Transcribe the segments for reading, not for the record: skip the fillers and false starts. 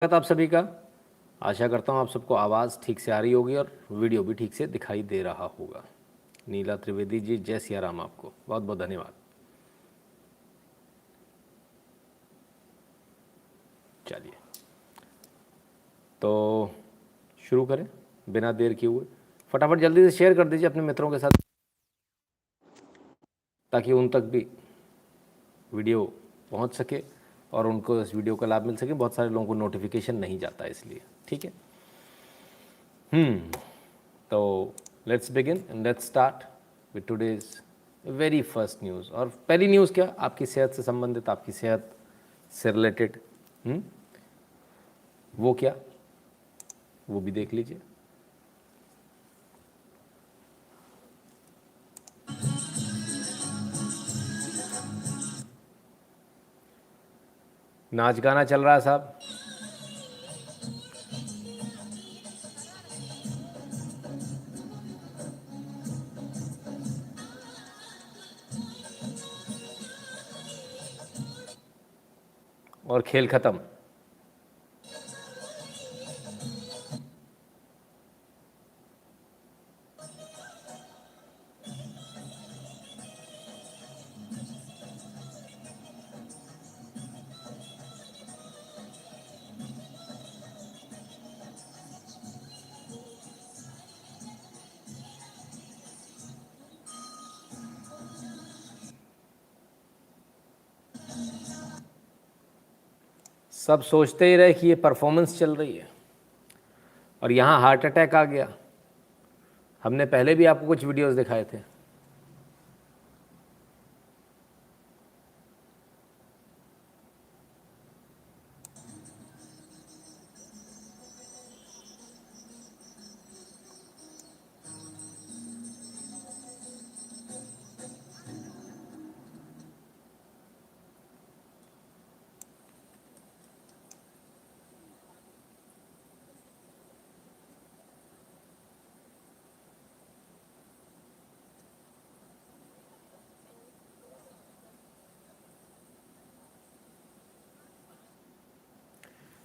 स्वागत आप सभी का। आशा करता हूँ आप सबको आवाज़ ठीक से आ रही होगी और वीडियो भी ठीक से दिखाई दे रहा होगा। नीला त्रिवेदी जी, जय सिया राम, आपको बहुत बहुत धन्यवाद। चलिए तो शुरू करें बिना देर किए हुए। फटाफट जल्दी से शेयर कर दीजिए अपने मित्रों के साथ ताकि उन तक भी वीडियो पहुंच सके और उनको इस वीडियो का लाभ मिल सके। बहुत सारे लोगों को नोटिफिकेशन नहीं जाता इसलिए, ठीक है। तो let's begin and let's start with today's very first news. और पहली न्यूज़ क्या, आपकी सेहत से संबंधित, आपकी सेहत से रिलेटेड। वो क्या, वो भी देख लीजिए। नाच गाना चल रहा है साहब। और खेल खत्म। सब सोचते ही रहे कि ये परफॉर्मेंस चल रही है और यहाँ हार्ट अटैक आ गया। हमने पहले भी आपको कुछ वीडियोस दिखाए थे।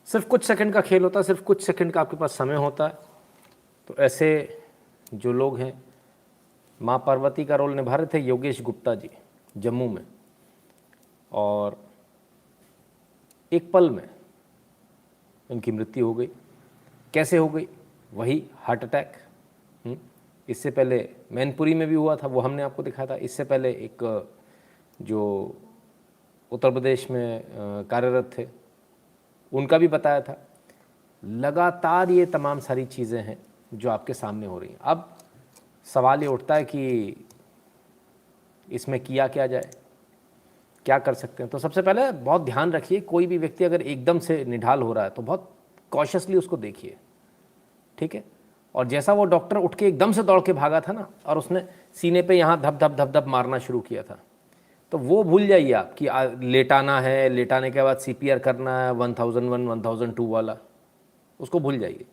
सिर्फ कुछ सेकंड का खेल होता है, सिर्फ कुछ सेकंड का आपके पास समय होता है। तो ऐसे जो लोग हैं, माँ पार्वती का रोल निभा रहे थे योगेश गुप्ता जी जम्मू में, और एक पल में उनकी मृत्यु हो गई। कैसे हो गई? वही हार्ट अटैक। इससे पहले मैनपुरी में भी हुआ था, वो हमने आपको दिखाया था। इससे पहले एक जो उत्तर प्रदेश में कार्यरत थे, उनका भी बताया था। लगातार ये तमाम सारी चीज़ें हैं जो आपके सामने हो रही हैं। अब सवाल ये उठता है कि इसमें किया क्या जाए, क्या कर सकते हैं। तो सबसे पहले बहुत ध्यान रखिए, कोई भी व्यक्ति अगर एकदम से निढाल हो रहा है तो बहुत कॉशियसली उसको देखिए, ठीक है। और जैसा वो डॉक्टर उठ के एकदम से दौड़ के भागा था ना, और उसने सीने पे यहाँ धप धप धप धप मारना शुरू किया था, तो वो भूल जाइए आप कि लेटाना है, लेटाने के बाद सीपीआर करना है 1001 1002 वाला, उसको भूल जाइए।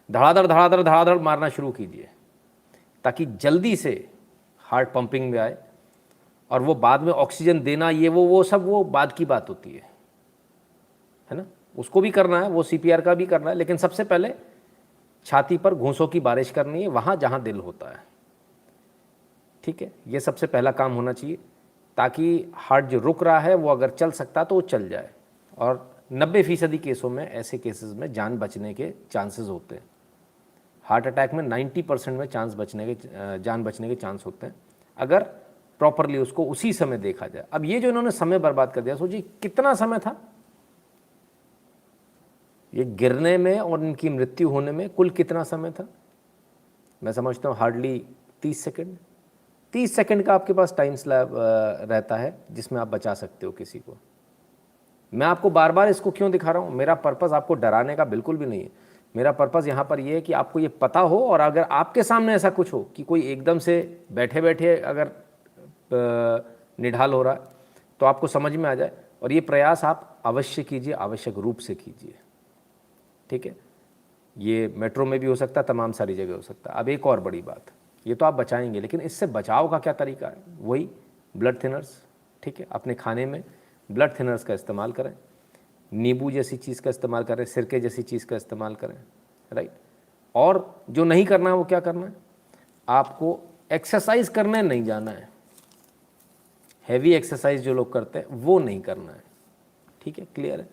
धड़ाधड़ धड़ाधड़ धड़ाधड़ मारना शुरू कीजिए ताकि जल्दी से हार्ट पंपिंग में आए। और वो बाद में ऑक्सीजन देना, ये वो सब वो बाद की बात होती है ना। उसको भी करना है, वो सीपीआर का भी करना है, लेकिन सबसे पहले छाती पर घूंसों की बारिश करनी है, वहाँ जहाँ दिल होता है, ठीक है। ये सबसे पहला काम होना चाहिए ताकि हार्ट जो रुक रहा है वो अगर चल सकता तो वो चल जाए। और 90% केसों में, ऐसे केसेस में जान बचने के चांसेस होते हैं। हार्ट अटैक में 90% में जान बचने के चांस होते हैं अगर प्रॉपरली उसको उसी समय देखा जाए। अब ये जो इन्होंने समय बर्बाद कर दिया, सोचिए कितना समय था ये गिरने में और इनकी मृत्यु होने में, कुल कितना समय था? मैं समझता हूँ हार्डली 30 सेकेंड। 30 सेकेंड का आपके पास टाइम स्लैब रहता है जिसमें आप बचा सकते हो किसी को। मैं आपको बार बार इसको क्यों दिखा रहा हूँ? मेरा पर्पज़ आपको डराने का बिल्कुल भी नहीं है। मेरा पर्पज़ यहाँ पर यह है कि आपको ये पता हो, और अगर आपके सामने ऐसा कुछ हो कि कोई एकदम से बैठे बैठे अगर निढाल हो रहा है, तो आपको समझ में आ जाए। और ये प्रयास आप अवश्य कीजिए, आवश्यक रूप से कीजिए, ठीक है। ये मेट्रो में भी हो सकता है, तमाम सारी जगह हो सकता है। अब एक और बड़ी बात, ये तो आप बचाएंगे, लेकिन इससे बचाव का क्या तरीका है? वही ब्लड थिनर्स, ठीक है। अपने खाने में ब्लड थिनर्स का इस्तेमाल करें। नींबू जैसी चीज़ का इस्तेमाल करें, सिरके जैसी चीज़ का इस्तेमाल करें, राइट। और जो नहीं करना है वो क्या करना है, आपको एक्सरसाइज करने नहीं जाना है, हैवी एक्सरसाइज जो लोग करते हैं वो नहीं करना है, ठीक है, क्लियर है।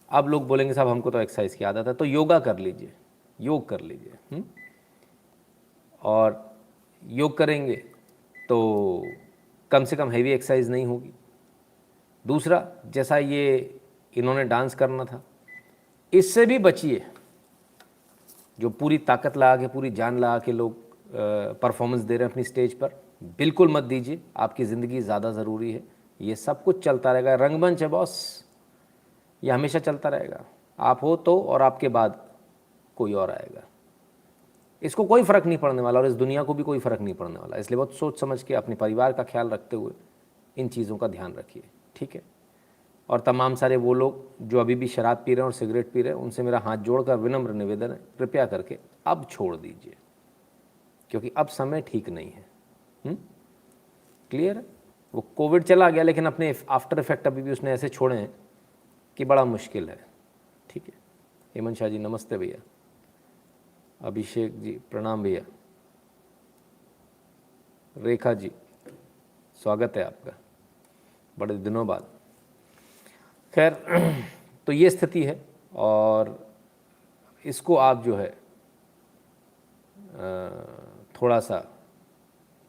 अब लोग बोलेंगे साहब हमको तो एक्सरसाइज की आदत है, तो योगा कर लीजिए, योग कर लीजिए, और योग करेंगे तो कम से कम हैवी एक्सरसाइज नहीं होगी। दूसरा, जैसा ये इन्होंने डांस करना था, इससे भी बचिए। जो पूरी ताकत लगा के, पूरी जान लगा के लोग परफॉर्मेंस दे रहे हैं अपनी स्टेज पर, बिल्कुल मत दीजिए। आपकी ज़िंदगी ज़्यादा ज़रूरी है। ये सब कुछ चलता रहेगा, रंगमंच है बॉस, ये हमेशा चलता रहेगा। आप हो तो, और आपके बाद कोई और आएगा। इसको कोई फ़र्क नहीं पड़ने वाला, और इस दुनिया को भी कोई फ़र्क नहीं पड़ने वाला। इसलिए बहुत सोच समझ के अपने परिवार का ख्याल रखते हुए इन चीज़ों का ध्यान रखिए, ठीक है। और तमाम सारे वो लोग जो अभी भी शराब पी रहे हैं और सिगरेट पी रहे हैं, उनसे मेरा हाथ जोड़कर विनम्र निवेदन है, कृपया करके अब छोड़ दीजिए, क्योंकि अब समय ठीक नहीं है। क्लियर है। वो कोविड चला गया, लेकिन अपने आफ्टर इफेक्ट अभी भी उसने ऐसे छोड़े हैं कि बड़ा मुश्किल है, ठीक है। हेमंत शाह जी नमस्ते भैया। अभिषेक जी प्रणाम भैया। रेखा जी स्वागत है आपका, बड़े दिनों बाद। खैर, तो ये स्थिति है, और इसको आप जो है थोड़ा सा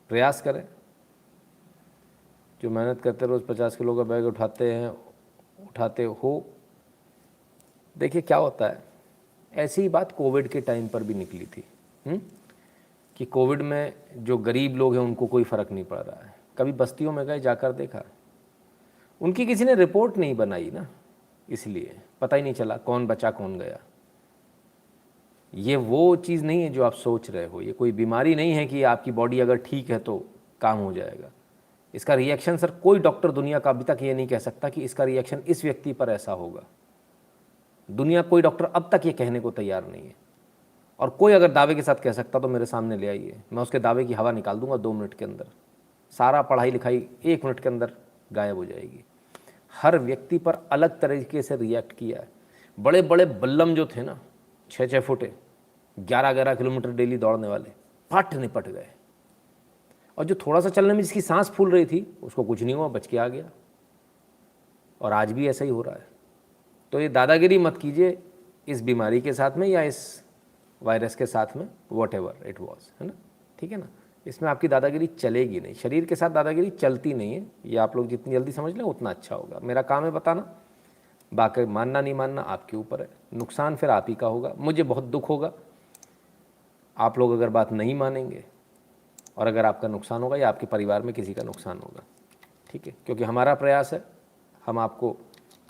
प्रयास करें। जो मेहनत करते रोज़ 50 किलो का बैग उठाते हो, देखिए क्या होता है। ऐसी ही बात कोविड के टाइम पर भी निकली थी, कि कोविड में जो गरीब लोग हैं उनको कोई फ़र्क नहीं पड़ रहा है। कभी बस्तियों में गए, जाकर देखा, उनकी किसी ने रिपोर्ट नहीं बनाई ना, इसलिए पता ही नहीं चला कौन बचा कौन गया। ये वो चीज़ नहीं है जो आप सोच रहे हो। ये कोई बीमारी नहीं है कि आपकी बॉडी अगर ठीक है तो काम हो जाएगा। इसका रिएक्शन सर कोई डॉक्टर दुनिया का अभी तक ये नहीं कह सकता कि इसका रिएक्शन इस व्यक्ति पर ऐसा होगा। दुनिया कोई डॉक्टर अब तक ये कहने को तैयार नहीं है। और कोई अगर दावे के साथ कह सकता तो मेरे सामने ले आइए, मैं उसके दावे की हवा निकाल दूंगा 2 मिनट के अंदर। सारा पढ़ाई लिखाई 1 मिनट के अंदर गायब हो जाएगी। हर व्यक्ति पर अलग तरीके से रिएक्ट किया है। बड़े बड़े बल्लम जो थे ना, 6-6 फुटे, 11-11 किलोमीटर डेली दौड़ने वाले, फट निपट गए। और जो थोड़ा सा चलने में जिसकी सांस फूल रही थी, उसको कुछ नहीं हुआ, बच के आ गया। और आज भी ऐसा ही हो रहा है। तो ये दादागिरी मत कीजिए इस बीमारी के साथ में या इस वायरस के साथ में, वॉट एवर इट वॉज, है ना, ठीक है ना। इसमें आपकी दादागिरी चलेगी नहीं, शरीर के साथ दादागिरी चलती नहीं है। ये आप लोग जितनी जल्दी समझ लें उतना अच्छा होगा। मेरा काम है बताना, बाकी मानना नहीं मानना आपके ऊपर है। नुकसान फिर आप ही का होगा। मुझे बहुत दुख होगा आप लोग अगर बात नहीं मानेंगे, और अगर आपका नुकसान होगा या आपके परिवार में किसी का नुकसान होगा, ठीक है। क्योंकि हमारा प्रयास है, हम आपको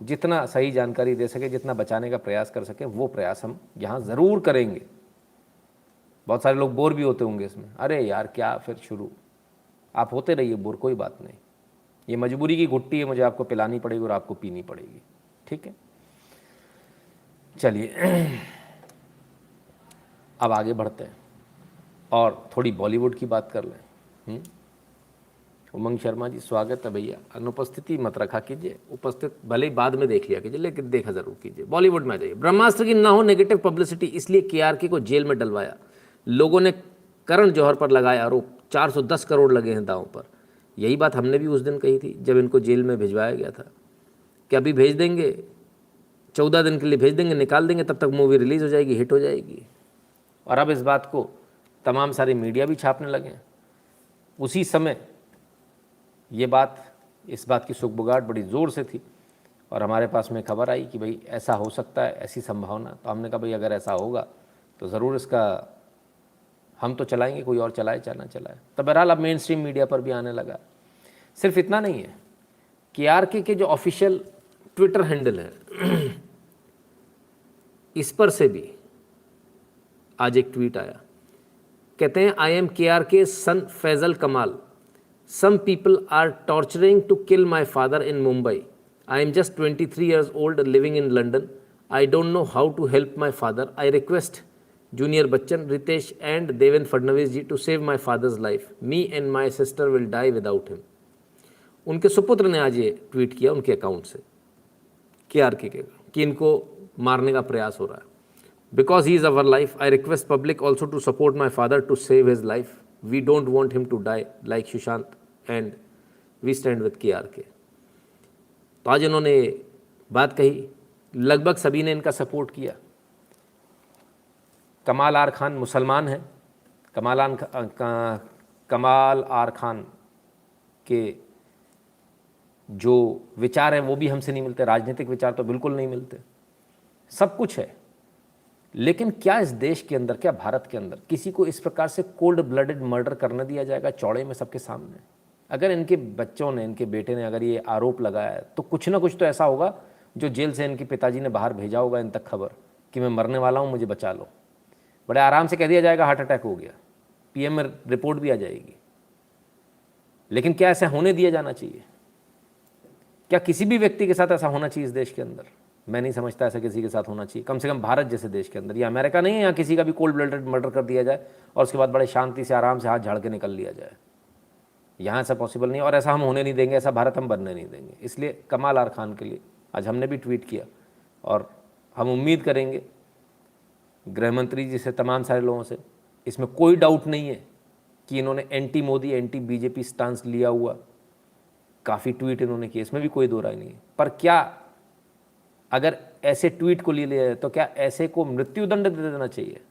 जितना सही जानकारी दे सके, जितना बचाने का प्रयास कर सके, वो प्रयास हम यहाँ ज़रूर करेंगे। बहुत सारे लोग बोर भी होते होंगे इसमें, अरे यार क्या फिर शुरू। आप होते रहिए बोर, कोई बात नहीं। ये मजबूरी की घुट्टी है, मुझे आपको पिलानी पड़ेगी और आपको पीनी पड़ेगी, ठीक है। चलिए अब आगे बढ़ते हैं और थोड़ी बॉलीवुड की बात कर लें। उमंग शर्मा जी स्वागत है भैया। अनुपस्थिति मत रखा कीजिए, उपस्थित भले ही बाद में देख लिया कीजिए, लेकिन देखा जरूर कीजिए। बॉलीवुड में आ जाइए। ब्रह्मास्त्र की ना हो नेगेटिव पब्लिसिटी, इसलिए केआरके को जेल में डलवाया। लोगों ने करण जौहर पर लगाया आरोप, 410 करोड़ लगे हैं दांव पर। यही बात हमने भी उस दिन कही थी जब इनको जेल में भिजवाया गया था कि अभी भेज देंगे, 14 दिन के लिए भेज देंगे, निकाल देंगे, तब तक मूवी रिलीज़ हो जाएगी, हिट हो जाएगी। और अब इस बात को तमाम सारे मीडिया भी छापने लगे। उसी समय ये बात, इस बात की सुगबुगाहट बड़ी ज़ोर से थी, और हमारे पास में खबर आई कि भाई ऐसा हो सकता है, ऐसी संभावना। तो हमने कहा भाई अगर ऐसा होगा तो ज़रूर इसका हम तो चलाएंगे, कोई और चलाए चाहे ना चलाए। तो बहरहाल अब मेन स्ट्रीम मीडिया पर भी आने लगा। सिर्फ इतना नहीं है, केआरके के जो ऑफिशियल ट्विटर हैंडल है इस पर से भी आज एक ट्वीट आया। कहते हैं, I am KRK son Faisal Kamal, some people are torturing to kill my father in Mumbai, I am just 23 years old living in London, I don't know how to help my father, I request junior Bachchan, Riteish and Devendra Fadnavis ji to save my father's life, me and my sister will die without him. उनके सुपुत्र ने आज ये tweet किया उनके account से, केआरके के कि इनको मारने का प्रयास हो रहा है। Because he is our life, I request public also to support my father to save his life. We don't want him to die like Sushant and we stand with KRK। तो आज इन्होंने बात कही, लगभग सभी ने इनका सपोर्ट किया। कमाल आर खान मुसलमान हैं, कमाल आर खान के जो विचार हैं वो भी हमसे नहीं मिलते, राजनीतिक विचार तो बिल्कुल नहीं मिलते, सब कुछ है। लेकिन क्या इस देश के अंदर, क्या भारत के अंदर किसी को इस प्रकार से कोल्ड ब्लडेड मर्डर करने दिया जाएगा चौड़े में सबके सामने? अगर इनके बच्चों ने, इनके बेटे ने अगर ये आरोप लगाया है तो कुछ ना कुछ तो ऐसा होगा जो जेल से इनके पिताजी ने बाहर भेजा होगा इन तक खबर कि मैं मरने वाला हूँ, मुझे बचा लो। बड़े आराम से कह दिया जाएगा हार्ट अटैक हो गया, PM में रिपोर्ट भी आ जाएगी। लेकिन क्या ऐसा होने दिया जाना चाहिए? क्या किसी भी व्यक्ति के साथ ऐसा होना चाहिए इस देश के अंदर? मैं नहीं समझता ऐसा किसी के साथ होना चाहिए, कम से कम भारत जैसे देश के अंदर। या अमेरिका नहीं है, यहाँ किसी का भी कोल्ड ब्लडेड मर्डर कर दिया जाए और उसके बाद बड़े शांति से आराम से हाथ झाड़ के निकल लिया जाए। यहाँ ऐसा पॉसिबल नहीं, और ऐसा हम होने नहीं देंगे, ऐसा भारत हम बनने नहीं देंगे। इसलिए कमाल आर खान के लिए आज हमने भी ट्वीट किया और हम उम्मीद करेंगे गृह मंत्री जी से, तमाम सारे लोगों से, इसमें कोई डाउट नहीं है कि इन्होंने anti Modi, anti BJP stance लिया हुआ, काफ़ी ट्वीट इन्होंने किए, इसमें भी कोई दो राय नहीं है। पर क्या अगर ऐसे ट्वीट को ले लिया जाए तो क्या ऐसे को मृत्युदंड दे देना चाहिए?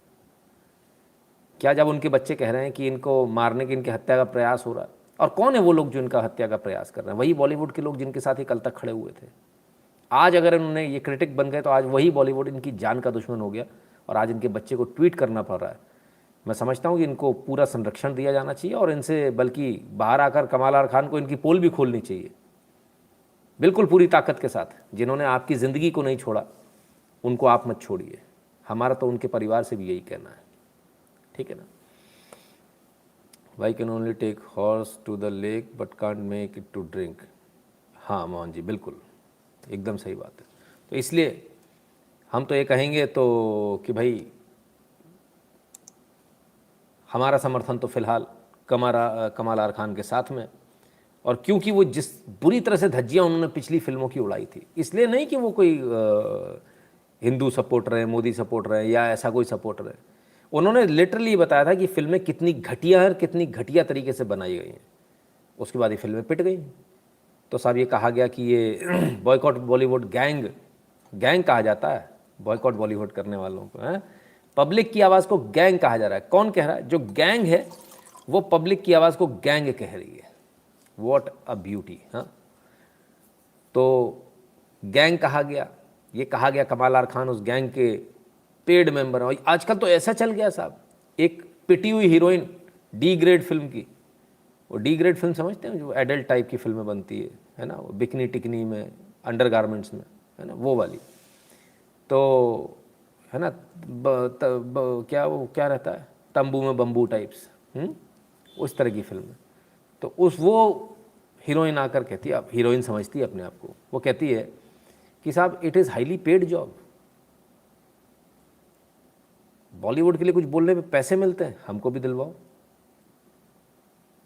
क्या जब उनके बच्चे कह रहे हैं कि इनको मारने की, इनकी हत्या का प्रयास हो रहा है, और कौन है वो लोग जो इनका हत्या का प्रयास कर रहे हैं? वही बॉलीवुड के लोग जिनके साथ ही कल तक खड़े हुए थे। आज अगर इन्होंने ये क्रिटिक बन गए तो आज वही बॉलीवुड इनकी जान का दुश्मन हो गया और आज इनके बच्चे को ट्वीट करना पड़ रहा है। मैं समझता हूँ कि इनको पूरा संरक्षण दिया जाना चाहिए और इनसे बल्कि बाहर आकर कमाल आर खान को इनकी पोल भी खोलनी चाहिए, बिल्कुल पूरी ताकत के साथ। जिन्होंने आपकी ज़िंदगी को नहीं छोड़ा उनको आप मत छोड़िए। हमारा तो उनके परिवार से भी यही कहना है, ठीक है ना? Why can only take horse to the lake but can't make it to drink. हाँ मोहन जी, बिल्कुल एकदम सही बात है। तो इसलिए हम तो ये कहेंगे तो कि भाई हमारा समर्थन तो फिलहाल कमाल आर खान के साथ में, और क्योंकि वो जिस बुरी तरह से धज्जियाँ उन्होंने पिछली फिल्मों की उड़ाई थी, इसलिए नहीं कि वो कोई हिंदू सपोर्टर है, मोदी सपोर्टर है या ऐसा कोई सपोर्टर है। उन्होंने लिटरली बताया था कि फिल्में कितनी घटिया है, कितनी घटिया तरीके से बनाई गई हैं। उसके बाद ये फिल्में पिट गई। तो साहब ये कहा गया कि ये बॉयकॉट बॉलीवुड गैंग कहा जाता है बॉयकॉट बॉलीवुड करने वालों को, है पब्लिक की आवाज़ को गैंग कहा जा रहा है। कौन कह रहा है? जो गैंग है वो पब्लिक की आवाज़ को गैंग कह रही है। What a beauty. हाँ, तो गैंग कहा गया, ये कहा गया कमाल आर खान उस गैंग के पेड मेंबर हैं। आजकल तो ऐसा चल गया साहब, एक पिटी हुई हीरोइन डी ग्रेड फिल्म की, वो डी ग्रेड फिल्म समझते हैं जो एडल्ट टाइप की फिल्में बनती है ना, वो बिकनी टिकनी में, अंडर गारमेंट्स में, है ना, वो वाली। तो है ना, क्या रहता है, तंबू में बम्बू टाइप्स, उस तरह की फिल्म। तो वो हीरोइन आकर कहती है, आप हीरोइन समझती है अपने आप को, वो कहती है कि साहब it is highly paid job, Bollywood के लिए कुछ बोलने पे पैसे मिलते हैं, हमको भी दिलवाओ।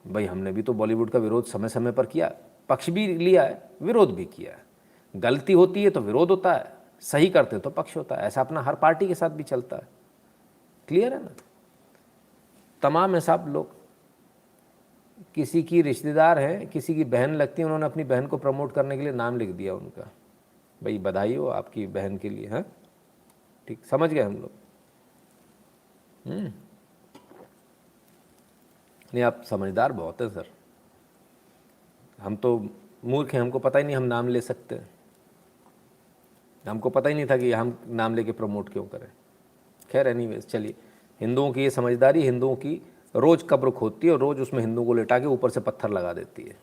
भाई हमने भी तो बॉलीवुड का विरोध समय समय पर किया, पक्ष भी लिया है, विरोध भी किया है। गलती होती है तो विरोध होता है, सही करते तो पक्ष होता है। ऐसा अपना हर पार्टी के साथ भी चलता है। क्लियर है ना? तमाम ऐसा लोग, किसी की रिश्तेदार है, किसी की बहन लगती है, उन्होंने अपनी बहन को प्रमोट करने के लिए नाम लिख दिया उनका। भाई बधाई हो आपकी बहन के लिए। हाँ ठीक, समझ गए हम लोग। नहीं आप समझदार बहुत है सर, हम तो मूर्ख हैं, हमको पता ही नहीं हम नाम ले सकते हैं, हमको पता ही नहीं था कि हम नाम लेके प्रमोट क्यों करें। खैर एनीवेज, चलिए, हिंदुओं की ये समझदारी हिंदुओं की रोज़ कब्र खोदती है और रोज़ उसमें हिंदू को लेटा के ऊपर से पत्थर लगा देती है।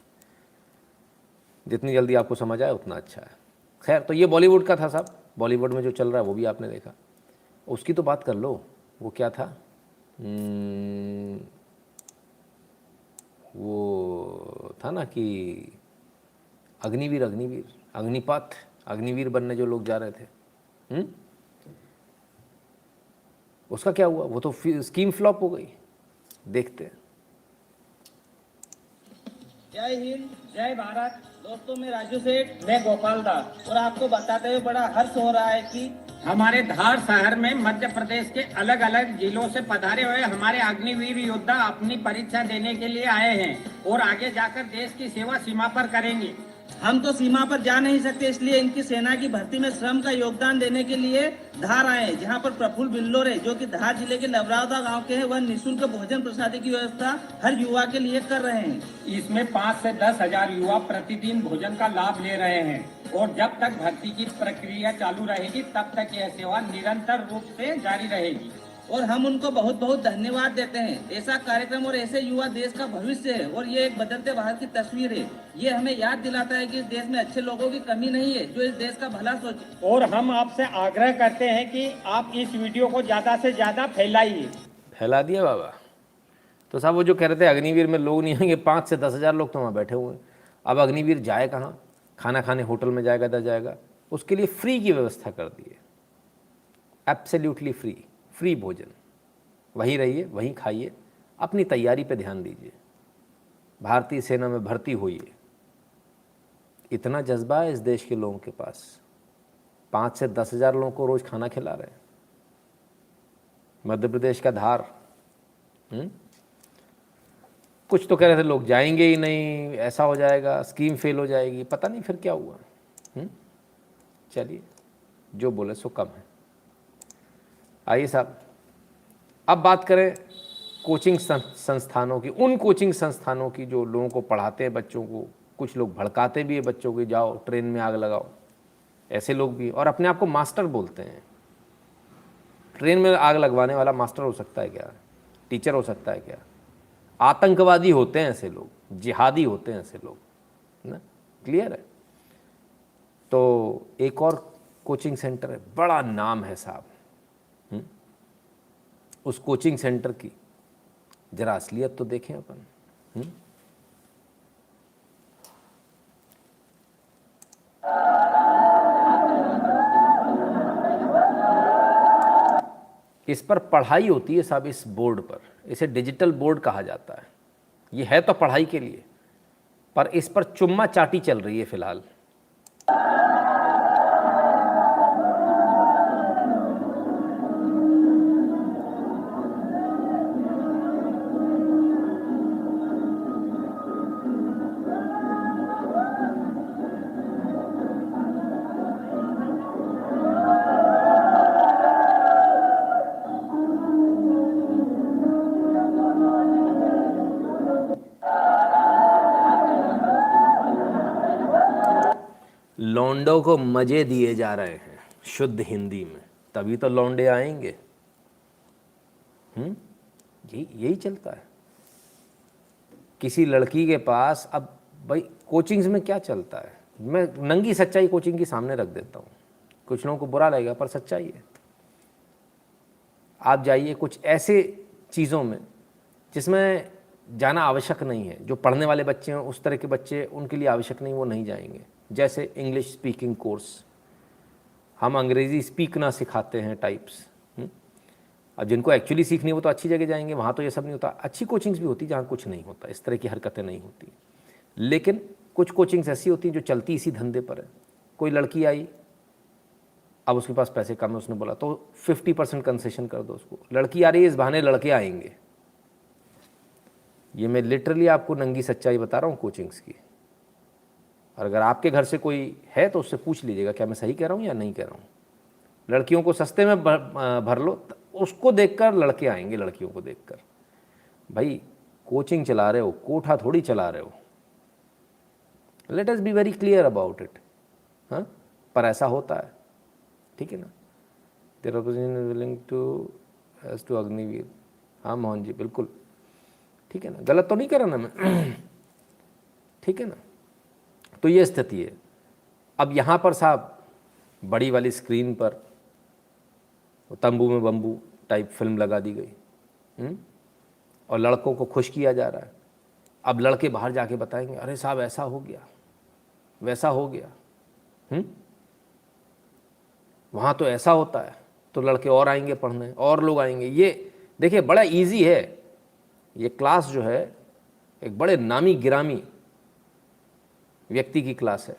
जितनी जल्दी आपको समझ आए उतना अच्छा है। खैर, तो ये बॉलीवुड का था साहब, बॉलीवुड में जो चल रहा है वो भी आपने देखा। उसकी तो बात कर लो, वो क्या था, वो था ना कि अग्निवीर बनने जो लोग जा रहे थे, उसका क्या हुआ? वो तो स्कीम फ्लॉप हो गई। देखते हैं। जय हिंद, जय भारत। दोस्तों, मैं राजू सेठ, मैं गोपाल दास, और आपको बताते हुए बड़ा हर्ष हो रहा है कि हमारे धार शहर में मध्य प्रदेश के अलग अलग जिलों से पधारे हुए हमारे अग्निवीर योद्धा अपनी परीक्षा देने के लिए आए हैं और आगे जाकर देश की सेवा सीमा पर करेंगे। हम तो सीमा पर जा नहीं सकते, इसलिए इनकी सेना की भर्ती में श्रम का योगदान देने के लिए धार आए, जहां पर प्रफुल्ल बिल्लोरे, जो कि धार जिले के नवरावदा गांव के हैं, वह निःशुल्क भोजन प्रसादी की व्यवस्था हर युवा के लिए कर रहे हैं। इसमें 5 से 10 हजार युवा प्रतिदिन भोजन का लाभ ले रहे हैं और जब तक भर्ती की प्रक्रिया चालू रहेगी तब तक यह सेवा निरंतर रूप से जारी रहेगी और हम उनको बहुत बहुत धन्यवाद देते हैं। ऐसा कार्यक्रम और ऐसे युवा देश का भविष्य है और ये एक बदलते भारत की तस्वीर है। ये हमें याद दिलाता है कि इस देश में अच्छे लोगों की कमी नहीं है जो इस देश का भला सोचे। और हम आपसे आग्रह करते हैं कि आप इस वीडियो को ज्यादा से ज्यादा फैलाइए। फैला दिया बाबा। तो साहब वो जो कह रहे थे अग्निवीर में लोग नहीं आएंगे, 5 से 10 हज़ार लोग तो वहाँ बैठे हुए हैं। अब अग्निवीर जाए कहाँ? खाना खाने होटल में जाएगा, इधर जाएगा। उसके लिए फ्री की व्यवस्था कर दी है, एब्सोल्युटली फ्री, फ्री भोजन। वहीं रहिए, वहीं खाइए, अपनी तैयारी पे ध्यान दीजिए, भारतीय सेना में भर्ती होइए। इतना जज्बा है इस देश के लोगों के पास। 5 से 10 हज़ार लोगों को रोज़ खाना खिला रहे हैं। मध्य प्रदेश का धार। कुछ तो कह रहे थे लोग जाएंगे ही नहीं, ऐसा हो जाएगा, स्कीम फेल हो जाएगी, पता नहीं फिर क्या हुआ। चलिए, जो बोले सो कम है। आइए साहब, अब बात करें कोचिंग संस्थानों की, उन कोचिंग संस्थानों की जो लोगों को पढ़ाते हैं बच्चों को। कुछ लोग भड़काते भी है बच्चों को, जाओ ट्रेन में आग लगाओ, ऐसे लोग भी, और अपने आप को मास्टर बोलते हैं। ट्रेन में आग लगवाने वाला मास्टर हो सकता है क्या? टीचर हो सकता है क्या? आतंकवादी होते हैं ऐसे लोग, जिहादी होते हैं ऐसे लोग ना। क्लियर है? तो एक और कोचिंग सेंटर है, बड़ा नाम है साहब। उस कोचिंग सेंटर की जरा असलियत तो देखें अपन। इस पर पढ़ाई होती है साहब, इस बोर्ड पर। इसे डिजिटल बोर्ड कहा जाता है। ये है तो पढ़ाई के लिए, पर इस पर चुम्मा चाटी चल रही है फिलहाल। लौंडों को मजे दिए जा रहे हैं शुद्ध हिंदी में, तभी तो लौंडे आएंगे। यही चलता है। किसी लड़की के पास, अब भाई कोचिंग्स में क्या चलता है, मैं नंगी सच्चाई कोचिंग के सामने रख देता हूँ। कुछ लोगों को बुरा लगेगा पर सच्चाई है। आप जाइए कुछ ऐसे चीज़ों में जिसमें जाना आवश्यक नहीं है। जो पढ़ने वाले बच्चे हैं, उस तरह के बच्चे, उनके लिए आवश्यक नहीं, वो नहीं जाएंगे। जैसे इंग्लिश स्पीकिंग कोर्स, हम अंग्रेज़ी स्पीक ना सिखाते हैं टाइप्स। अब जिनको एक्चुअली सीखनी है वो तो अच्छी जगह जाएंगे, वहाँ तो ये सब नहीं होता। अच्छी कोचिंग्स भी होती जहाँ कुछ नहीं होता, इस तरह की हरकतें नहीं होती। लेकिन कुछ कोचिंग्स ऐसी होती हैं जो चलती इसी धंधे पर है। कोई लड़की आई, अब उसके पास पैसे कम है, उसने बोला तो 50% कंसेशन कर दो उसको। लड़की आ रही है, इस बहाने लड़के आएंगे। ये मैं लिटरली आपको नंगी सच्चाई बता रहा हूँ कोचिंग्स की। और अगर आपके घर से कोई है तो उससे पूछ लीजिएगा क्या मैं सही कह रहा हूँ या नहीं कह रहा हूँ। लड़कियों को सस्ते में भर लो, उसको देखकर लड़के आएंगे। लड़कियों को देखकर, भाई कोचिंग चला रहे हो, कोठा थोड़ी चला रहे हो। Let us be very clear about it. हाँ, पर ऐसा होता है, ठीक है ना। Their opposition willing to as to Agniveer. हाँ मोहन जी, बिल्कुल ठीक है ना, गलत तो नहीं कर रहा ना मैं, ठीक है ना। तो ये स्थिति है। अब यहाँ पर साहब बड़ी वाली स्क्रीन पर तंबू में बम्बू टाइप फिल्म लगा दी गई, और लड़कों को खुश किया जा रहा है। अब लड़के बाहर जाके बताएंगे, अरे साहब ऐसा हो गया, वैसा हो गया, वहाँ तो ऐसा होता है। तो लड़के और आएंगे पढ़ने, और लोग आएंगे। ये देखिए बड़ा इजी है। ये क्लास जो है एक बड़े नामी गिरामी व्यक्ति की क्लास है,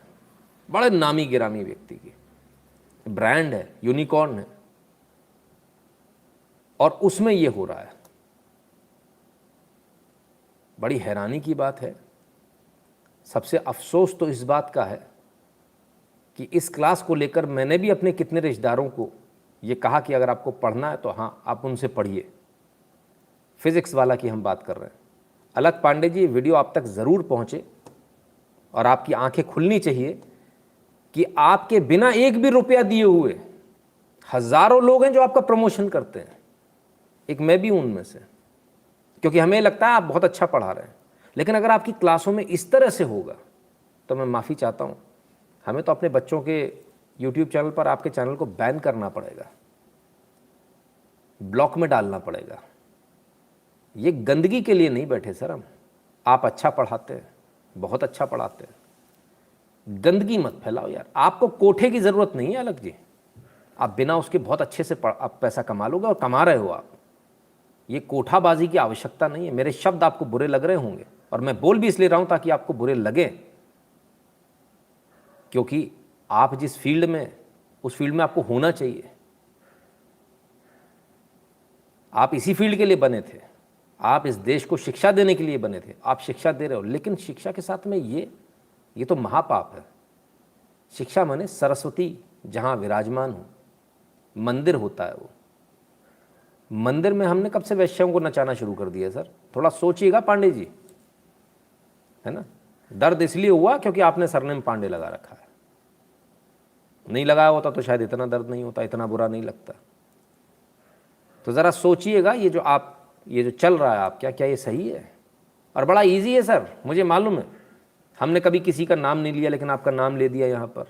बड़े नामी गिरामी व्यक्ति की, ब्रांड है, यूनिकॉर्न है, और उसमें ये हो रहा है। बड़ी हैरानी की बात है। सबसे अफसोस तो इस बात का है कि इस क्लास को लेकर मैंने भी अपने कितने रिश्तेदारों को ये कहा कि अगर आपको पढ़ना है तो हाँ आप उनसे पढ़िए। फिजिक्स वाला की हम बात कर रहे हैं। अलख पांडे जी, वीडियो आप तक ज़रूर पहुँचे और आपकी आंखें खुलनी चाहिए कि आपके बिना एक भी रुपया दिए हुए हज़ारों लोग हैं जो आपका प्रमोशन करते हैं। एक मैं भी उनमें से, क्योंकि हमें लगता है आप बहुत अच्छा पढ़ा रहे हैं, लेकिन अगर आपकी क्लासों में इस तरह से होगा तो मैं माफ़ी चाहता हूँ, हमें तो अपने बच्चों के YouTube चैनल पर आपके चैनल को बैन करना पड़ेगा, ब्लॉक में डालना पड़ेगा। ये गंदगी के लिए नहीं बैठे सर हम। आप अच्छा पढ़ाते हैं, बहुत अच्छा पढ़ाते हैं, गंदगी मत फैलाओ यार। आपको कोठे की ज़रूरत नहीं है अलग जी, आप बिना उसके बहुत अच्छे से आप पैसा कमा लोगे और कमा रहे हो आप। ये कोठाबाजी की आवश्यकता नहीं है। मेरे शब्द आपको बुरे लग रहे होंगे और मैं बोल भी इसलिए रहा हूं ताकि आपको बुरे लगे, क्योंकि आप जिस फील्ड में, उस फील्ड में आपको होना चाहिए। आप इसी फील्ड के लिए बने थे, आप इस देश को शिक्षा देने के लिए बने थे, आप शिक्षा दे रहे हो, लेकिन शिक्षा के साथ में ये तो महापाप है। शिक्षा माने सरस्वती जहां विराजमान हो, मंदिर होता है वो। मंदिर में हमने कब से वैश्यों को नचाना शुरू कर दिया सर? थोड़ा सोचिएगा पांडे जी, है ना। दर्द इसलिए हुआ क्योंकि आपने सरनेम पांडे लगा रखा है। नहीं लगाया होता तो शायद इतना दर्द नहीं होता, इतना बुरा नहीं लगता। तो ज़रा सोचिएगा, ये जो चल रहा है आप, क्या ये सही है? और बड़ा इजी है सर, मुझे मालूम है। हमने कभी किसी का नाम नहीं लिया, लेकिन आपका नाम ले दिया यहाँ पर,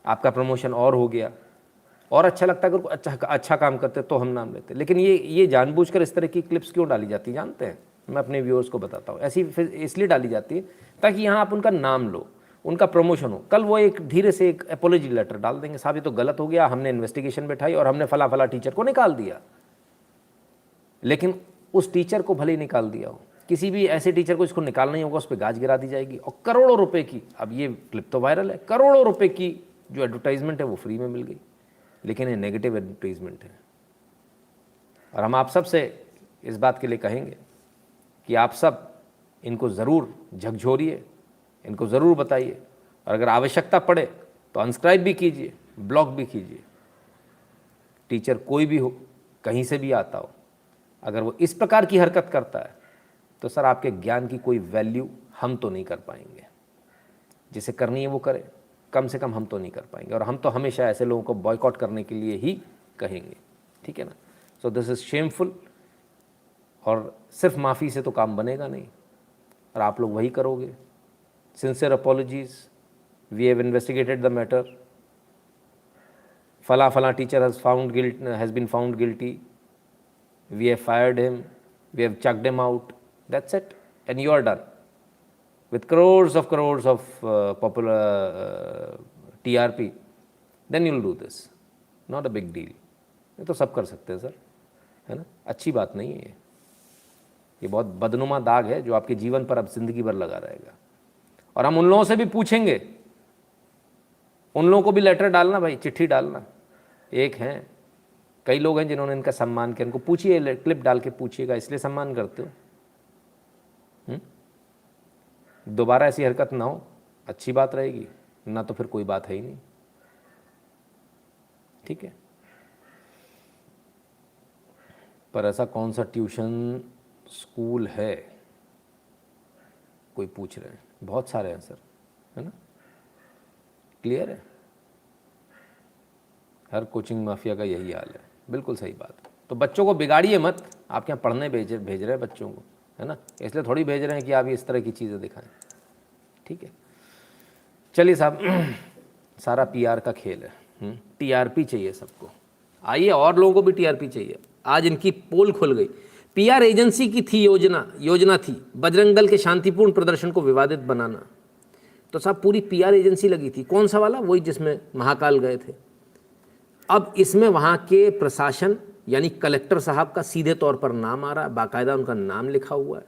आपका प्रमोशन और हो गया। और अच्छा लगता है अगर अच्छा काम करते तो हम नाम लेते। लेकिन ये जानबूझकर इस तरह की क्लिप्स क्यों डाली जाती है जानते हैं? मैं अपने व्यूअर्स को बताता हूँ। ऐसी इसलिए डाली जाती है ताकि यहाँ आप उनका नाम लो, उनका प्रमोशन हो। कल वो एक धीरे से एक एपोलॉजी लेटर डाल देंगे, साहब ये तो गलत हो गया, हमने इन्वेस्टिगेशन बैठाई और हमने फला फला टीचर को निकाल दिया। लेकिन उस टीचर को भले ही निकाल दिया हो, किसी भी ऐसे टीचर को जिसको निकालना ही होगा उस पर गाज गिरा दी जाएगी और करोड़ों रुपए की, अब ये क्लिप तो वायरल है, करोड़ों रुपए की जो एडवर्टाइजमेंट है वो फ्री में मिल गई। लेकिन ये नेगेटिव एडवर्टाइजमेंट है। और हम आप सब से इस बात के लिए कहेंगे कि आप सब इनको ज़रूर झकझोरिए, इनको ज़रूर बताइए, और अगर आवश्यकता पड़े तो अनसब्सक्राइब भी कीजिए, ब्लॉक भी कीजिए। टीचर कोई भी हो, कहीं से भी आता हो, अगर वो इस प्रकार की हरकत करता है तो सर आपके ज्ञान की कोई वैल्यू हम तो नहीं कर पाएंगे। जिसे करनी है वो करे, कम से कम हम तो नहीं कर पाएंगे। और हम तो हमेशा ऐसे लोगों को बॉयकॉट करने के लिए ही कहेंगे, ठीक है ना। So this is shameful. और सिर्फ माफ़ी से तो काम बनेगा नहीं, और आप लोग वही करोगे। Sincere apologies, we have investigated the matter, फला teacher has been found guilty, we have fired him, we have chucked him out, that's it, and you are done with crores of popular TRP, then you'll do this. Not a big deal. ये तो सब कर सकते हैं sir, है ना। अच्छी बात नहीं है ये बहुत बदनुमा दाग है जो आपके जीवन पर अब जिंदगी भर लगा रहेगा। और हम उन लोगों से भी पूछेंगे, उन लोगों को भी लेटर डालना भाई, चिट्ठी डालना। एक हैं, कई लोग हैं जिन्होंने इनका सम्मान किया, इनको पूछिए, क्लिप डाल के पूछिएगा इसलिए सम्मान करते हो? दोबारा ऐसी हरकत ना हो, अच्छी बात रहेगी, ना तो फिर कोई बात है ही नहीं, ठीक है। पर ऐसा कौन सा ट्यूशन स्कूल है, कोई पूछ रहे हैं? बहुत सारे हैं सर, है ना, क्लियर है। हर कोचिंग माफिया का यही हाल है, बिल्कुल सही बात है। तो बच्चों को बिगाड़िए मत, आप क्या पढ़ने भेज रहे हैं बच्चों को, है ना, इसलिए थोड़ी भेज रहे हैं कि आप इस तरह की चीज़ें दिखाएं, ठीक है। चलिए साहब, सारा पीआर का खेल है, टीआरपी चाहिए सबको। आइए, और लोगों को भी टीआरपी चाहिए। आज इनकी पोल खुल गई। पीआर एजेंसी की थी योजना थी बजरंग दल के शांतिपूर्ण प्रदर्शन को विवादित बनाना। तो साहब पूरी पीआर एजेंसी लगी थी। कौन सा वाला? वही जिसमें महाकाल गए थे। अब इसमें वहाँ के प्रशासन यानी कलेक्टर साहब का सीधे तौर पर नाम आ रहा है, बाकायदा उनका नाम लिखा हुआ है,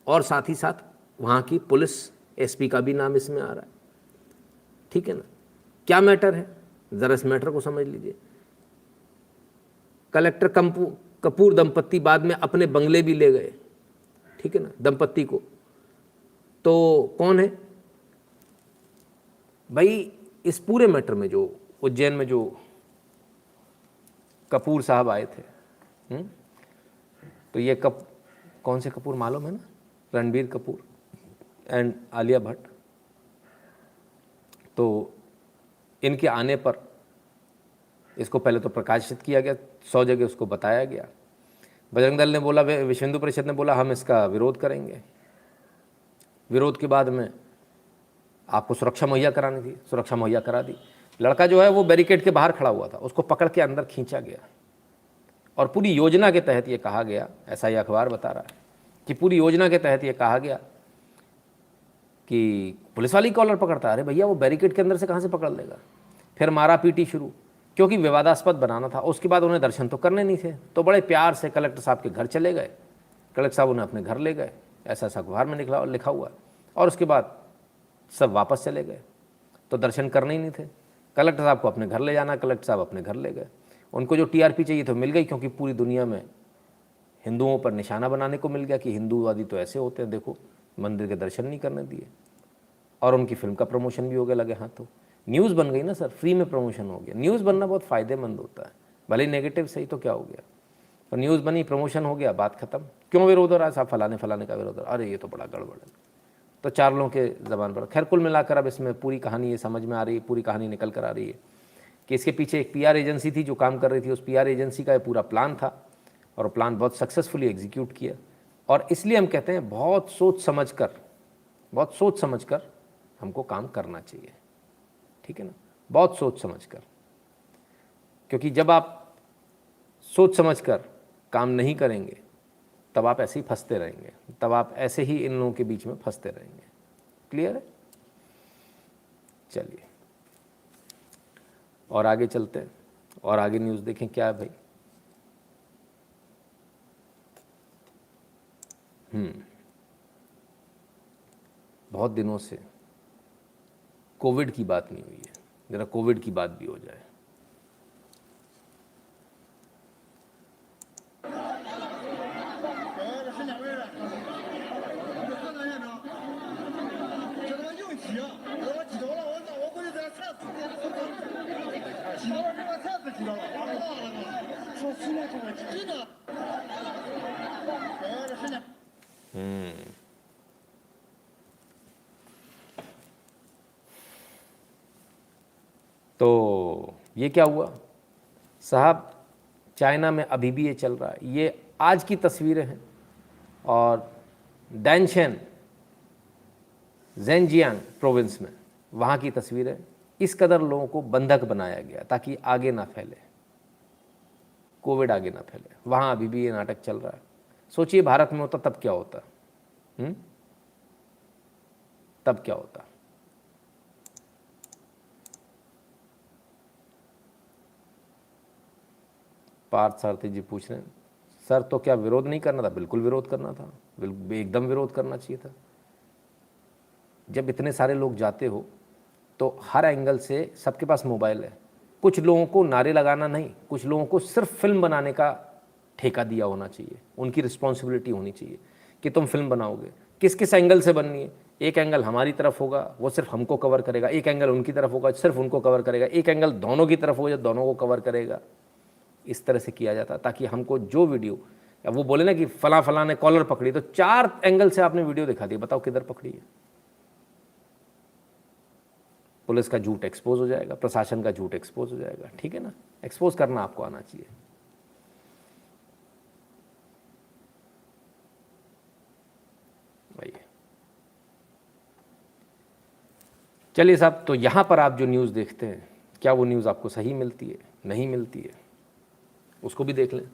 और साथ ही साथ वहाँ की पुलिस एसपी का भी नाम इसमें आ रहा है, ठीक है ना। क्या मैटर है, ज़रा इस मैटर को समझ लीजिए। कलेक्टर कपूर दंपत्ति बाद में अपने बंगले भी ले गए, ठीक है ना, दंपत्ति को। तो कौन है भाई इस पूरे मैटर में? जो उज्जैन में जो कपूर साहब आए थे, तो ये कौन से कपूर मालूम है ना? रणबीर कपूर एंड आलिया भट्ट। तो इनके आने पर इसको पहले तो प्रकाशित किया गया, 100 जगह उसको बताया गया। बजरंग दल ने बोला, विश्व हिंदू परिषद ने बोला हम इसका विरोध करेंगे। विरोध के बाद में आपको सुरक्षा मुहैया करानी थी, सुरक्षा मुहैया करा दी। लड़का जो है वो बैरिकेड के बाहर खड़ा हुआ था, उसको पकड़ के अंदर खींचा गया और पूरी योजना के तहत ये कहा गया, ऐसा ये अखबार बता रहा है कि पूरी योजना के तहत ये कहा गया कि पुलिस वाली कॉलर पकड़ता है। अरे भैया वो बैरिकेड के अंदर से कहाँ से पकड़ लेगा? फिर मारा पीटी शुरू, क्योंकि विवादास्पद बनाना था। उसके बाद उन्हें दर्शन तो करने नहीं थे, तो बड़े प्यार से कलेक्टर साहब के घर चले गए। कलेक्टर साहब उन्हें अपने घर ले गए, ऐसा अखबार में लिखा हुआ। और उसके बाद सब वापस चले गए, तो दर्शन करने ही नहीं थे। कलेक्टर साहब को अपने घर ले जाना, कलेक्टर साहब अपने घर ले गए। उनको जो टीआरपी चाहिए तो मिल गई, क्योंकि पूरी दुनिया में हिंदुओं पर निशाना बनाने को मिल गया कि हिंदूवादी तो ऐसे होते हैं, देखो मंदिर के दर्शन नहीं करने दिए। और उनकी फिल्म का प्रमोशन भी हो गया लगे हाथों। न्यूज़ बन गई ना सर, फ्री में प्रमोशन हो गया। न्यूज़ बनना बहुत फ़ायदेमंद होता है, भले ही नेगेटिव सही, तो क्या हो गया, तो न्यूज़ बनी, प्रमोशन हो गया, बात खत्म। क्यों विरोध हो रहा है साहब? फलाने का विरोध हो रहा है। अरे ये तो बड़ा गड़बड़ है, तो चार लोगों के ज़बान पर। खैर कुल मिलाकर अब इसमें पूरी कहानी ये समझ में आ रही है, पूरी कहानी निकल कर आ रही है कि इसके पीछे एक पीआर एजेंसी थी जो काम कर रही थी। उस पीआर एजेंसी का ये पूरा प्लान था और प्लान बहुत सक्सेसफुली एग्जीक्यूट किया। और इसलिए हम कहते हैं बहुत सोच समझ कर हमको काम करना चाहिए, ठीक है ना, बहुत सोच समझ कर। क्योंकि जब आप सोच समझ कर काम नहीं करेंगे तब आप ऐसे ही फंसते रहेंगे, तब आप ऐसे ही इन लोगों के बीच में फंसते रहेंगे। क्लियर है? चलिए और आगे चलते हैं और आगे न्यूज़ देखें क्या है भाई। बहुत दिनों से कोविड की बात नहीं हुई है, जरा कोविड की बात भी हो जाए। तो ये क्या हुआ साहब, चाइना में अभी भी ये चल रहा है। ये आज की तस्वीरें हैं और डैनशेन ज़ेनजियांग प्रोविंस में वहाँ की तस्वीरें। इस कदर लोगों को बंधक बनाया गया ताकि आगे ना फैले, कोविड आगे ना फैले। वहाँ अभी भी ये नाटक चल रहा है। सोचिए भारत में होता तब क्या होता, तब क्या होता। पार्थ सारथी जी पूछ रहे हैं सर तो क्या विरोध नहीं करना था? बिल्कुल विरोध करना था, एकदम विरोध करना चाहिए था। जब इतने सारे लोग जाते हो तो हर एंगल से सबके पास मोबाइल है। कुछ लोगों को नारे लगाना नहीं, कुछ लोगों को सिर्फ फिल्म बनाने का ठेका दिया होना चाहिए। उनकी रिस्पॉन्सिबिलिटी होनी चाहिए कि तुम फिल्म बनाओगे, किस किस एंगल से बननी है। एक एंगल हमारी तरफ होगा, वो सिर्फ हमको कवर करेगा। एक एंगल उनकी तरफ होगा, सिर्फ उनको कवर करेगा। एक एंगल दोनों की तरफ होगा, जो दोनों को कवर करेगा। इस तरह से किया जाता ताकि हमको जो वीडियो, अब वो बोले ना कि फला ने कॉलर पकड़ी, तो 4 एंगल से आपने वीडियो दिखा दी, बताओ किधर पकड़ी है। पुलिस का झूठ एक्सपोज हो जाएगा, प्रशासन का झूठ एक्सपोज हो जाएगा, ठीक है ना। एक्सपोज करना आपको आना चाहिए। भैया चलिए साहब, तो यहां पर आप जो न्यूज़ देखते हैं, क्या वो न्यूज़ आपको सही मिलती है, नहीं मिलती है, उसको भी देख लें।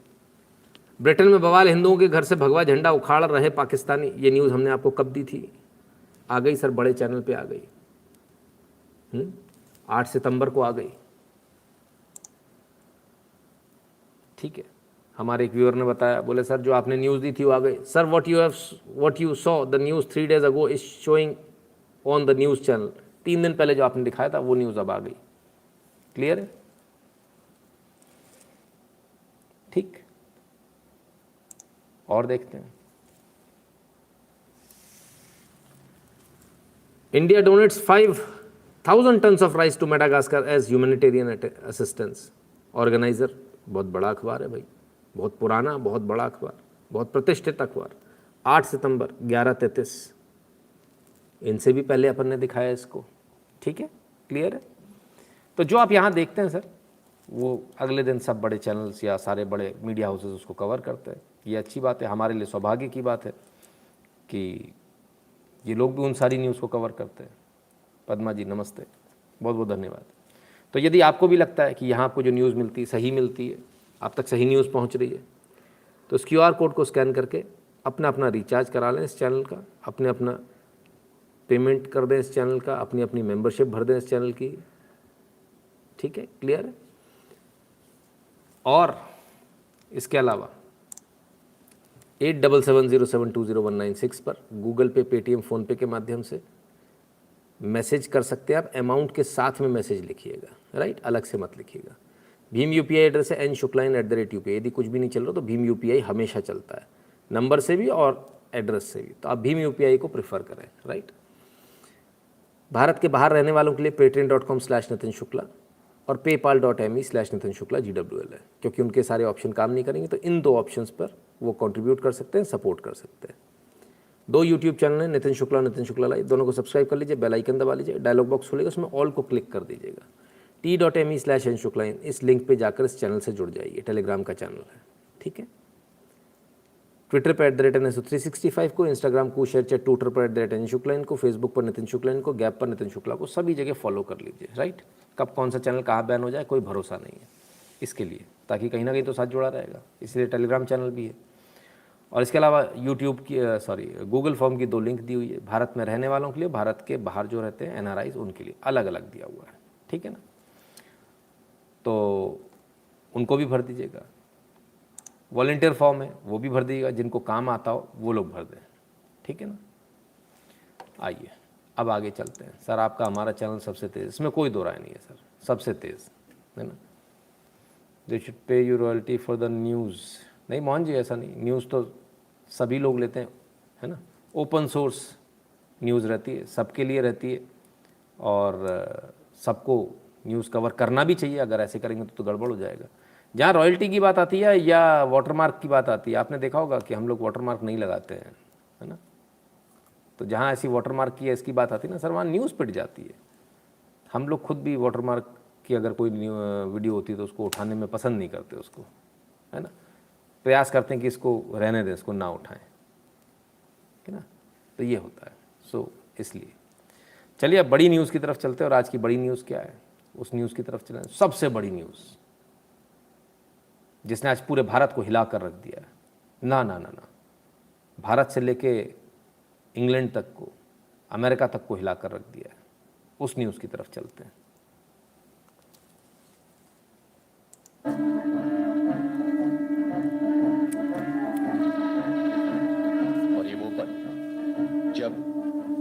ब्रिटेन में बवाल, हिंदुओं के घर से भगवा झंडा उखाड़ रहे पाकिस्तानी। ये न्यूज़ हमने आपको कब दी थी? आ गई सर, बड़े चैनल पे आ गई। 8 सितंबर को आ गई, ठीक है। हमारे एक व्यूअर ने बताया, बोले सर जो आपने न्यूज़ दी थी वो आ गई। Sir what you saw the news 3 days ago is showing on the news channel. 3 दिन पहले जो आपने दिखाया था वो न्यूज़ अब आ गई। क्लियर है? ठीक, और देखते हैं। India donates 5,000 tons of rice to Madagascar as humanitarian assistance. Organiser बहुत बड़ा अखबार है भाई, बहुत पुराना, बहुत बड़ा अखबार, बहुत प्रतिष्ठित अखबार। 8 सितंबर 11:33, इनसे भी पहले अपन ने दिखाया इसको। ठीक है, क्लियर है? तो जो आप यहाँ देखते हैं सर, वो अगले दिन सब बड़े चैनल्स या सारे बड़े मीडिया हाउसेस उसको कवर करते हैं। ये अच्छी बात है, हमारे लिए सौभाग्य की बात है कि ये लोग भी उन सारी न्यूज़ को कवर करते हैं। पद्मा जी नमस्ते, बहुत बहुत धन्यवाद। तो यदि आपको भी लगता है कि यहाँ आपको जो न्यूज़ मिलती है सही मिलती है, आप तक सही न्यूज़ पहुँच रही है, तो इस QR कोड को स्कैन करके अपना अपना रिचार्ज करा लें इस चैनल का, अपने अपना पेमेंट कर दें इस चैनल का, अपनी अपनी मेंबरशिप भर दें इस चैनल की। ठीक है, क्लियर है? और इसके अलावा 8770720196 पर गूगल पे, पेटीएम, फ़ोनपे के माध्यम से मैसेज कर सकते हैं आप। अमाउंट के साथ में मैसेज लिखिएगा, राइट, अलग से मत लिखिएगा। भीम UPI एड्रेस है n.shukla@UPI। यदि कुछ भी नहीं चल रहा तो भीम UPI हमेशा चलता है, नंबर से भी और एड्रेस से भी। तो आप भीम UPI को प्रेफर करें, राइट। भारत के बाहर रहने वालों के लिए patreon.com/नितिन शुक्ला और paypal.me/नितिन शुक्ला GWL है, क्योंकि उनके सारे ऑप्शन काम नहीं करेंगे। तो इन 2 ऑप्शंस पर वो कंट्रीब्यूट कर सकते हैं, सपोर्ट कर सकते हैं। 2 यूट्यूब चैनल हैं, नितिन शुक्ला, नितिन शुक्ला लाइव, दोनों को सब्सक्राइब कर लीजिए, बेल आइकन दबा लीजिए, डायलॉग बॉक्स खुलेगा, उसमें ऑल को क्लिक कर दीजिएगा। t.me/nshukla, इस लिंक पे जाकर इस चैनल से जुड़ जाइए, टेलीग्राम का चैनल है। ठीक है, ट्विटर पर @NSU365 को, इंस्टाग्राम को शेयर चैट, ट्विटर पर @NShuklain को, फेसबुक पर नितिन शुक्लाइन को, गैप पर नितिन शुक्ला को, सभी जगह फॉलो कर लीजिए, राइट। कब कौन सा चैनल कहाँ बैन हो जाए कोई भरोसा नहीं है इसके लिए, ताकि कहीं ना कहीं तो साथ जुड़ा रहेगा, इसलिए टेलीग्राम चैनल भी है। और इसके अलावा यूट्यूब की गूगल फॉर्म की 2 लिंक दी हुई है, भारत में रहने वालों के लिए, भारत के बाहर जो रहते हैं NRIs उनके लिए अलग अलग दिया हुआ है। ठीक है ना, तो उनको भी भर दीजिएगा। वॉलंटियर फॉर्म है वो भी भर दीजिएगा, जिनको काम आता हो वो लोग भर दें। ठीक है ना, आइए अब आगे चलते हैं। सर आपका हमारा चैनल सबसे तेज़, इसमें कोई दो राय नहीं है सर, सबसे तेज़ है ना। They should pay you royalty for the news. नहीं मोहन जी, ऐसा नहीं, न्यूज़ तो सभी लोग लेते हैं, है ना। ओपन सोर्स न्यूज़ रहती है, सबके लिए रहती है, और सबको न्यूज़ कवर करना भी चाहिए। अगर ऐसे करेंगे तो गड़बड़ हो जाएगा। जहाँ रॉयल्टी की बात आती है या वाटरमार्क की बात आती है, आपने देखा होगा कि हम लोग वाटरमार्क नहीं लगाते हैं, है ना। तो जहाँ ऐसी वाटरमार्क की है इसकी बात आती है ना सर, वहाँ न्यूज़ पिट जाती है। हम लोग खुद भी वाटरमार्क की अगर कोई वीडियो होती है तो उसको उठाने में पसंद नहीं करते उसको, है ना। प्रयास करते हैं कि इसको रहने दें, इसको ना उठाएं, है ना। तो ये होता है। सो इसलिए चलिए अब बड़ी न्यूज़ की तरफ चलते हैं। और आज की बड़ी न्यूज़ क्या है, उस न्यूज़ की तरफ चलें। सबसे बड़ी न्यूज़ जिसने आज पूरे भारत को हिला कर रख दिया है, ना ना ना ना, भारत से लेके इंग्लैंड तक को, अमेरिका तक को हिला कर रख दिया है, उस न्यूज़ की तरफ चलते हैं। और ये वो पल जब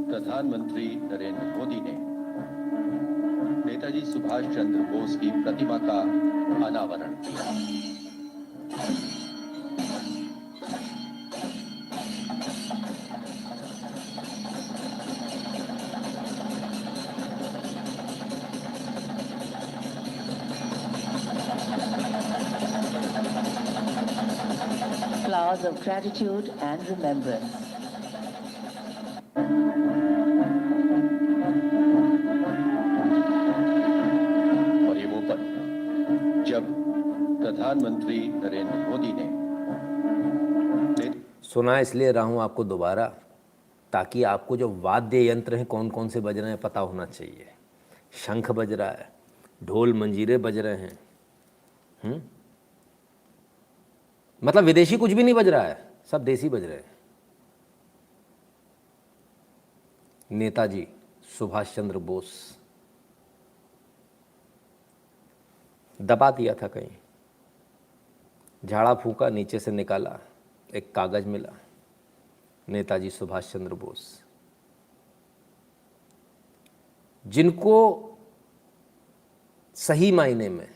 प्रधानमंत्री नरेंद्र मोदी ने नेताजी सुभाष चंद्र बोस की प्रतिमा का अनावरण किया। Flowers of gratitude and remembrance. और ये वो पल जब प्रधानमंत्री नरेंद्र मोदी ने सुना इसलिए रहा हूँ आपको दोबारा, ताकि आपको जो वाद्य यंत्र हैं कौन कौन से बज रहे हैं पता होना चाहिए। शंख बज रहा है, ढोल मंजीरे बज रहे हैं, मतलब विदेशी कुछ भी नहीं बज रहा है, सब देसी बज रहे हैं। नेताजी सुभाष चंद्र बोस, दबा दिया था कहीं, झाड़ा फूका, नीचे से निकाला, एक कागज मिला, नेताजी सुभाष चंद्र बोस। जिनको सही मायने में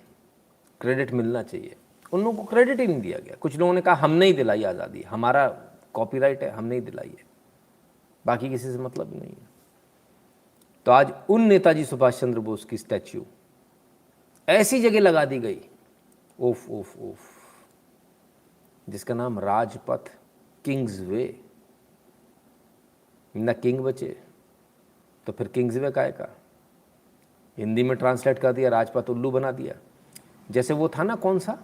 क्रेडिट मिलना चाहिए उन लोगों को क्रेडिट ही नहीं दिया गया। कुछ लोगों ने कहा हमने ही दिलाई आज़ादी, हमारा कॉपीराइट है, हमने ही दिलाई है, बाकी किसी से मतलब नहीं है। तो आज उन नेताजी सुभाष चंद्र बोस की स्टैच्यू ऐसी जगह लगा दी गई, ओफ ओफ ओफ, जिसका नाम राजपथ किंग्स वे। न किंग बचे तो फिर किंग्स वे काहे का, हिंदी में ट्रांसलेट कर दिया, राजपथ उल्लू बना दिया। जैसे वो था ना कौन सा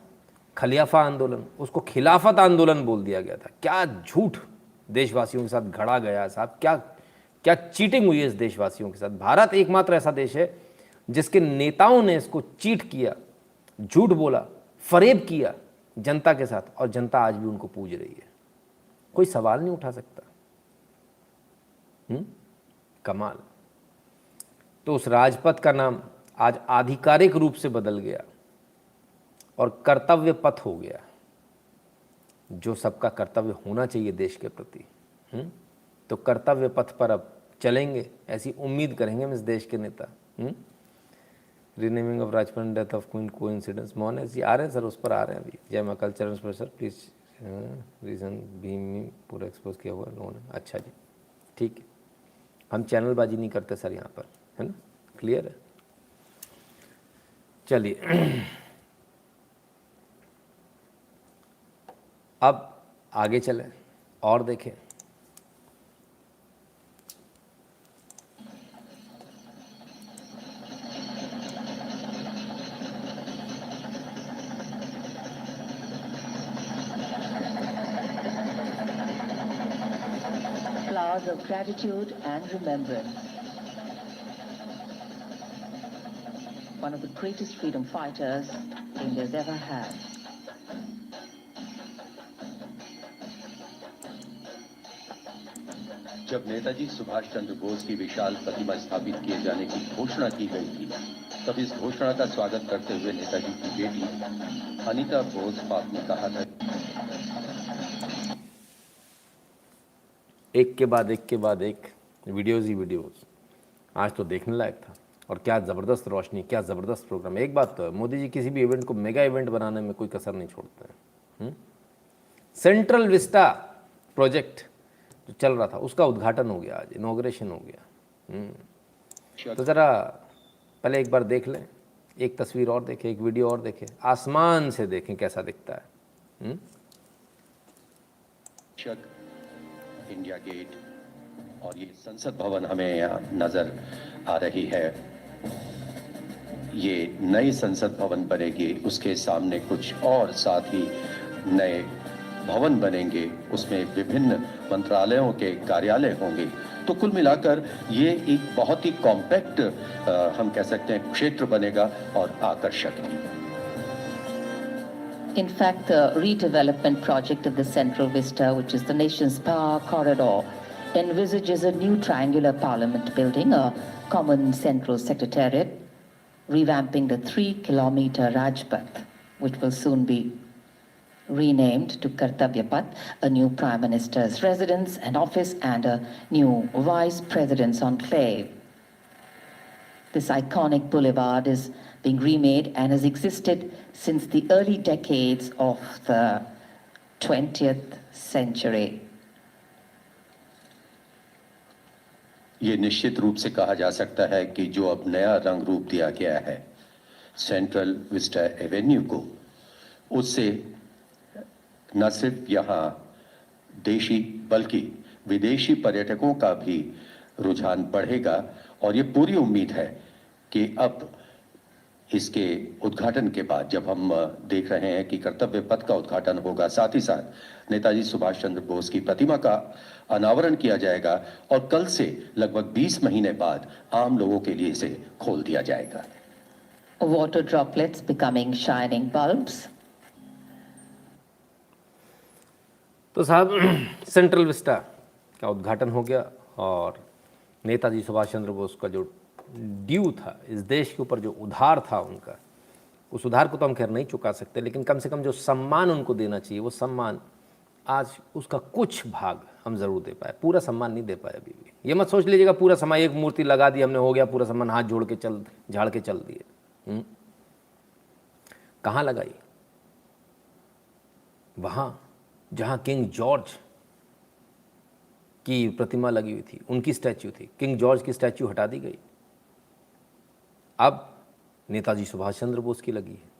खलियाफा आंदोलन, उसको खिलाफत आंदोलन बोल दिया गया था। क्या झूठ देशवासियों के साथ घड़ा गया साहब, क्या क्या चीटिंग हुई है इस देशवासियों के साथ। भारत एकमात्र ऐसा देश है जिसके नेताओं ने इसको चीट किया, झूठ बोला, फरेब किया जनता के साथ, और जनता आज भी उनको पूज रही है, कोई सवाल नहीं उठा सकता। कमाल। तो उस राजपथ का नाम आज आधिकारिक रूप से बदल गया और कर्तव्य पथ हो गया, जो सबका कर्तव्य होना चाहिए देश के प्रति। तो कर्तव्य पथ पर अब चलेंगे, ऐसी उम्मीद करेंगे हम इस देश के नेता। Renaming of Rajpath, death of queen, coincidence, मोनेस, ये आ रहे हैं सर, उस पर आ रहे हैं अभी। जय मां कल्चर पर सर प्लीज रीजन भी में पूरा एक्सपोज किया हुआ लोगों ने। अच्छा जी, ठीक है, हम चैनलबाजी नहीं करते सर यहाँ पर, है ना, क्लियर है। चलिए अब आगे चलें और देखें। Flowers of gratitude and remembrance. One of the greatest freedom fighters India's ever had. जब नेताजी सुभाष चंद्र बोस की विशाल प्रतिमा स्थापित किए जाने की घोषणा की गई थी, तब इस घोषणा का स्वागत करते हुए नेताजी की बेटी अनीता बोस पाप ने कहा था, एक के बाद एक वीडियोज़ ही वीडियोज़, आज तो देखने लायक था। और क्या ज़बरदस्त रोशनी, क्या ज़बरदस्त प्रोग्राम। एक बात तो है, मोदी जी किसी भी इवेंट को मेगा इवेंट बनाने में कोई कसर नहीं छोड़ते हैं। सेंट्रल विस्टा प्रोजेक्ट जो चल रहा था उसका उद्घाटन हो गया, आज इनॉग्रेशन हो गया। तो ज़रा पहले एक बार देख लें, एक तस्वीर और देखें, एक वीडियो और देखें, आसमान से देखें कैसा दिखता है। इंडिया गेट और ये संसद भवन हमें यहाँ नजर आ रही है। ये नई संसद भवन बनेगी, उसके सामने कुछ और साथ ही नए भवन बनेंगे, उसमें विभिन्न मंत्रालयों के कार्यालय होंगे। तो कुल मिलाकर ये एक बहुत ही कॉम्पैक्ट हम कह सकते हैं क्षेत्र बनेगा और आकर्षक भी। In fact, the redevelopment project of the Central Vista, which is the nation's power corridor, envisages a new triangular parliament building, a common central secretariat, revamping the 3-kilometer Rajpath, which will soon be renamed to Kartavya Path, a new Prime Minister's residence and office, and a new Vice President's enclave. This iconic boulevard is being remade and has existed since the early decades of the 20th century. ये निश्चित रूप से कहा जा सकता है कि जो अब नया रंग रूप दिया गया है सेंट्रल विस्टा एवेन्यू को, उससे न सिर्फ यहाँ देशी बल्कि विदेशी पर्यटकों का भी रुझान बढ़ेगा। और ये पूरी उम्मीद है कि अब इसके उद्घाटन के बाद, जब हम देख रहे हैं कि कर्तव्य पथ का उद्घाटन होगा, साथ ही साथ नेताजी सुभाष चंद्र बोस की प्रतिमा का अनावरण किया जाएगा और कल से लगभग 20 महीने बाद आम लोगों के लिए इसे खोल दिया जाएगा। Water droplets becoming shining bulbs. तो साहब सेंट्रल विस्टा का उद्घाटन हो गया और नेताजी सुभाष चंद्र बोस का जो ड्यू था इस देश के ऊपर, जो उधार था उनका, उस उधार को तो हम खैर नहीं चुका सकते, लेकिन कम से कम जो सम्मान उनको देना चाहिए वो सम्मान आज उसका कुछ भाग हम ज़रूर दे पाए, पूरा सम्मान नहीं दे पाए अभी भी। ये मत सोच लीजिएगा पूरा सम्मान, एक मूर्ति लगा दी हमने, हो गया पूरा सम्मान, हाथ जोड़ के झाड़ के चल दिए। कहाँ लगाई? वहाँ जहाँ किंग जॉर्ज की प्रतिमा लगी हुई थी, उनकी स्टैच्यू थी, किंग जॉर्ज की स्टैच्यू हटा दी गई, अब नेताजी सुभाष चंद्र बोस की लगी है।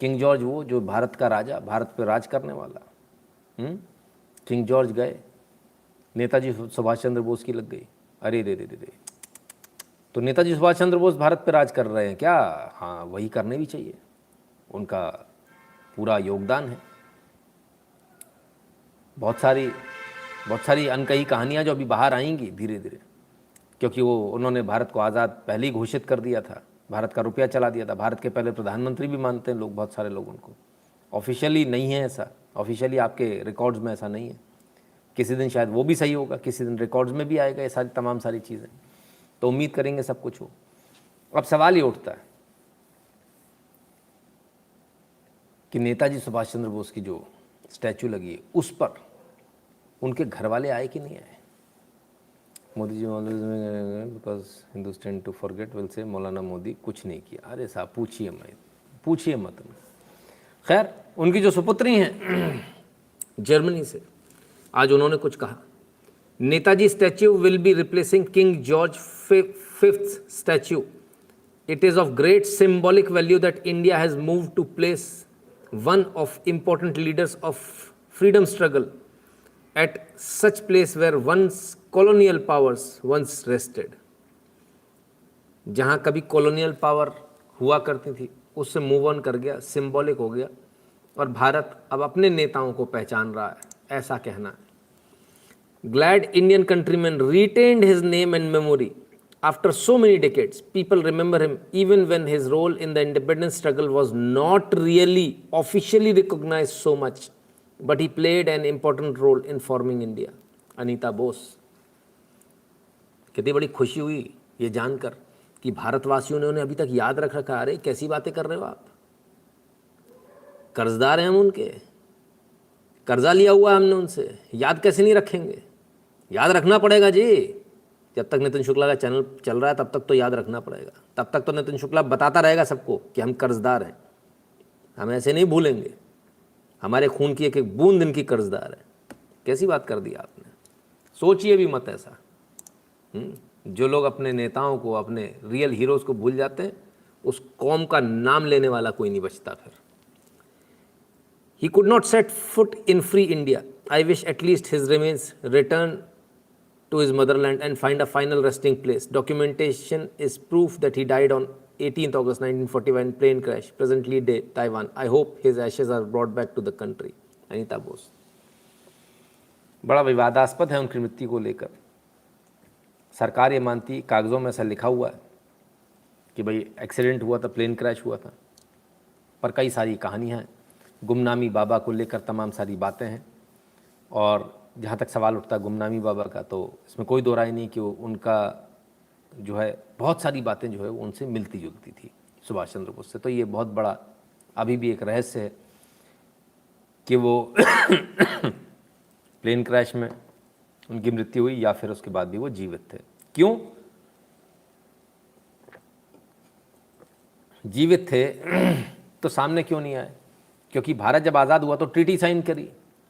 किंग जॉर्ज वो जो भारत का राजा, भारत पर राज करने वाला, किंग जॉर्ज गए, नेताजी सुभाष चंद्र बोस की लग गई। अरे रे रे रे रे, तो नेताजी सुभाष चंद्र बोस भारत पर राज कर रहे हैं क्या? हाँ, वही करने भी चाहिए, उनका पूरा योगदान है। बहुत सारी अनकही कहानियाँ जो अभी बाहर आएंगी धीरे धीरे, क्योंकि वो उन्होंने भारत को आज़ाद पहले ही घोषित कर दिया था, भारत का रुपया चला दिया था, भारत के पहले प्रधानमंत्री भी मानते हैं लोग, बहुत सारे लोग उनको। ऑफिशियली नहीं है ऐसा, ऑफिशियली आपके रिकॉर्ड्स में ऐसा नहीं है। किसी दिन शायद वो भी सही होगा, किसी दिन रिकॉर्ड्स में भी आएगा ये सारी तमाम सारी चीज़ें, तो उम्मीद करेंगे सब कुछ हो। अब सवाल ये उठता है कि नेताजी सुभाष चंद्र बोस की जो स्टैचू लगी है उस पर उनके घर वाले आए कि नहीं आए? Modi ji always because Hindus tend to forget will say Maulana Modi कुछ नहीं किया। अरे साहब पूछिए मत। खैर, उनकी जो सुपुत्री हैं जर्मनी से, आज उन्होंने कुछ कहा। Netaji statue will be replacing king George fifth statue. It is of great symbolic value that India has moved to place one of important leaders of freedom struggle at such place where once colonial powers once rested. जहाँ कभी colonial power हुआ करती थी उससे move on कर गया, symbolic हो गया और भारत अब अपने नेताओं को पहचान रहा है, ऐसा कहना है। Glad Indian countrymen retained his name and memory. After so many decades, people remember him even when his role in the independence struggle was not really officially recognized so much, but he played an important role in forming India. Anita Bose. कितनी बड़ी खुशी हुई ये जानकर कि भारतवासियों ने उन्हें अभी तक याद रख रखा। अरे कैसी बातें कर रहे हो आप, कर्जदार हैं हम उनके, कर्जा लिया हुआ है हमने उनसे, याद कैसे नहीं रखेंगे? याद रखना पड़ेगा जी। जब तक नितिन शुक्ला का चैनल चल रहा है तब तक तो याद रखना पड़ेगा, तब तक तो नितिन शुक्ला बताता रहेगा सबको कि हम कर्जदार हैं, हम ऐसे नहीं भूलेंगे, हमारे खून की एक एक बूंद इनकी कर्जदार है। कैसी बात कर दी आपने, सोचिए भी मत ऐसा। जो लोग अपने नेताओं को, अपने रियल हीरोज़ को भूल जाते हैं, उस कौम का नाम लेने वाला कोई नहीं बचता फिर। He could not set foot in free India. I wish at least his remains return to his motherland and find a final resting place. Documentation is proof that he died on 18th August 1941 plane crash, presently day Taiwan. I hope his ashes are brought back to the country. Anita Bose. बड़ा विवादास्पद है उनकी मृत्यु को लेकर। सरकार ये मानती, कागज़ों में ऐसा लिखा हुआ है कि भाई एक्सीडेंट हुआ था, प्लेन क्रैश हुआ था, पर कई सारी कहानियाँ हैं, गुमनामी बाबा को लेकर तमाम सारी बातें हैं। और जहाँ तक सवाल उठता है गुमनामी बाबा का, तो इसमें कोई दो राय नहीं कि उनका जो है बहुत सारी बातें जो है वो उनसे मिलती जुलती थी सुभाष चंद्र बोस से। तो ये बहुत बड़ा अभी भी एक रहस्य है कि वो प्लेन क्रैश में उनकी मृत्यु हुई या फिर उसके बाद भी वो जीवित थे। क्यों जीवित थे तो सामने क्यों नहीं आए? क्योंकि भारत जब आज़ाद हुआ तो ट्रीटी साइन करी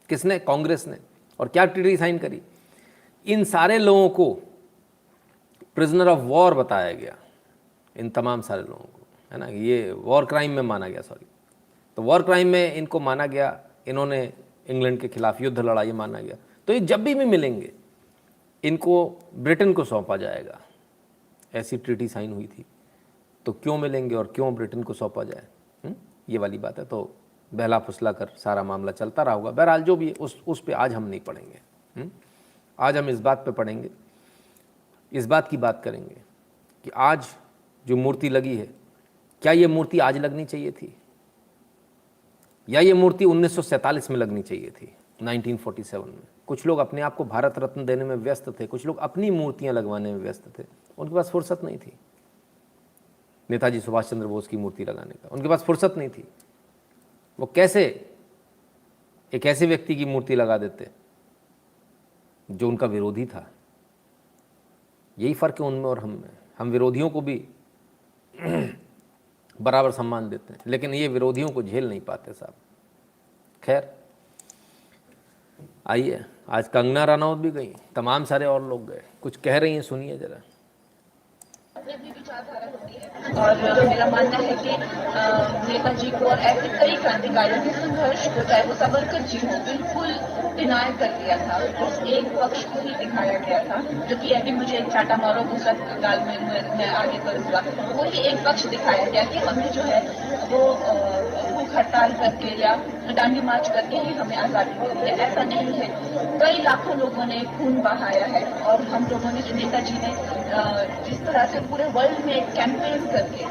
किसने? कांग्रेस ने। और क्या ट्रीटी साइन करी? इन सारे लोगों को प्रिजनर ऑफ वॉर बताया गया, इन तमाम सारे लोगों को, है ना, ये वॉर क्राइम में माना गया, तो वॉर क्राइम में इनको माना गया, इन्होंने इंग्लैंड के खिलाफ युद्ध लड़ा, ये माना गया। तो ये जब भी मिलेंगे इनको ब्रिटेन को सौंपा जाएगा, ऐसी ट्रीटी साइन हुई थी। तो क्यों मिलेंगे और क्यों ब्रिटेन को सौंपा जाए, ये वाली बात है। तो बहला फुसला कर सारा मामला चलता रहा होगा। बहरहाल जो भी उस पे आज हम नहीं पढ़ेंगे। आज हम इस बात पे पढ़ेंगे, इस बात की बात करेंगे कि आज जो मूर्ति लगी है, क्या ये मूर्ति आज लगनी चाहिए थी या ये मूर्ति 1947 में लगनी चाहिए थी, 1947 में। कुछ लोग अपने आप को भारत रत्न देने में व्यस्त थे, कुछ लोग अपनी मूर्तियां लगवाने में व्यस्त थे, उनके पास फुर्सत नहीं थी नेताजी सुभाष चंद्र बोस की मूर्ति लगाने का, उनके पास फुर्सत नहीं थी। वो कैसे एक ऐसे व्यक्ति की मूर्ति लगा देते जो उनका विरोधी था। यही फ़र्क है उनमें और हम में। हम विरोधियों को भी बराबर सम्मान देते हैं, लेकिन ये विरोधियों को झेल नहीं पाते साहब। खैर आइए, आज कंगना रनौत भी गई, तमाम सारे और लोग गए, कुछ कह रही हैं, सुनिए जरा। अपनी विचारधारा होती है और मेरा मानना है कि नेताजी को और ऐसे कई क्रांतिकारियों के संघर्ष को, चाहे वो सावरकर जी हो, बिल्कुल डिनाय कर दिया था। उस एक पक्ष को ही दिखाया गया था, जो कि अभी मुझे एक चाटा मारो दूसरा गाल में मैं आगे करूंगा, वही एक पक्ष दिखाया गया कि हमें जो है वो भूख हड़ताल करके या डांडी मार्च करके ही हमें आजादी मिली है। ऐसा नहीं है, कई लाखों लोगों ने खून बहाया है और हम लोगों ने, जो नेताजी ने जिस तरह से पूरे वर्ल्ड में एक कैंपेन करके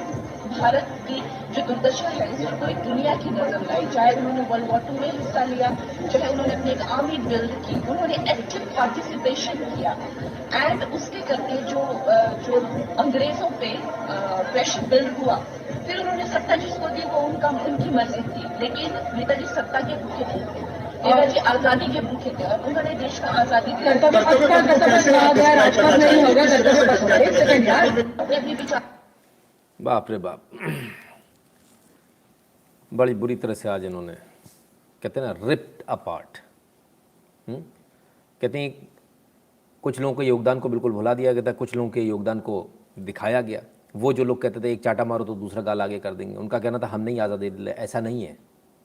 भारत की जो दुर्दशा है इस पर पूरी दुनिया की नजर लाई, चाहे उन्होंने वर्ल्ड वॉर 2 में हिस्सा लिया, चाहे उन्होंने अपनी एक आर्मी बिल्ड की, उन्होंने एक्टिव पार्टिसिपेशन किया एंड उसके करके जो अंग्रेजों पे प्रेशर बिल्ड हुआ, फिर उन्होंने सत्ता जिसको दी वो उनकी मर्जी थी, लेकिन नेताजी सत्ता के भूखे नहीं थे, नेताजी आजादी के भूखे थे और उन्होंने देश को आजादी दी। अपने विचार, बाप रे बाप, बड़ी बुरी तरह से आज इन्होंने, कहते हैं ना, रिप्ड अपार्ट। कहते हैं कुछ लोगों के योगदान को बिल्कुल भुला दिया गया था, कुछ लोगों के योगदान को दिखाया गया। वो जो लोग कहते थे एक चाटा मारो तो दूसरा गाल आगे कर देंगे, उनका कहना था हमने ही आज़ादी दिलाई। ऐसा नहीं है,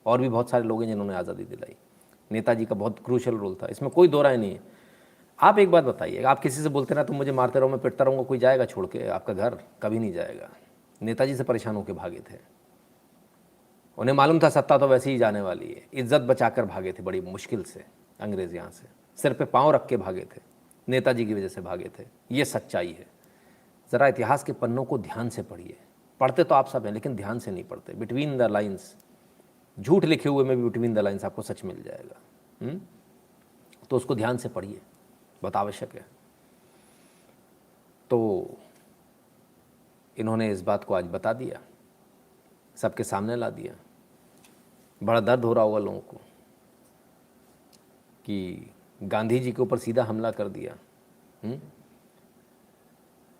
और भी बहुत सारे लोग हैं जिन्होंने आज़ादी दिलाई। नेताजी का बहुत क्रूशल रोल था, इसमें कोई दो राय नहीं है। आप एक बात बताइए, आप किसी से बोलते ना तुम मुझे मारते रहो, मैं पिटता रहूँगा, कोई जाएगा छोड़ के आपका घर? कभी नहीं जाएगा। नेताजी से परेशान होकर भागे थे, उन्हें मालूम था सत्ता तो वैसे ही जाने वाली है, इज्जत बचाकर भागे थे बड़ी मुश्किल से। अंग्रेज यहाँ से सिर पे पाँव रख के भागे थे, नेताजी की वजह से भागे थे। ये सच्चाई है। ज़रा इतिहास के पन्नों को ध्यान से पढ़िए। पढ़ते तो आप सब हैं, लेकिन ध्यान से नहीं पढ़ते। बिटवीन द लाइन्स, झूठ लिखे हुए में भी बिटवीन द लाइन्स आपको सच मिल जाएगा। तो उसको ध्यान से पढ़िए, बहुत आवश्यक है। तो इन्होंने इस बात को आज बता दिया, सबके सामने ला दिया। बड़ा दर्द हो रहा होगा लोगों को कि गांधी जी के ऊपर सीधा हमला कर दिया,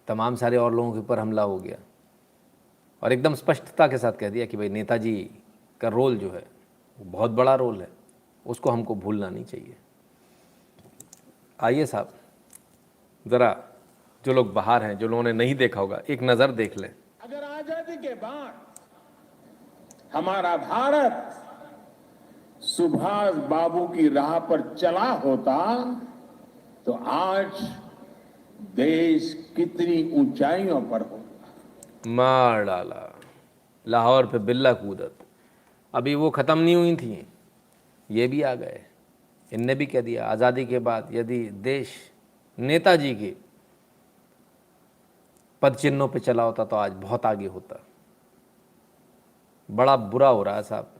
तमाम सारे और लोगों के ऊपर हमला हो गया, और एकदम स्पष्टता के साथ कह दिया कि भाई नेताजी का रोल जो है वो बहुत बड़ा रोल है, उसको हमको भूलना नहीं चाहिए। आइए साहब, ज़रा जो लोग बाहर हैं, जो लोगों ने नहीं देखा होगा, एक नज़र देख लें। अगर आजादी के बाद हमारा भारत सुभाष बाबू की राह पर चला होता तो आज देश कितनी ऊंचाइयों पर होता। मार डाला, लाहौर पे बिल्ला कूदत। अभी वो ख़त्म नहीं हुई थी, ये भी आ गए। इनने भी कह दिया आज़ादी के बाद यदि देश नेताजी के पद चिन्हों पे चला होता तो आज बहुत आगे होता। बड़ा बुरा हो रहा है साहब,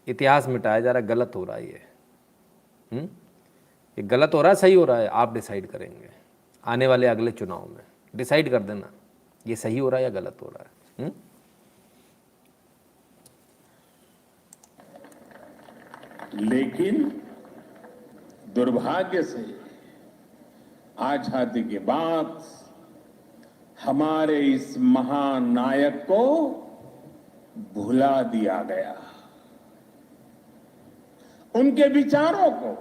इतिहास मिटाया जा रहा है, गलत हो रहा है ये गलत हो रहा है, सही हो रहा है, आप डिसाइड करेंगे आने वाले अगले चुनाव में। डिसाइड कर देना ये सही हो रहा है या गलत हो रहा है। लेकिन दुर्भाग्य से आजादी के बाद हमारे इस महान नायक को भुला दिया गया, उनके विचारों को,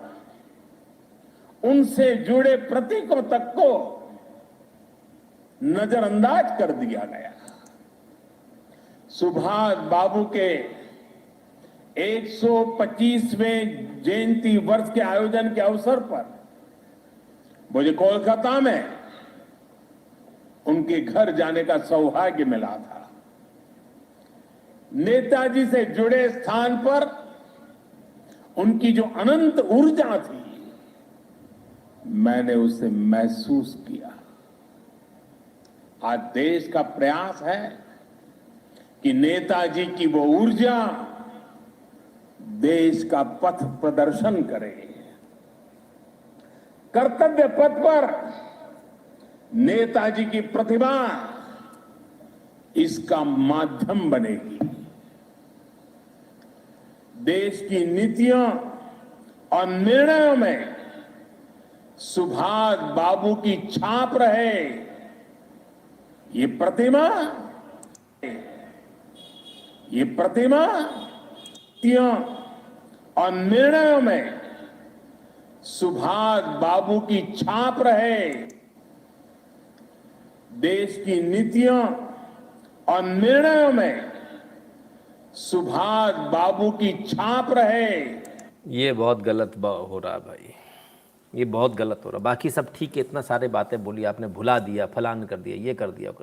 उनसे जुड़े प्रतीकों तक को नजरअंदाज कर दिया गया। सुभाष बाबू के 125वें जयंती वर्ष के आयोजन के अवसर पर मुझे कोलकाता में उनके घर जाने का सौभाग्य मिला था। नेताजी से जुड़े स्थान पर उनकी जो अनंत ऊर्जा थी, मैंने उसे महसूस किया। आज देश का प्रयास है कि नेताजी की वो ऊर्जा देश का पथ प्रदर्शन करे, कर्तव्य पथ पर नेताजी की प्रतिभा इसका माध्यम बनेगी। देश की नीतियों और निर्णयों में सुभाष बाबू की छाप रहे, ये प्रतिमा नीतियों और निर्णयों में सुभाष बाबू की छाप रहे। देश की नीतियों और निर्णयों में सुभाष बाबू की छाप रहे। ये बहुत गलत हो रहा है भाई, ये बहुत गलत हो रहा है। बाकी सब ठीक है, इतना सारे बातें बोली आपने, भुला दिया, फलान कर दिया, ये कर दिया,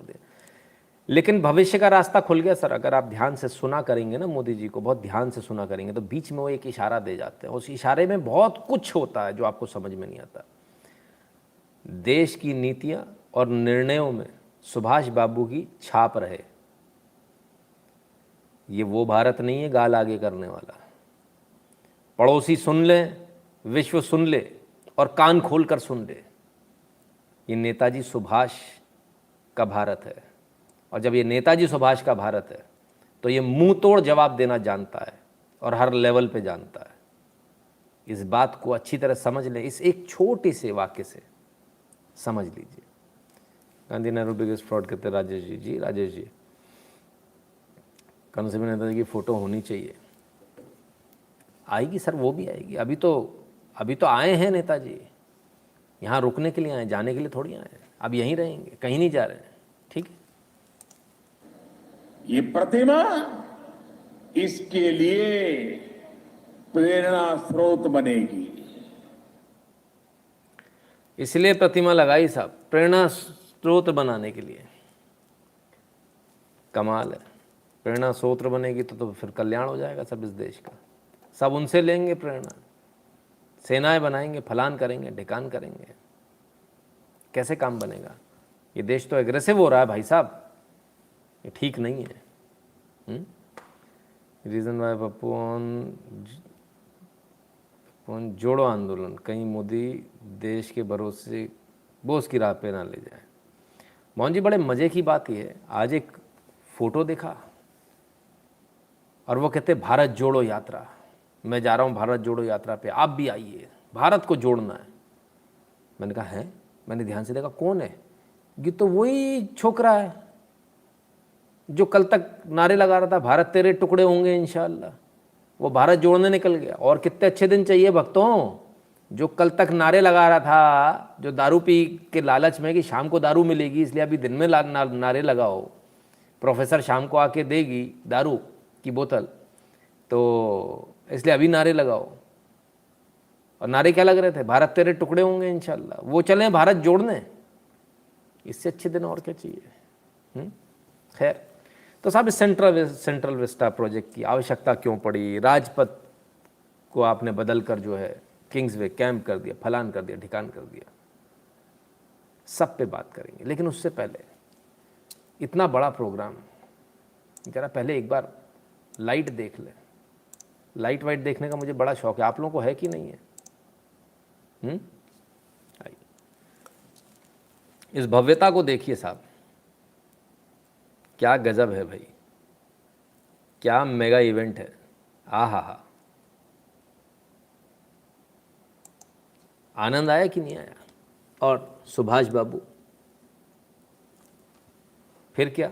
लेकिन भविष्य का रास्ता खुल गया सर। अगर आप ध्यान से सुना करेंगे ना मोदी जी को, बहुत ध्यान से सुना करेंगे, तो बीच में वो एक इशारा दे जाते हैं। उस इशारे में बहुत कुछ होता है जो आपको समझ में नहीं आता। देश की नीतियां और निर्णयों में सुभाष बाबू की छाप रहे। ये वो भारत नहीं है गाल आगे करने वाला। पड़ोसी सुन ले, विश्व सुन ले और कान खोलकर सुन ले। ये नेताजी सुभाष का भारत है, और जब ये नेताजी सुभाष का भारत है तो ये मुंह तोड़ जवाब देना जानता है और हर लेवल पे जानता है। इस बात को अच्छी तरह समझ लें, इस एक छोटे से वाक्य से समझ लीजिए। गांधी नेहरू बिगेस्ट फ्रॉड कहते राजेश जी। जी राजेश जी, कंसेप्ट नेताजी की फ़ोटो होनी चाहिए। आएगी सर, वो भी आएगी। अभी तो आए हैं नेताजी, यहाँ रुकने के लिए आए, जाने के लिए थोड़ी आए हैं। अब यहीं रहेंगे, कहीं नहीं जा रहे हैं। ठीक है, ये प्रतिमा इसके लिए प्रेरणा स्रोत बनेगी। इसलिए प्रतिमा लगाई साहब, प्रेरणा स्रोत बनाने के लिए। कमाल है, प्रेरणा स्रोत बनेगी तो फिर कल्याण हो जाएगा सब इस देश का। सब उनसे लेंगे प्रेरणा, सेनाएं बनाएंगे, फलान करेंगे, ढिकान करेंगे। कैसे काम बनेगा? ये देश तो एग्रेसिव हो रहा है भाई साहब, ये ठीक नहीं है। रीजन वाई पप्पू ऑन जोड़ो आंदोलन, कहीं मोदी देश के भरोसे बोस की राह पे ना ले जाए। मोहन जी, बड़े मज़े की बात ये है, आज एक फ़ोटो देखा और वो कहते भारत जोड़ो यात्रा। मैं जा रहा हूँ भारत जोड़ो यात्रा पे, आप भी आइए, भारत को जोड़ना है। मैंने कहा है, मैंने ध्यान से देखा कौन है, ये तो वही छोकरा है जो कल तक नारे लगा रहा था भारत तेरे टुकड़े होंगे इंशाअल्लाह। वो भारत जोड़ने निकल गया। और कितने अच्छे दिन चाहिए भक्तों, जो कल तक नारे लगा रहा था, जो दारू पी के लालच में कि शाम को दारू मिलेगी इसलिए अभी दिन में नारे लगाओ, प्रोफेसर शाम को आके देगी दारू की बोतल तो इसलिए अभी नारे लगाओ। और नारे क्या लग रहे थे? भारत तेरे टुकड़े होंगे इंशाअल्लाह। वो चले भारत जोड़ने, इससे अच्छे दिन और क्या चाहिए। खैर, तो साहब सेंट्रल विस्टा प्रोजेक्ट की आवश्यकता क्यों पड़ी? राजपथ को आपने बदल कर जो है किंग्सवे कैंप कर दिया, फलान कर दिया, ढिकान कर दिया। सब पे बात करेंगे, लेकिन उससे पहले इतना बड़ा प्रोग्राम, जरा पहले एक बार लाइट देख ले। लाइट वाइट देखने का मुझे बड़ा शौक है, आप लोगों को है कि नहीं है? आइए, इस भव्यता को देखिए साहब, क्या गजब है भाई, क्या मेगा इवेंट है। आहा, आनंद आया कि नहीं आया? और सुभाष बाबू फिर क्या,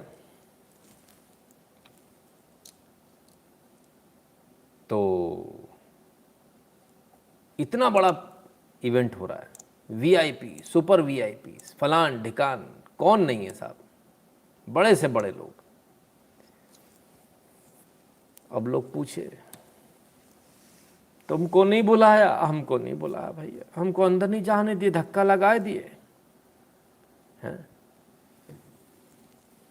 तो इतना बड़ा इवेंट हो रहा है, वीआईपी, सुपर वीआईपी, फलान ढिकान, कौन नहीं है साहब, बड़े से बड़े लोग। अब लोग पूछे तुमको नहीं बुलाया? हमको नहीं बुलाया भैया, हमको अंदर नहीं जाने दिए, धक्का लगाए दिए हैं।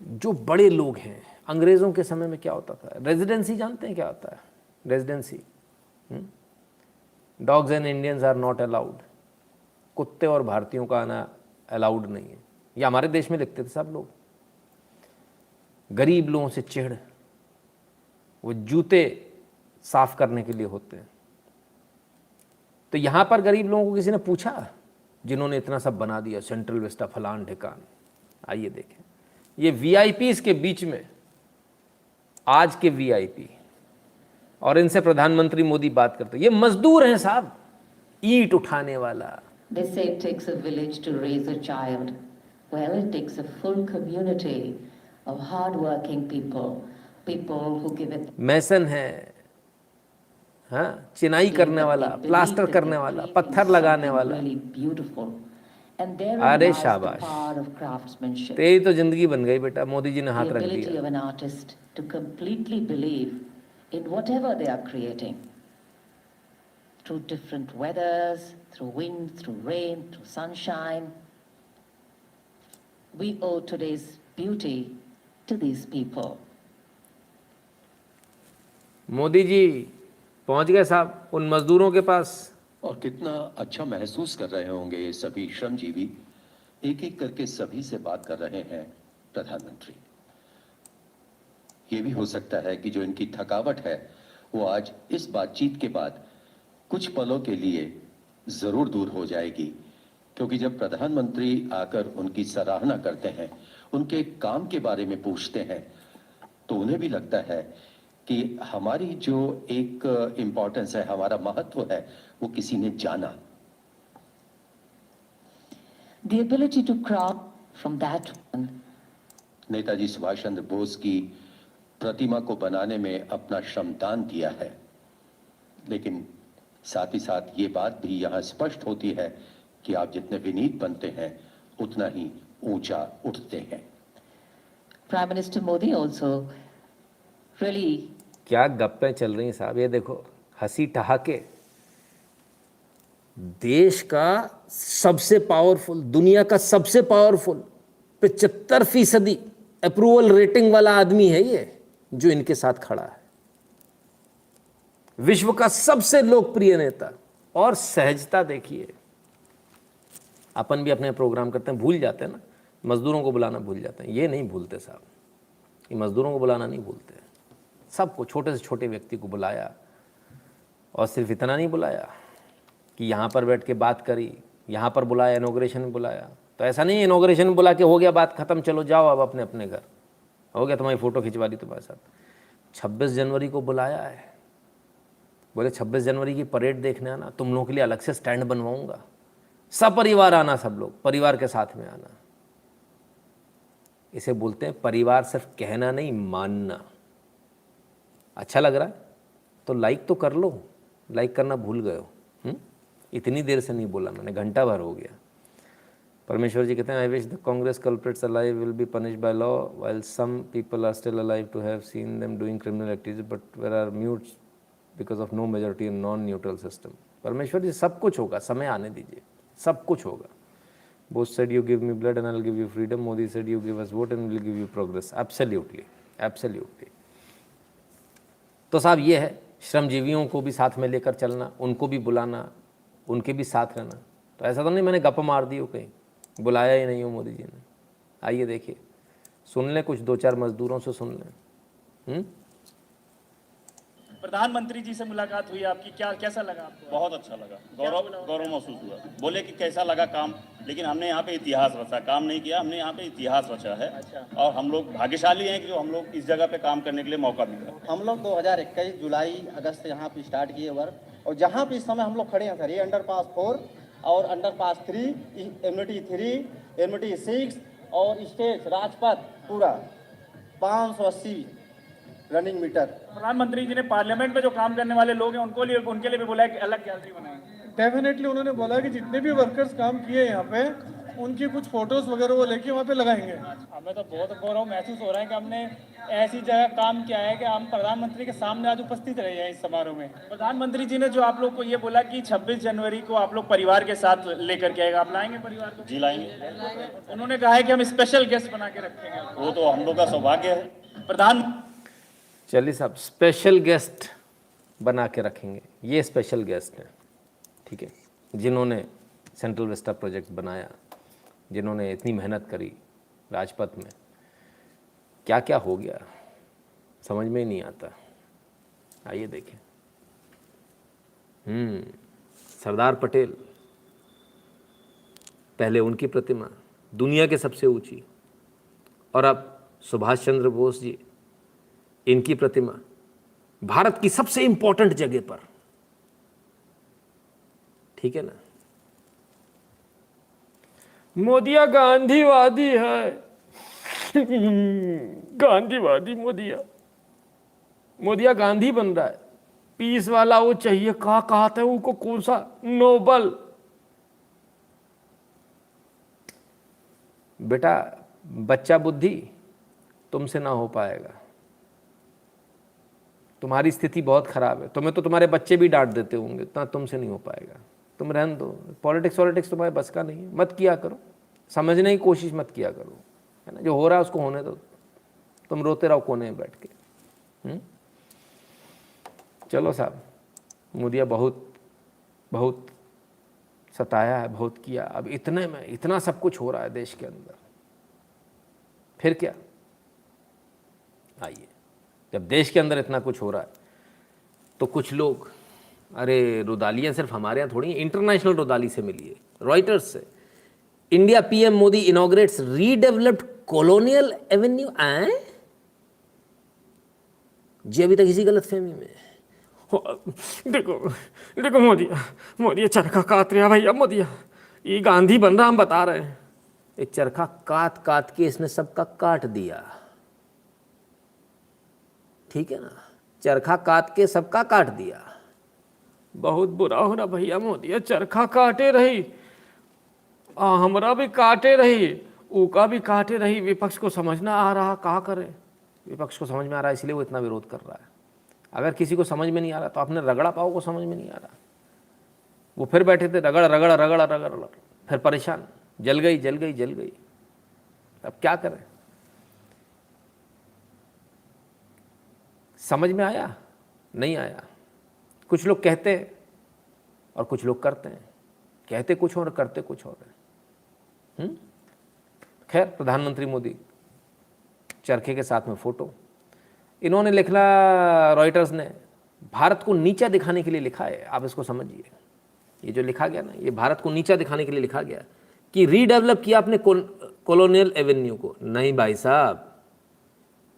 जो बड़े लोग हैं, अंग्रेजों के समय में क्या होता था? रेजिडेंसी जानते हैं क्या होता है? Residency, dogs and Indians are not allowed, कुत्ते और भारतीयों का आना अलाउड नहीं है। ये हमारे देश में लिखते थे सब लोग। गरीब लोगों से चिढ़, वो जूते साफ करने के लिए होते हैं। तो यहाँ पर गरीब लोगों को किसी ने पूछा, जिन्होंने इतना सब बना दिया, सेंट्रल विस्टा, फलान ढिकान। आइए देखें, ये वीआईपीज़ के बीच में आज के वीआईपी, और इनसे प्रधानमंत्री मोदी बात करते, ये मजदूर हैं साहब, ईंट उठाने वाला, They say it takes a village to raise a child. Well, it takes a full community of hard-working people, people who give it मैसन है, हाँ, चिनाई करने वाला, प्लास्टर करने वाला, पत्थर लगाने वाला। really beautiful. And there अरे lies the शाबाश, power of craftsmanship. तेरी तो जिंदगी बन गई बेटा, मोदी जी ने हाथ The रख ability दिया। of an artist to completely believe in whatever they are creating. Through different weathers, through wind, through rain, through sunshine. We owe today's beauty to these people. Modi ji पहुंच गए साहब उन मजदूरों के पास। और कितना अच्छा महसूस कर रहे होंगे ये सभी श्रमजीवी, एक एक करके सभी से बात कर रहे हैं प्रधानमंत्री। ये भी हो सकता है कि जो इनकी थकावट है वो आज इस बातचीत के बाद कुछ पलों के लिए जरूर दूर हो जाएगी, क्योंकि जब प्रधानमंत्री आकर उनकी सराहना करते हैं, उनके काम के बारे में पूछते हैं, तो उन्हें भी लगता है कि हमारी जो एक इंपॉर्टेंस है, हमारा महत्व है, वो किसी ने जाना। The ability to craft from that one. Netaji Subhash Chandra Bose की प्रतिमा को बनाने में अपना श्रमदान दिया है, लेकिन साथ ही साथ ये बात भी यहाँ स्पष्ट होती है कि आप जितने विनीत बनते हैं उतना ही ऊंचा उठते हैं। Prime Minister Modi also really क्या गप्पें चल रही हैं साहब, ये देखो हंसी ठहाके। देश का सबसे पावरफुल, दुनिया का सबसे पावरफुल 75% अप्रूवल रेटिंग वाला आदमी है ये जो इनके साथ खड़ा है। विश्व का सबसे लोकप्रिय नेता। और सहजता देखिए, अपन भी अपने प्रोग्राम करते हैं, भूल जाते हैं ना, मजदूरों को बुलाना भूल जाते हैं। ये नहीं भूलते साहब, ये मजदूरों को बुलाना नहीं भूलते। सबको, छोटे से छोटे व्यक्ति को बुलाया, और सिर्फ इतना नहीं बुलाया कि यहाँ पर बैठ के बात करी, यहाँ पर बुलाया, इनॉग्रेशन में बुलाया। तो ऐसा नहीं इनॉग्रेशन में बुला के हो गया बात खत्म, चलो जाओ अब अपने अपने घर, हो गया, तुम्हारी फ़ोटो खिंचवा दी तुम्हारे साथ। 26 जनवरी को बुलाया है, बोले 26 जनवरी की परेड देखने आना, तुम लोगों के लिए अलग से स्टैंड बनवाऊंगा, सब परिवार आना, सब लोग परिवार के साथ में आना। इसे बोलते हैं परिवार सिर्फ कहना नहीं, मानना। अच्छा लग रहा है तो लाइक तो कर लो, लाइक करना भूल गए हो। इतनी देर से नहीं बोला मैंने, घंटा भर हो गया। परमेश्वर जी कहते हैं, I wish the Congress culprits alive will be punished by law while some people are still alive to have seen them doing criminal activities but where are mutes because of no majority in non neutral system. Parmeshwar ji सब कुछ होगा, समय आने दीजिए, सब कुछ होगा। Both said you give me blood and I will give you freedom, Modi said you give us vote and will give you progress. Absolutely, absolutely. तो साहब ये है, श्रमजीवियों को भी साथ में लेकर चलना, उनको भी बुलाना, उनके भी साथ रहना। तो ऐसा तो नहीं मैंने गप मार दी हो, कहीं बुलाया ही नहीं हो मोदी जी ने। आइए देखिए, सुन लें, कुछ 2-4 मजदूरों से सुन लें। प्रधानमंत्री जी से मुलाकात हुई आपकी, क्या कैसा लगा आपको? बहुत अच्छा लगा, गौरव महसूस हुआ। बोले कि कैसा लगा काम, लेकिन हमने यहाँ पे इतिहास रचा, काम नहीं किया, हमने यहाँ पे इतिहास रचा है। अच्छा। और हम लोग भाग्यशाली हैं कि जो हम लोग इस जगह पे काम करने के लिए मौका मिला। हम लोग 2021 जुलाई अगस्त यहाँ पे स्टार्ट किए वर्क, और जहाँ पे इस समय हम लोग खड़े हैं सर, ये अंडरपास 4 और अंडरपास 3, एमिनिटी 3, एमिनिटी 6 और स्टेज राजपथ पूरा 580 रनिंग मीटर। प्रधानमंत्री जी ने पार्लियामेंट में जो काम करने वाले लोग हैं उनके लिए भी बोला है कि अलग गैलरी बनाएंगे। डेफिनेटली उन्होंने बोला कि जितने भी वर्कर्स काम किए यहाँ पे, उनकी कुछ फोटोज वगैरह वो लेके वहाँ पे लगाएंगे। हमें तो बहुत गौरव महसूस हो रहा है कि हमने ऐसी जगह काम किया है कि हम प्रधानमंत्री के सामने आज उपस्थित रहे हैं इस समारोह में। प्रधानमंत्री जी ने जो आप लोग को ये बोला कि 26 जनवरी को आप लोग परिवार के साथ लेकर के आएगा, आप लाएंगे परिवार को? जी लाएंगे। उन्होंने कहा है कि हम स्पेशल गेस्ट बना के रखेंगे। वो तो हम लोग का सौभाग्य है। प्रधान चलिए साहब, स्पेशल गेस्ट बना के रखेंगे। ये स्पेशल गेस्ट हैं, ठीक है, जिन्होंने सेंट्रल विस्टा प्रोजेक्ट बनाया, जिन्होंने इतनी मेहनत करी राजपथ में। क्या क्या हो गया समझ में ही नहीं आता। आइए देखें। सरदार पटेल, पहले उनकी प्रतिमा दुनिया के सबसे ऊंची, और अब सुभाष चंद्र बोस जी, इनकी प्रतिमा भारत की सबसे इंपॉर्टेंट जगह पर, ठीक है ना। मोदिया गांधीवादी है। गांधीवादी मोदिया। मोदिया गांधी बन रहा है। पीस वाला वो चाहिए, कहा था उनको, कौन सा नोबल। बेटा बच्चा बुद्धि तुमसे ना हो पाएगा। तुम्हारी स्थिति बहुत खराब है। तुम्हें तो तुम्हारे बच्चे भी डांट देते होंगे, इतना तुमसे नहीं हो पाएगा। तुम रहने दो, पॉलिटिक्स तुम्हारे बस का नहीं है। मत किया करो, समझने की कोशिश मत किया करो, है ना। जो हो रहा है उसको होने दो, तुम रोते रहो कोने में बैठ के। चलो साहब, मोदिया बहुत बहुत सताया है, बहुत किया। अब इतने में इतना सब कुछ हो रहा है देश के अंदर, फिर क्या। आइए, जब देश के अंदर इतना कुछ हो रहा है तो कुछ लोग, अरे रुदालियाँ सिर्फ हमारे यहाँ थोड़ी, इंटरनेशनल रुदाली से मिली है, रॉयटर्स से। India PM Modi inaugurates redeveloped colonial Avenue. आए जी, अभी तक इसी गलतफहमी में। देखो मोदिया चरखा काट रहा भैया। मोदिया ये गांधी बन रहा, हम बता रहे हैं। एक चरखा काट के इसने सबका काट दिया, ठीक है ना। चरखा काट के सबका काट दिया। बहुत बुरा हो रहा भैया। मोदिया चरखा काटे रही, हमरा भी काटे रही, ऊका भी काटे रही। विपक्ष को समझना आ रहा, कहा करे। विपक्ष को समझ में आ रहा है, इसलिए वो इतना विरोध कर रहा है। अगर किसी को समझ में नहीं आ रहा तो आपने रगड़ा पाओ को समझ में नहीं आ रहा। वो फिर बैठे थे रगड़, फिर परेशान, जल गई। अब क्या करें। समझ में आया? नहीं आया। कुछ लोग कहते हैं और कुछ लोग करते हैं। कहते कुछ और करते कुछ और है। खैर, प्रधानमंत्री मोदी चरखे के साथ में फोटो। इन्होंने लिखा, रॉयटर्स ने भारत को नीचा दिखाने के लिए लिखा है। आप इसको समझिए, ये जो लिखा गया ना, ये भारत को नीचा दिखाने के लिए लिखा गया कि रीडेवलप किया आपने कॉलोनियल एवेन्यू को। नहीं भाई साहब,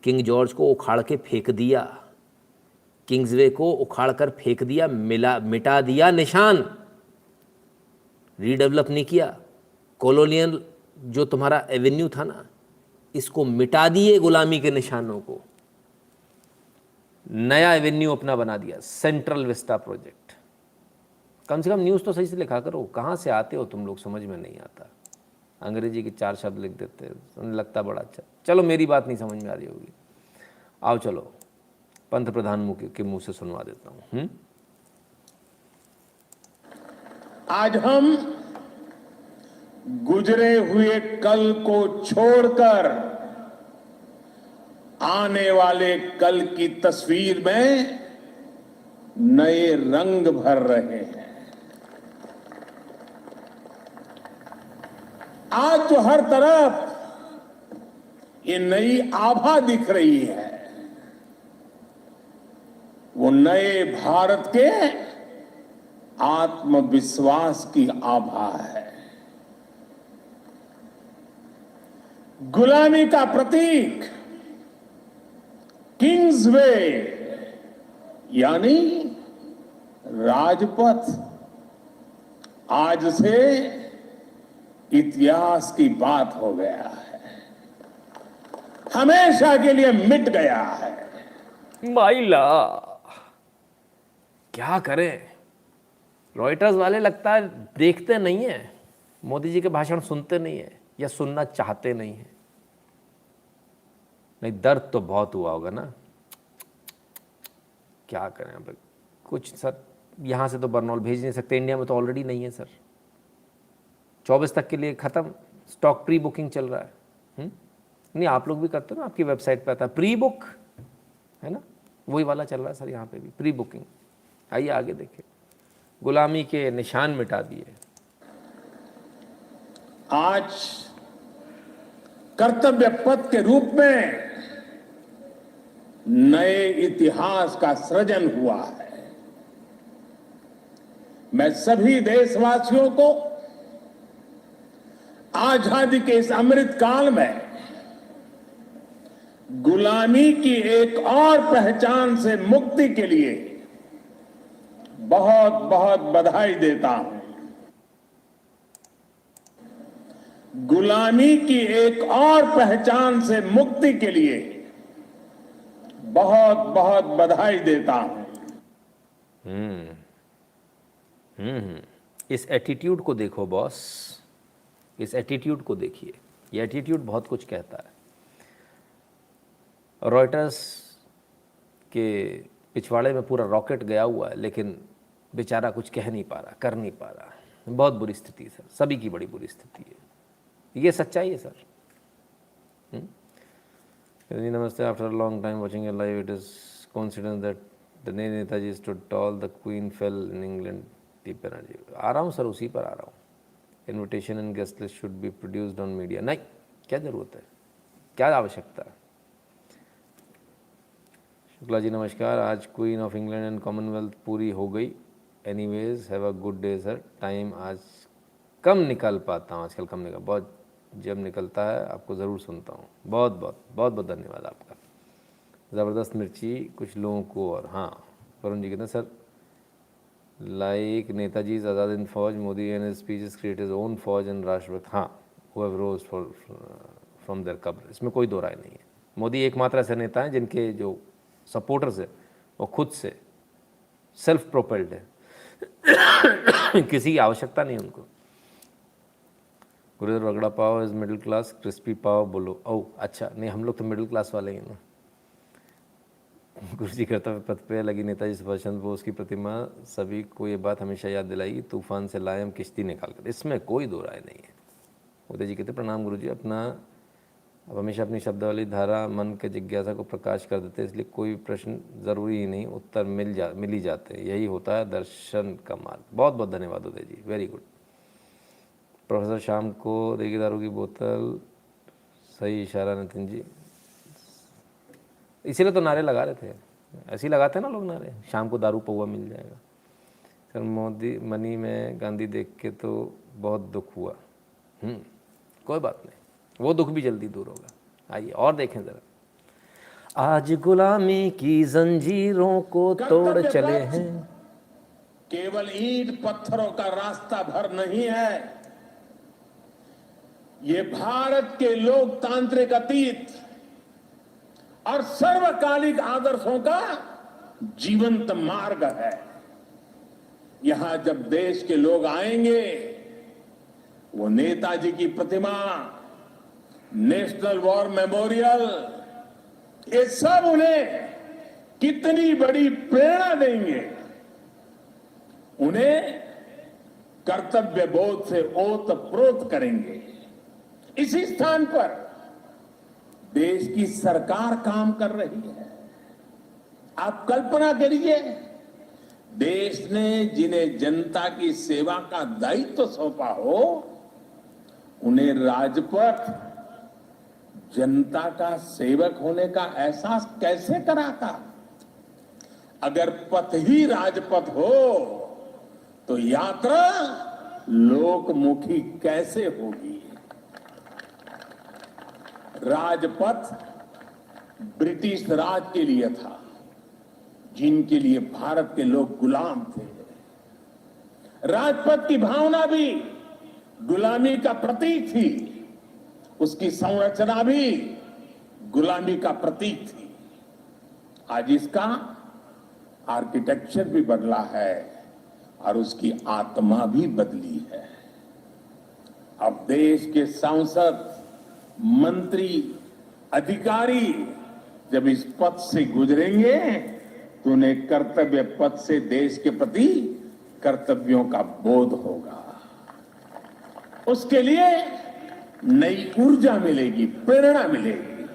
किंग जॉर्ज को उखाड़ के फेंक दिया, किंग्सवे को उखाड़ कर फेंक दिया, मिटा दिया निशान। रीडेवलप नहीं किया। कॉलोनियल जो तुम्हारा एवेन्यू था ना, इसको मिटा दिए, गुलामी के निशानों को। नया एवेन्यू अपना बना दिया, सेंट्रल विस्टा प्रोजेक्ट। कम से कम न्यूज़ तो सही से लिखा करो। कहाँ से आते हो तुम लोग, समझ में नहीं आता। अंग्रेजी के 4 शब्द लिख देते हैं, लगता बड़ा अच्छा। चलो, मेरी बात नहीं समझ में आ रही होगी। आओ चलो, पंत प्रधान के मुंह से सुनवा देता हूँ। आज हम गुजरे हुए कल को छोड़कर आने वाले कल की तस्वीर में नए रंग भर रहे हैं। आज जो हर तरफ ये नई आभा दिख रही है, वो नए भारत के आत्मविश्वास की आभा है। गुलामी का प्रतीक किंग्सवे यानी राजपथ आज से इतिहास की बात हो गया है, हमेशा के लिए मिट गया है। माइला क्या करें, रॉयटर्स वाले लगता है देखते नहीं है, मोदी जी के भाषण सुनते नहीं है, या सुनना चाहते नहीं है। नहीं, दर्द तो बहुत हुआ होगा ना। क्या करें अब, कुछ सर यहाँ से तो बरनौल भेज नहीं सकते, इंडिया में तो ऑलरेडी नहीं है सर। 24 तक के लिए ख़त्म, स्टॉक प्री बुकिंग चल रहा है। नहीं, आप लोग भी करते हो ना, आपकी वेबसाइट पे आता है प्री बुक, है ना, वही वाला चल रहा है सर यहाँ पे भी, प्री बुकिंग। आइए आगे देखिए, गुलामी के निशान मिटा दिए। आज कर्तव्य पथ के रूप में नए इतिहास का सृजन हुआ है। मैं सभी देशवासियों को आजादी के इस अमृत काल में गुलामी की एक और पहचान से मुक्ति के लिए बहुत बहुत बधाई देता हूं। गुलामी की एक और पहचान से मुक्ति के लिए बहुत बहुत बधाई देता हूं। इस एटीट्यूड को देखो बॉस, इस एटीट्यूड को देखिए, ये एटीट्यूड बहुत कुछ कहता है। रॉयटर्स के पिछवाड़े में पूरा रॉकेट गया हुआ है, लेकिन बेचारा कुछ कह नहीं पा रहा, कर नहीं पा रहा। बहुत बुरी स्थिति है सर, सभी की बड़ी बुरी स्थिति है, ये सच्चाई है सर। जी नमस्ते, after long time watching your live, it is coincidence that the Netaji stood tall, the queen fell in England, deep energy. आ रहा हूँ सर, उसी पर आ रहा हूँ। Invitation and guest list should be produced on media. नहीं, क्या ज़रूरत है, क्या आवश्यकता है। शुक्ला जी नमस्कार, आज queen of England and Commonwealth पूरी हो गई। Anyways have a good day sir. Time आज कम निकल पाता हूँ, आजकल कम निकल, बहुत जब निकलता है आपको ज़रूर सुनता हूँ। बहुत बहुत बहुत बहुत धन्यवाद आपका। ज़बरदस्त मिर्ची कुछ लोगों को। और हाँ, वरुण जी कहते हैं sir, like Netaji is Azad in fauj, Modi and speeches create his own fauj and rashtrabhakt. हाँ, who have rose from their kabr, इसमें कोई दो राय नहीं है। मोदी एकमात्र ऐसे नेता हैं जिनके जो सपोर्टर्स है वो खुद से सेल्फ प्रोपेल्ड है, किसी की आवश्यकता नहीं उनको। गुरुदेव रगड़ा पाव इज मिडिल क्लास, क्रिस्पी पाव बोलो। ओह अच्छा, नहीं हम लोग तो मिडिल क्लास वाले ही ना। गुरु जी कर्तव्य पथ पे लगी नेताजी सुभाष चंद्र बोस की प्रतिमा सभी को ये बात हमेशा याद दिलाएगी, तूफान से लाए हम किश्ती निकाल कर, इसमें कोई दो राय नहीं है। उदय जी कहते प्रणाम गुरु जी, अपना अब हमेशा अपनी शब्दावली धारा मन के जिज्ञासा को प्रकाश कर देते, इसलिए कोई प्रश्न ज़रूरी ही नहीं, उत्तर मिल ही जाते, यही होता है दर्शन का मार्ग। बहुत बहुत धन्यवाद उदय जी, वेरी गुड। प्रोफेसर शाम को देगी दारू की बोतल, सही इशारा नितिन जी, इसीलिए तो नारे लगा रहे थे, ऐसे ही लगाते हैं ना लोग नारे, शाम को दारू पौवा मिल जाएगा। सर मोदी मनी में गांधी देख के तो बहुत दुख हुआ। कोई बात नहीं, वो दुख भी जल्दी दूर होगा। आइए और देखें जरा, आज गुलामी की जंजीरों को तोड़ चले हैं। केवल ईंट पत्थरों का रास्ता भर नहीं है, ये भारत के लोकतांत्रिक अतीत और सर्वकालिक आदर्शों का जीवंत मार्ग है। यहां जब देश के लोग आएंगे, वो नेताजी की प्रतिमा, नेशनल वॉर मेमोरियल, ये सब उन्हें कितनी बड़ी प्रेरणा देंगे, उन्हें कर्तव्य बोध से ओतप्रोत करेंगे। इसी स्थान पर देश की सरकार काम कर रही है। आप कल्पना करिए, देश ने जिन्हें जनता की सेवा का दायित्व सौंपा हो, उन्हें राजपथ जनता का सेवक होने का एहसास कैसे कराता। अगर पथ ही राजपथ हो तो यात्रा लोकमुखी कैसे होगी। राजपथ ब्रिटिश राज के लिए था, जिनके लिए भारत के लोग गुलाम थे। राजपथ की भावना भी गुलामी का प्रतीक थी, उसकी संरचना भी गुलामी का प्रतीक थी। आज इसका आर्किटेक्चर भी बदला है और उसकी आत्मा भी बदली है। अब देश के सांसद, मंत्री, अधिकारी जब इस पथ से गुजरेंगे तो उन्हें कर्तव्य पथ से देश के प्रति कर्तव्यों का बोध होगा। उसके लिए नई ऊर्जा मिलेगी, प्रेरणा मिलेगी।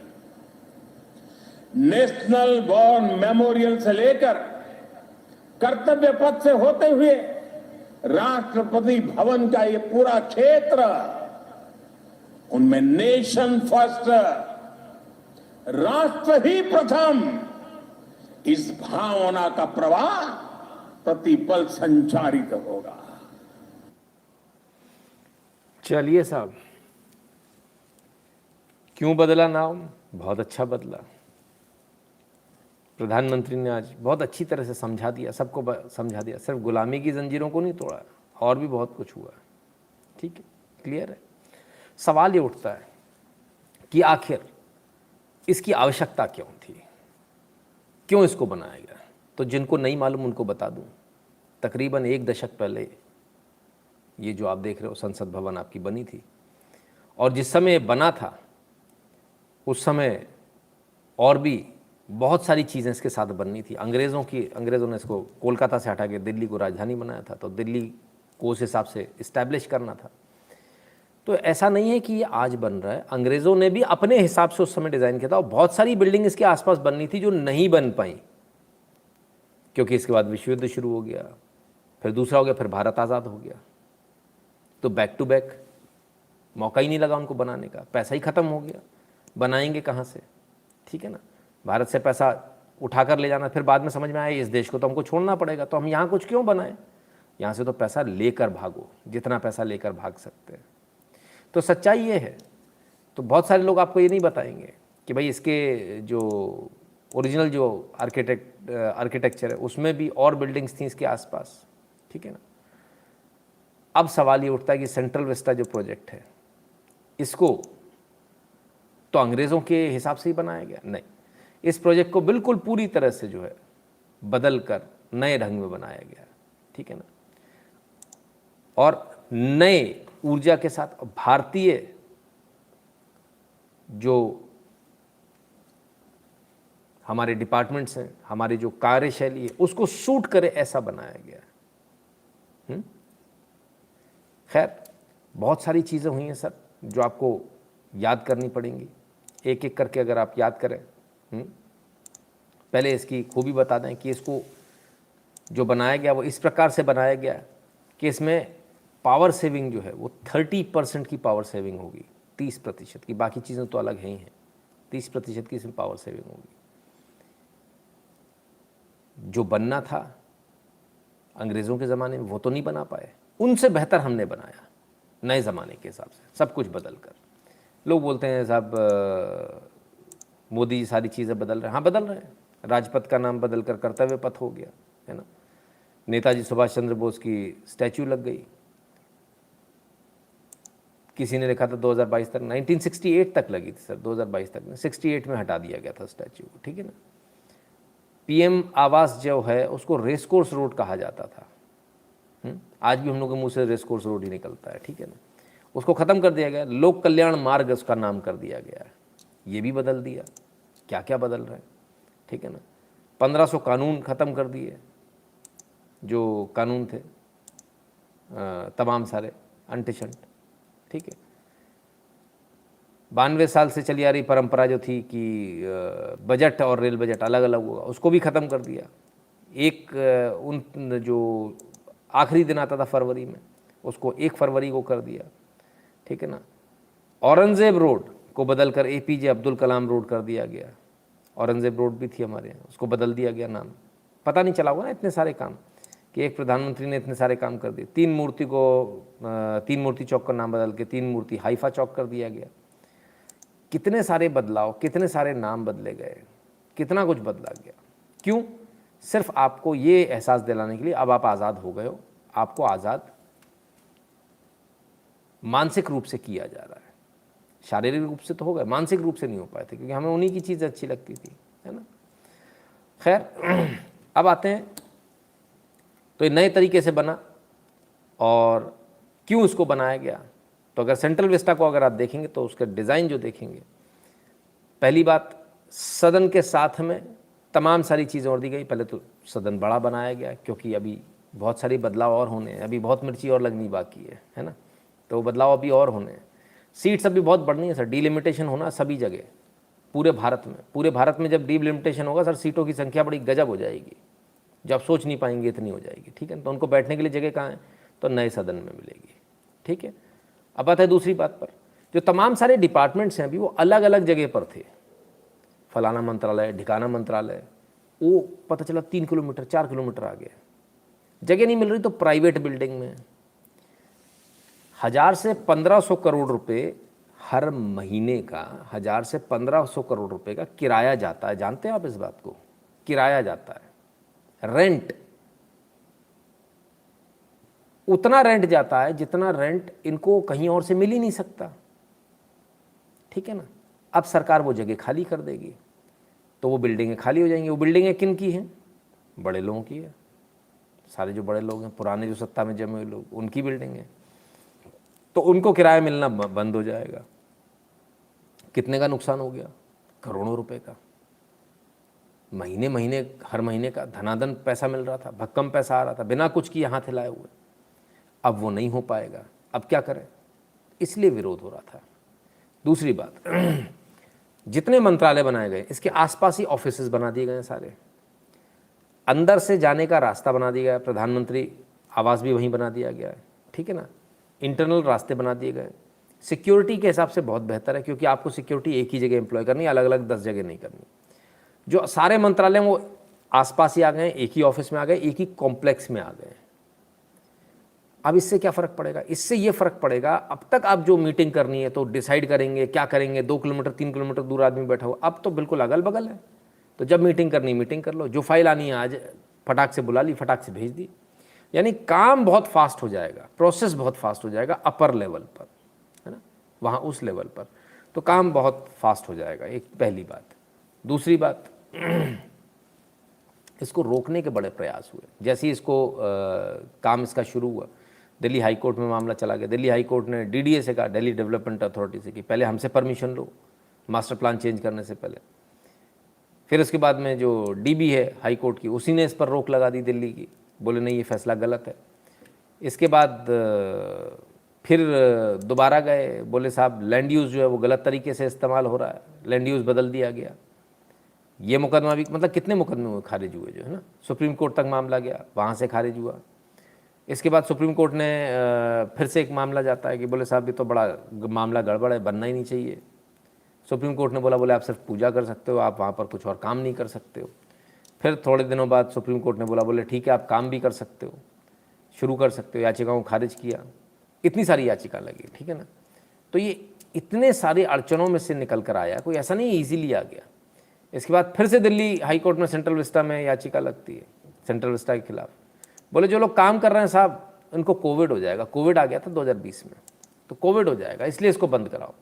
नेशनल वॉर मेमोरियल से लेकर कर्तव्य पथ से होते हुए राष्ट्रपति भवन का ये पूरा क्षेत्र, उनमें नेशन फर्स्ट, राष्ट्र ही प्रथम, इस भावना का प्रवाह प्रतिपल संचारित होगा। चलिए साहब, क्यों बदला नाम? बहुत अच्छा बदला। प्रधानमंत्री ने आज बहुत अच्छी तरह से समझा दिया, सबको समझा दिया। सिर्फ गुलामी की जंजीरों को नहीं तोड़ा, और भी बहुत कुछ हुआ। ठीक है, क्लियर है। सवाल ये उठता है कि आखिर इसकी आवश्यकता क्यों थी, क्यों इसको बनाया गया। तो जिनको नहीं मालूम उनको बता दूं, तकरीबन 1 दशक पहले ये जो आप देख रहे हो संसद भवन आपकी बनी थी, और जिस समय बना था उस समय और भी बहुत सारी चीज़ें इसके साथ बननी थी। अंग्रेज़ों ने इसको कोलकाता से हटा के दिल्ली को राजधानी बनाया था, तो दिल्ली को उस हिसाब से इस्टेब्लिश करना था। तो ऐसा नहीं है कि ये आज बन रहा है, अंग्रेज़ों ने भी अपने हिसाब से उस समय डिज़ाइन किया था, और बहुत सारी बिल्डिंग इसके आसपास बननी थी जो नहीं बन पाई, क्योंकि इसके बाद विश्व युद्ध शुरू हो गया, फिर दूसरा हो गया, फिर भारत आज़ाद हो गया। तो बैक टू बैक मौका ही नहीं लगा उनको बनाने का, पैसा ही ख़त्म हो गया, बनाएंगे कहाँ से, ठीक है ना। भारत से पैसा उठाकर ले जाना, फिर बाद में समझ में आया इस देश को तो हमको छोड़ना पड़ेगा, तो हम यहाँ कुछ क्यों बनाएं, यहाँ से तो पैसा लेकर भागो, जितना पैसा लेकर भाग सकते हैं। तो सच्चाई ये है। तो बहुत सारे लोग आपको ये नहीं बताएंगे कि भाई इसके जो ओरिजिनल जो आर्किटेक्चर है उसमें भी और बिल्डिंग्स थी इसके आसपास, ठीक है ना। अब सवाल ये उठता है कि सेंट्रल विस्टा जो प्रोजेक्ट है इसको तो अंग्रेज़ों के हिसाब से ही बनाया गया, नहीं, इस प्रोजेक्ट को बिल्कुल पूरी तरह से जो है बदल कर नए ढंग में बनाया गया, ठीक है ना। और नए ऊर्जा के साथ भारतीय जो हमारे डिपार्टमेंट्स हैं, हमारी जो कार्यशैली है उसको सूट करे ऐसा बनाया गया। खैर बहुत सारी चीज़ें हुई हैं सर जो आपको याद करनी पड़ेंगी, एक एक करके अगर आप याद करें। पहले इसकी खूबी बता दें कि इसको जो बनाया गया वो इस प्रकार से बनाया गया कि इसमें पावर सेविंग जो है वो 30% की पावर सेविंग होगी, 30% की, बाकी चीज़ें तो अलग ही हैं, 30% की इसमें पावर सेविंग होगी। जो बनना था अंग्रेज़ों के ज़माने में वो तो नहीं बना पाए, उनसे बेहतर हमने बनाया नए ज़माने के हिसाब से, सब कुछ बदल कर। लोग बोलते हैं साहब मोदी जी सारी चीज़ें बदल रहे हैं, हाँ बदल रहे हैं। राजपथ का नाम बदल कर कर्तव्य पथ हो गया है ना, नेताजी सुभाष चंद्र बोस की स्टैच्यू लग गई, किसी ने लिखा था 2022 तक, 1968 तक लगी थी सर, 2022 तक, 68 में हटा दिया गया था स्टैच्यू को, ठीक है ना। पीएम आवास जो है उसको रेस कोर्स रोड कहा जाता था, आज भी हम लोगों के मुंह से रेस कोर्स रोड ही निकलता है, ठीक है ना। उसको ख़त्म कर दिया गया, लोक कल्याण मार्ग उसका नाम कर दिया गया है, ये भी बदल दिया, क्या क्या बदल रहे हैं, ठीक है ना। 1500 कानून ख़त्म कर दिए, जो कानून थे तमाम सारे अनटिशंट, ठीक है। 92 साल से चली आ रही परंपरा जो थी कि बजट और रेल बजट अलग अलग होगा, उसको भी ख़त्म कर दिया। एक उन जो आखिरी दिन आता था फरवरी में उसको 1 फरवरी को कर दिया, ठीक है ना। औरंगज़ेब रोड को बदलकर APJ अब्दुल कलाम रोड कर दिया गया, औरंगज़ेब रोड भी थी हमारे यहाँ, उसको बदल दिया गया नाम। पता नहीं चला होगा ना इतने सारे काम कि एक प्रधानमंत्री ने इतने सारे काम कर दिए। 3 मूर्ति चौक का नाम बदल के 3 मूर्ति हाइफा चौक कर दिया गया। कितने सारे बदलाव, कितने सारे नाम बदले गए, कितना कुछ बदला गया। क्यों? सिर्फ आपको ये एहसास दिलाने के लिए अब आप आज़ाद हो गए हो, आपको आज़ाद मानसिक रूप से किया जा रहा है। शारीरिक रूप से तो हो गए, मानसिक रूप से नहीं हो पाए थे क्योंकि हमें उन्हीं की चीज़ अच्छी लगती थी, है ना। खैर अब आते हैं, तो ये नए तरीके से बना और क्यों इसको बनाया गया। तो अगर सेंट्रल विस्टा को अगर आप देखेंगे तो उसका डिज़ाइन जो देखेंगे, पहली बात सदन के साथ में तमाम सारी चीज़ें और दी गई। पहले तो सदन बड़ा बनाया गया क्योंकि अभी बहुत सारी बदलाव और होने हैं, अभी बहुत मिर्ची और लगनी बाकी है ना, तो वो बदलाव अभी और होने हैं। सीट्स अभी बहुत बढ़नी है सर, डीलिमिटेशन होना सभी जगह, पूरे भारत में जब डीलिमिटेशन होगा सर, सीटों की संख्या बड़ी गजब हो जाएगी, जो आप सोच नहीं पाएंगे इतनी हो जाएगी, ठीक है। तो उनको बैठने के लिए जगह कहाँ है, तो नए सदन में मिलेगी, ठीक है। अब बात है दूसरी बात पर, जो तमाम सारे डिपार्टमेंट्स हैं अभी वो अलग अलग जगह पर थे, फलाना मंत्रालय, ढिकाना मंत्रालय, वो पता चला 3 किलोमीटर 4 किलोमीटर आ गया, जगह नहीं मिल रही तो प्राइवेट बिल्डिंग में 1000 से 1500 करोड़ रुपए हर महीने का, 1000 से 1500 करोड़ रुपए का किराया जाता है। जानते हैं आप इस बात को? किराया जाता है, रेंट, उतना रेंट जाता है जितना रेंट इनको कहीं और से मिल ही नहीं सकता। ठीक है ना। अब सरकार वो जगह खाली कर देगी तो वो बिल्डिंगें खाली हो जाएंगी। वो बिल्डिंगें किन की हैं? बड़े लोगों की है, सारे जो बड़े लोग हैं, पुराने जो सत्ता में जमे हुए लोग, उनकी बिल्डिंग है। तो उनको किराया मिलना बंद हो जाएगा। कितने का नुकसान हो गया? करोड़ों रुपए का। महीने महीने हर महीने का धनाधन पैसा मिल रहा था, भक्कम पैसा आ रहा था बिना कुछ किए हाथ हिलाए हुए। अब वो नहीं हो पाएगा। अब क्या करें? इसलिए विरोध हो रहा था। दूसरी बात, जितने मंत्रालय बनाए गए इसके आसपास ही ऑफिसेज बना दिए गए हैं सारे। अंदर से जाने का रास्ता बना दिया गया है, प्रधानमंत्री आवास भी वहीं बना दिया गया है, ठीक है ना। इंटरनल रास्ते बना दिए गए। सिक्योरिटी के हिसाब से बहुत बेहतर है, क्योंकि आपको सिक्योरिटी एक ही जगह एम्प्लॉय करनी, अलग अलग 10 जगह नहीं करनी। जो सारे मंत्रालय वो आसपास ही आ गए, एक ही ऑफिस में आ गए, एक ही कॉम्प्लेक्स में आ गए। अब इससे क्या फ़र्क पड़ेगा? इससे ये फ़र्क पड़ेगा, अब तक आप जो मीटिंग करनी है तो डिसाइड करेंगे क्या करेंगे, 2 किलोमीटर 3 किलोमीटर दूर आदमी बैठा हो। अब तो बिल्कुल अगल बगल है, तो जब मीटिंग करनी मीटिंग कर लो, जो फाइल आनी है आज फटाक से बुला ली, फटाक से भेज दी। यानी काम बहुत फास्ट हो जाएगा, प्रोसेस बहुत फास्ट हो जाएगा अपर लेवल पर, है ना, वहाँ उस लेवल पर तो काम बहुत फास्ट हो जाएगा। एक पहली बात। दूसरी बात, इसको रोकने के बड़े प्रयास हुए। जैसे ही इसको काम इसका शुरू हुआ, दिल्ली हाई कोर्ट में मामला चला गया। दिल्ली हाई कोर्ट ने डीडीए से कहा, दिल्ली डेवलपमेंट अथॉरिटी से, कि पहले हमसे परमिशन लो मास्टर प्लान चेंज करने से पहले। फिर उसके बाद में जो डीबी है हाई कोर्ट की, उसी ने इस पर रोक लगा दी दिल्ली की, बोले नहीं ये फैसला गलत है। इसके बाद फिर दोबारा गए, बोले साहब लैंड यूज़ जो है वो गलत तरीके से इस्तेमाल हो रहा है, लैंड यूज़ बदल दिया गया। ये मुकदमा भी, मतलब कितने मुकदमे खारिज हुए जो है ना, सुप्रीम कोर्ट तक मामला गया, वहाँ से खारिज हुआ। इसके बाद सुप्रीम कोर्ट ने फिर से एक मामला जाता है कि बोले साहब ये तो बड़ा मामला गड़बड़ है, बनना ही नहीं चाहिए। सुप्रीम कोर्ट ने बोला आप सिर्फ पूजा कर सकते हो, आप वहाँ पर कुछ और काम नहीं कर सकते हो। फिर थोड़े दिनों बाद सुप्रीम कोर्ट ने बोले ठीक है आप काम भी कर सकते हो, शुरू कर सकते हो। याचिकाओं को खारिज किया, इतनी सारी याचिका लगी, ठीक है ना। तो ये इतने सारे अड़चनों में से निकल कर आया, कोई ऐसा नहीं ईजीली आ गया। इसके बाद फिर से दिल्ली हाई कोर्ट में सेंट्रल विस्टा में याचिका लगती है सेंट्रल विस्टा के खिलाफ। बोले जो लोग काम कर रहे हैं साहब उनको कोविड हो जाएगा। कोविड आ गया था 2020 में, तो कोविड हो जाएगा इसलिए इसको बंद कराओ।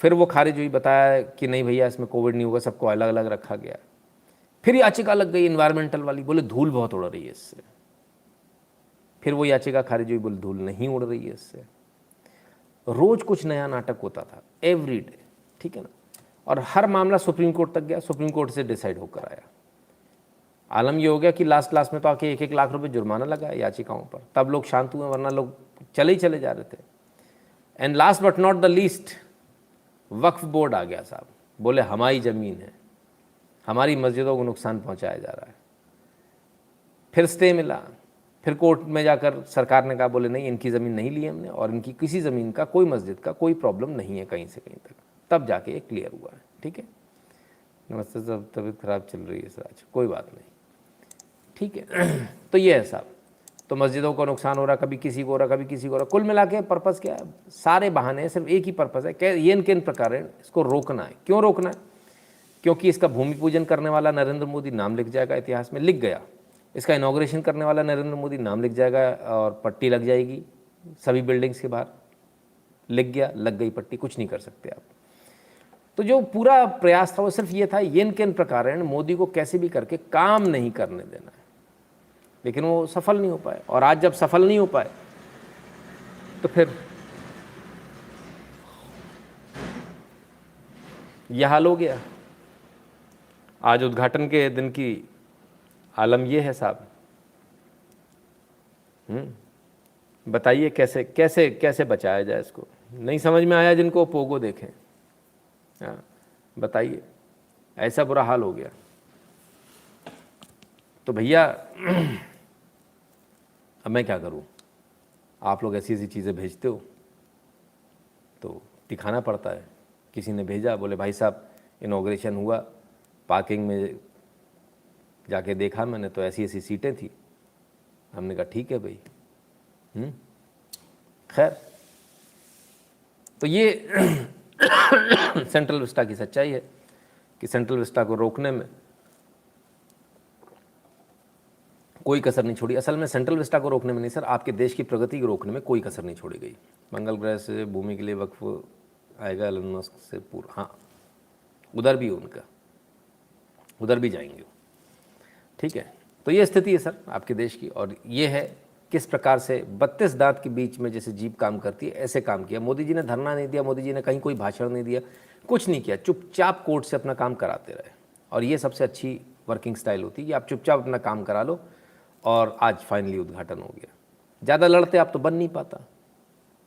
फिर वो खारिज हुई, बताया कि नहीं भैया इसमें कोविड नहीं होगा, सबको अलग अलग रखा गया। फिर याचिका लग गई इन्वायरमेंटल वाली, बोले धूल बहुत उड़ रही है इससे। फिर वो याचिका खारिज हुई, बोले धूल नहीं उड़ रही है इससे। रोज कुछ नया नाटक होता था, एवरी डे, ठीक है ना। और हर मामला सुप्रीम कोर्ट तक गया, सुप्रीम कोर्ट से डिसाइड होकर आया। आलम ये हो गया कि लास्ट में तो आके 1-1 लाख रुपए जुर्माना लगा है याचिकाओं पर, तब लोग शांत हुए, वरना लोग चले ही चले जा रहे थे। And last but not the least, Waqf board आ गया साहब, बोले हमारी ज़मीन है, हमारी मस्जिदों को नुकसान पहुंचाया जा रहा है। फिर स्टे मिला, फिर कोर्ट में जाकर सरकार ने कहा बोले नहीं इनकी ज़मीन नहीं ली हमने, और इनकी किसी ज़मीन का, कोई मस्जिद का कोई प्रॉब्लम नहीं है कहीं से कहीं तक। तब जाके ये क्लियर हुआ है, ठीक है। नमस्ते साहब, तबीयत ख़राब चल रही है सर आज, कोई बात नहीं, ठीक है। तो ये है साहब, तो मस्जिदों को नुकसान हो रहा, कभी किसी को हो रहा, कभी किसी को हो रहा। कुल मिला के पर्पज़ क्या है? सारे बहाने हैं, सिर्फ एक ही पर्पज़ है कि ये किन प्रकार इसको रोकना है। क्यों रोकना है? क्योंकि इसका भूमि पूजन करने वाला नरेंद्र मोदी नाम लिख जाएगा, इतिहास में लिख गया। इसका इनॉग्रेशन करने वाला नरेंद्र मोदी नाम लिख जाएगा, और पट्टी लग जाएगी सभी बिल्डिंग्स के बाहर, लिख गया, लग गई पट्टी, कुछ नहीं कर सकते आप। तो जो पूरा प्रयास था वो सिर्फ ये था, ये किन प्रकार मोदी को कैसे भी करके काम नहीं करने देना है। लेकिन वो सफल नहीं हो पाए, और आज जब सफल नहीं हो पाए तो फिर यह हाल हो गया। आज उद्घाटन के दिन की आलम ये है साहब। बताइए कैसे कैसे कैसे बचाया जाए इसको। नहीं समझ में आया जिनको, पोगो देखें। हाँ बताइए, ऐसा बुरा हाल हो गया। तो भैया अब मैं क्या करूं? आप लोग ऐसी ऐसी चीज़ें भेजते हो तो दिखाना पड़ता है। किसी ने भेजा, बोले भाई साहब इनॉग्रेशन हुआ, पार्किंग में जाके देखा मैंने तो ऐसी ऐसी सीटें थी। हमने कहा ठीक है भाई। खैर, तो ये सेंट्रल विस्टा की सच्चाई है कि सेंट्रल विस्टा को रोकने में कोई कसर नहीं छोड़ी। असल में सेंट्रल विस्टा को रोकने में नहीं सर, आपके देश की प्रगति को रोकने में कोई कसर नहीं छोड़ी गई। मंगल ग्रह से भूमि के लिए वक्फ आएगा एलन मस्क से पूरा, हाँ उधर भी उनका, उधर भी जाएंगे, ठीक है। तो ये स्थिति है सर आपके देश की, और ये है किस प्रकार से 32 दांत के बीच में जैसे जीप काम करती है ऐसे काम किया। मोदी जी ने धरना नहीं दिया, मोदी जी ने कहीं कोई भाषण नहीं दिया, कुछ नहीं किया, चुपचाप कोर्ट से अपना काम कराते रहे। और ये सबसे अच्छी वर्किंग स्टाइल होती है कि आप चुपचाप अपना काम करा लो, और आज फाइनली उद्घाटन हो गया। ज़्यादा लड़ते आप तो बन नहीं पाता,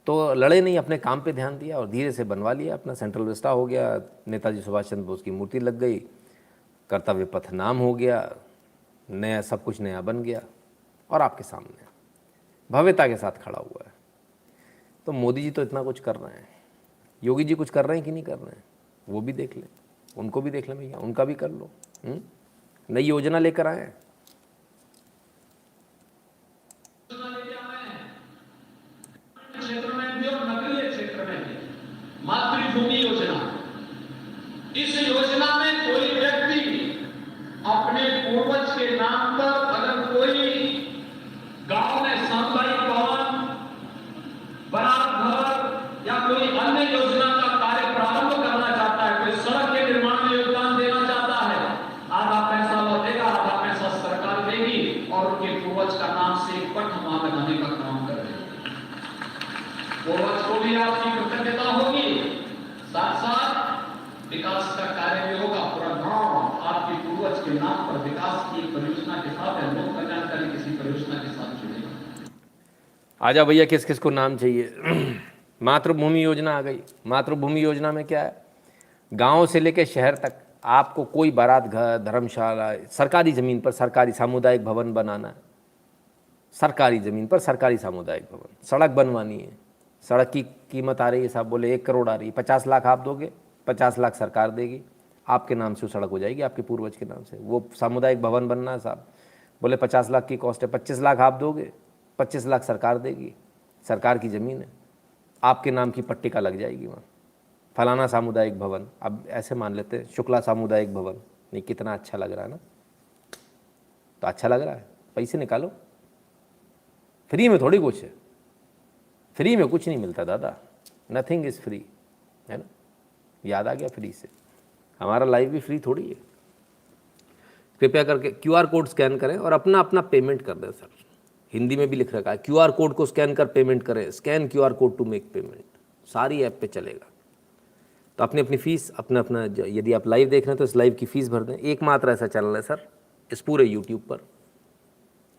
तो लड़े नहीं, अपने काम पे ध्यान दिया और धीरे से बनवा लिया अपना। सेंट्रल विस्टा हो गया, नेताजी सुभाष चंद्र बोस की मूर्ति लग गई, कर्तव्य पथ नाम हो गया, नया सब कुछ नया बन गया और आपके सामने भव्यता के साथ खड़ा हुआ है। तो मोदी जी तो इतना कुछ कर रहे हैं, योगी जी कुछ कर रहे हैं कि नहीं कर रहे हैं, वो भी देख लें, उनको भी देख लें भैया, उनका भी कर लो। नई योजना लेकर आए हैं। क्षेत्र में भी और नगरीय क्षेत्र में भी मातृभूमि योजना, इस योजना में कोई व्यक्ति अपने पूर्वज के नाम पर अगर कोई गांव में सामुदायिक भवन, बारात घर या कोई अन्य योजना का कार्य प्रारंभ करना चाहता है, कोई सड़क के निर्माण में योगदान देना चाहता है, आधा पैसा लौटेगा, आधा पैसा सरकार देगी और उनके पूर्वज का नाम से एक पट वहां लगाने का काम करेगी। पूर्वज को भी आपकी कृतज्ञता होगी, साथ साथ विकास का कार्य भी होगा। पूरा गांव आपके पूर्वज के नाम पर विकास की परियोजना के साथ या लोक कल्याणकारी किसी परियोजना के साथ जुड़ेगा। आजा भैया, किस किस को नाम चाहिए। मातृभूमि योजना आ गई। मातृभूमि योजना में क्या है, गांव से लेकर शहर तक आपको कोई बारात घर, धर्मशाला, सरकारी ज़मीन पर सरकारी सामुदायिक भवन बनाना है, सरकारी ज़मीन पर सरकारी सामुदायिक भवन, सड़क बनवानी है। सड़क की कीमत आ रही है साहब, बोले 1 करोड़ आ रही है, 50 लाख आप दोगे, 50 लाख सरकार देगी, आपके नाम से वो सड़क हो जाएगी, आपके पूर्वज के नाम से। वो सामुदायिक भवन बनना है साहब, बोले 50 लाख की कॉस्ट है, 25 लाख आप दोगे, 25 लाख सरकार देगी, सरकार की ज़मीन है, आपके नाम की पट्टिका लग जाएगी वहाँ, फलाना सामुदायिक भवन। अब ऐसे मान लेते हैं शुक्ला सामुदायिक भवन, नहीं कितना अच्छा लग रहा है ना, तो अच्छा लग रहा है, पैसे निकालो, फ्री में थोड़ी कुछ है, फ्री में कुछ नहीं मिलता दादा, नथिंग इज़ फ्री, है ना। याद आ गया फ्री से, हमारा लाइफ भी फ्री थोड़ी है। कृपया करके QR कोड स्कैन करें और अपना अपना पेमेंट कर दें सर। हिंदी में भी लिख रखा है QR कोड को स्कैन कर पेमेंट करें, scan QR code to make payment, सारी ऐप पे चलेगा। तो अपनी अपनी फ़ीस अपना अपना, यदि आप लाइव देख रहे हैं तो इस लाइव की फ़ीस भर दें। एकमात्र ऐसा चैनल है सर इस पूरे यूट्यूब पर,